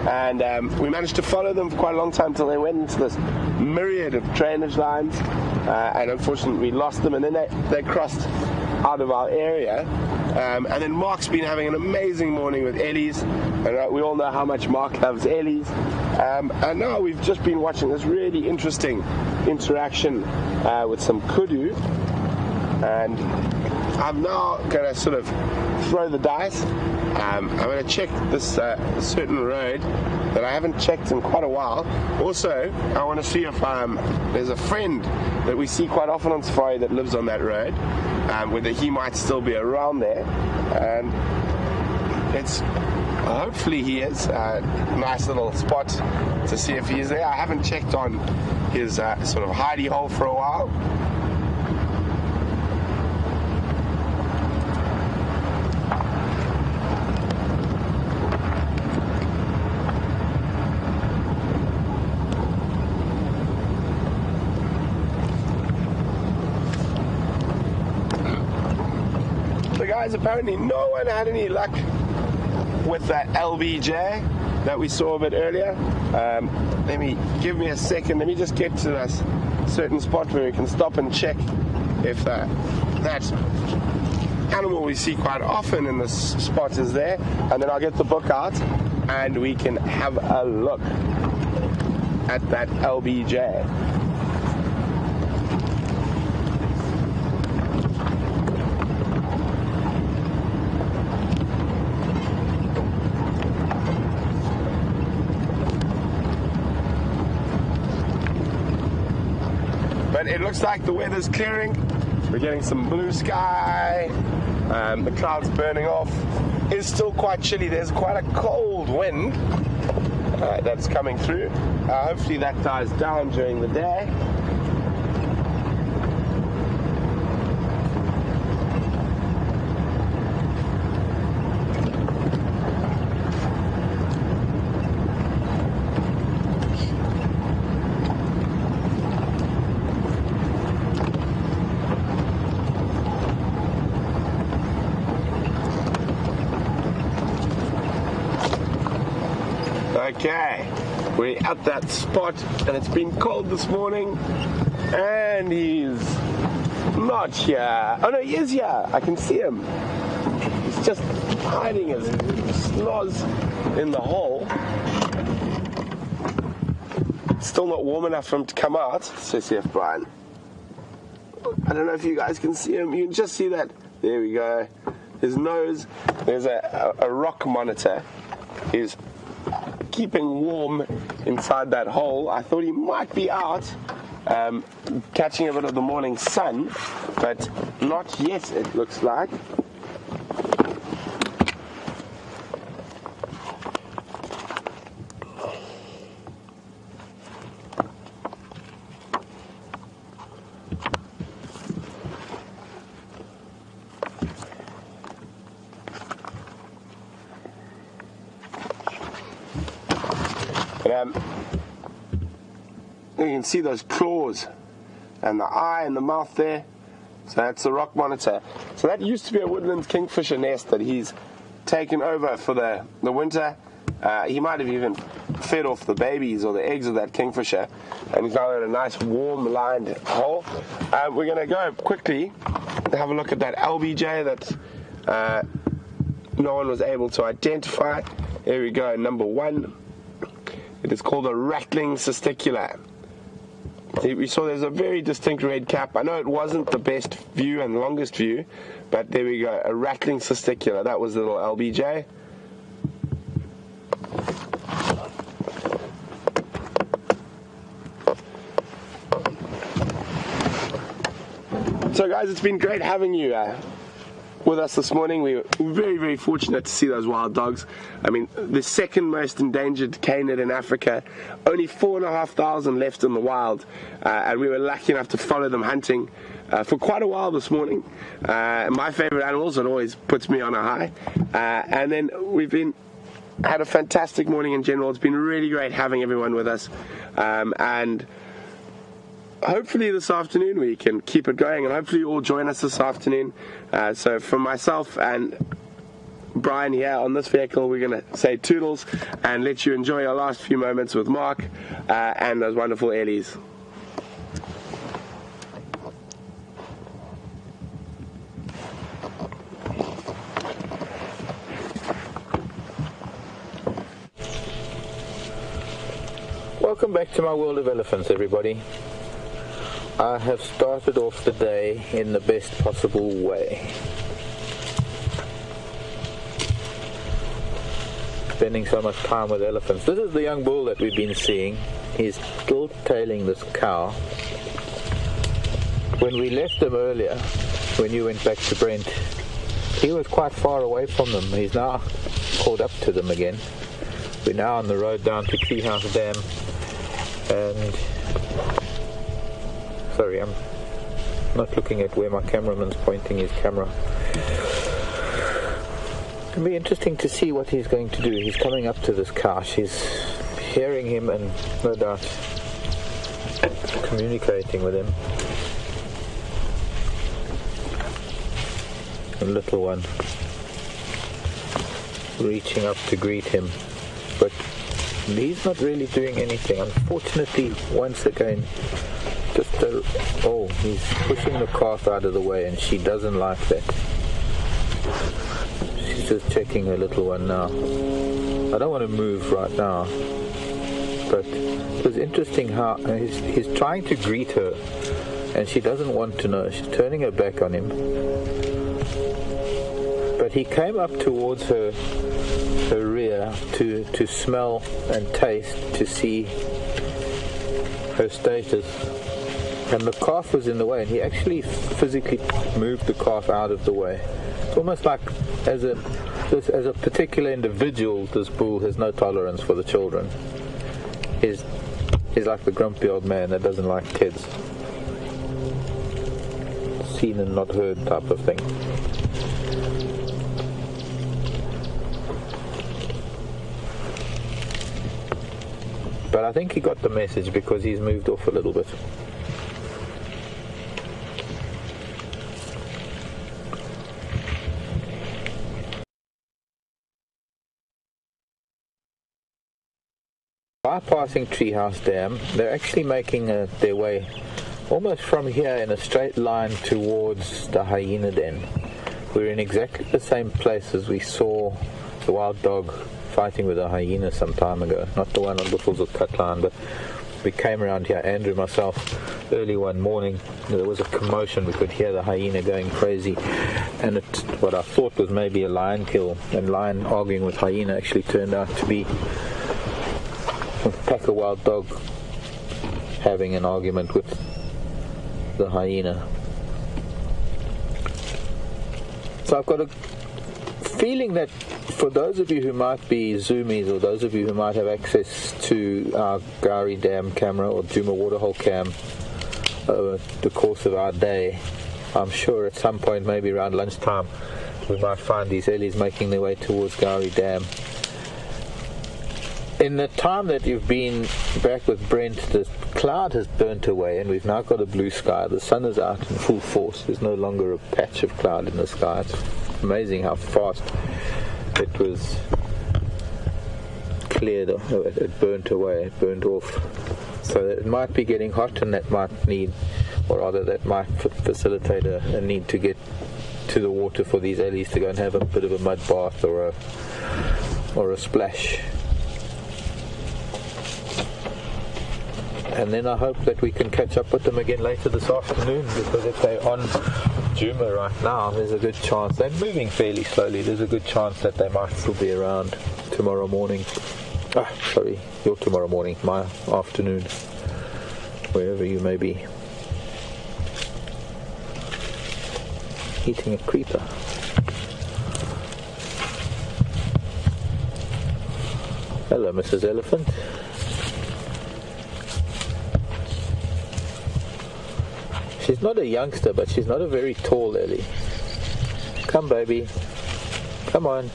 Speaker 2: and we managed to follow them for quite a long time until they went into this myriad of drainage lines, and unfortunately we lost them, and then they crossed out of our area. And then Marc's been having an amazing morning with ellies, and we all know how much Marc loves ellies. And now we've just been watching this really interesting interaction with some kudu, and I'm now going to sort of throw the dice. I'm going to check this certain road that I haven't checked in quite a while. Also, I want to see if there's a friend that we see quite often on safari that lives on that road, whether he might still be around there. And hopefully he is. Nice little spot to see if he is there. I haven't checked on his sort of hidey hole for a while. Guys, apparently no one had any luck with that LBJ that we saw a bit earlier. Give me a second. Let me just get to this certain spot where we can stop and check if that animal we see quite often in this spot is there, and then I'll get the book out and we can have a look at that LBJ. But it looks like the weather's clearing. We're getting some blue sky. The clouds burning off. It's still quite chilly. There's quite a cold wind that's coming through. Hopefully that dies down during the day. Okay, we're at that spot, and it's been cold this morning, and he's not here. Oh no, he is here. I can see him. He's just hiding his sloz in the hole. It's still not warm enough for him to come out. Let's see if Brian. I don't know if you guys can see him. You can just see that. There we go. His nose. There's a rock monitor. He's keeping warm inside that hole. I thought he might be out catching a bit of the morning sun, but not yet, it looks like. You can see those claws and the eye and the mouth there. So that's the rock monitor. So that used to be a woodland kingfisher nest that he's taken over for the winter. He might have even fed off the babies or the eggs of that kingfisher, and he's now in a nice warm lined hole. We're going to go quickly and have a look at that LBJ that no one was able to identify. Here we go, number 1. It is called a rattling cistecula. We saw there's a very distinct red cap. I know it wasn't the best view and longest view, but there we go, a rattling cistecula. That was the little LBJ. So guys, it's been great having you with us this morning. We were very, very fortunate to see those wild dogs. I mean, the second most endangered canid in Africa, only 4,500 left in the wild, and we were lucky enough to follow them hunting for quite a while this morning. My favorite animals, it always puts me on a high. And then we've been had a fantastic morning in general. It's been really great having everyone with us, and hopefully this afternoon we can keep it going, and hopefully you all join us this afternoon. So from myself and Brian here on this vehicle, we're going to say toodles and let you enjoy your last few moments with Mark and those wonderful ellies.
Speaker 5: Welcome back to my world of elephants, everybody. I have started off the day in the best possible way. Spending so much time with elephants. This is the young bull that we've been seeing. He's still tailing this cow. When we left him earlier, when you went back to Brent, he was quite far away from them. He's now caught up to them again. We're now on the road down to Treehouse Dam, and sorry, I'm not looking at where my cameraman's pointing his camera. It'll be interesting to see what he's going to do. He's coming up to this cow. She's hearing him and no doubt communicating with him. A little one reaching up to greet him, but he's not really doing anything. Unfortunately, once again, he's pushing the calf out of the way, and she doesn't like that. She's just checking her little one now. I don't want to move right now, but it was interesting how he's trying to greet her, and she doesn't want to know. She's turning her back on him. But he came up towards her rear to smell and taste, to see her status. And the calf was in the way, and he actually physically moved the calf out of the way. It's almost like as a particular individual, this bull has no tolerance for the children. He's like the grumpy old man that doesn't like kids. Seen and not heard type of thing. But I think he got the message because he's moved off a little bit. Bypassing Treehouse Dam, they're actually making their way almost from here in a straight line towards the hyena den. We're in exactly the same place as we saw the wild dog fighting with a hyena some time ago. Not the one on Buffles or Cutline, but we came around here, Andrew, myself, early one morning. There was a commotion. We could hear the hyena going crazy, and what I thought was maybe a lion kill, and lion arguing with hyena actually turned out to be a pack of wild dog having an argument with the hyena. So I've got a feeling that for those of you who might be zoomies, or those of you who might have access to our Gowrie Dam camera or Djuma Waterhole cam over the course of our day, I'm sure at some point, maybe around lunchtime, we might find these ellies making their way towards Gowrie Dam. In the time that you've been back with Brent, the cloud has burnt away and we've now got a blue sky. The sun is out in full force. There's no longer a patch of cloud in the sky. It's amazing how fast it was cleared. It burnt away, it burnt off. So it might be getting hot, and that might need, or rather that might facilitate a need to get to the water for these ellies to go and have a bit of a mud bath or a splash. And then I hope that we can catch up with them again later this afternoon, because if they're on Djuma right now, there's a good chance, they're moving fairly slowly, there's a good chance that they might still be around tomorrow morning. Your tomorrow morning, my afternoon, wherever you may be. Eating a creeper. Hello, Mrs. Elephant. She's not a youngster, but she's not a very tall ellie. Come, baby. Come on.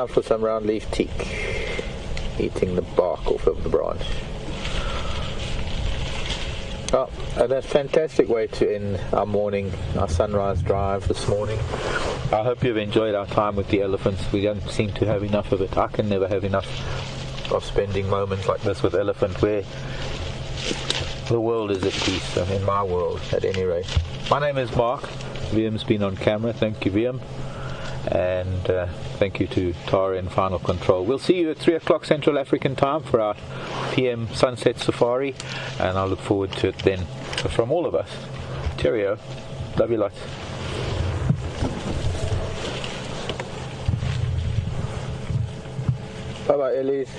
Speaker 5: time for some round leaf teak, eating the bark off of the branch. Oh, and a fantastic way to end our morning, our sunrise drive this morning. I hope you've enjoyed our time with the elephants. We don't seem to have enough of it. I can never have enough of spending moments like this with elephant, where the world is at peace, in my world at any rate. My name is Mark. Liam's been on camera. Thank you, Liam. And thank you to Tara in Final Control. We'll see you at 3 o'clock Central African time for our PM Sunset Safari, and I look forward to it then from all of us. Cheerio. Love you lots. Bye-bye, Ellies.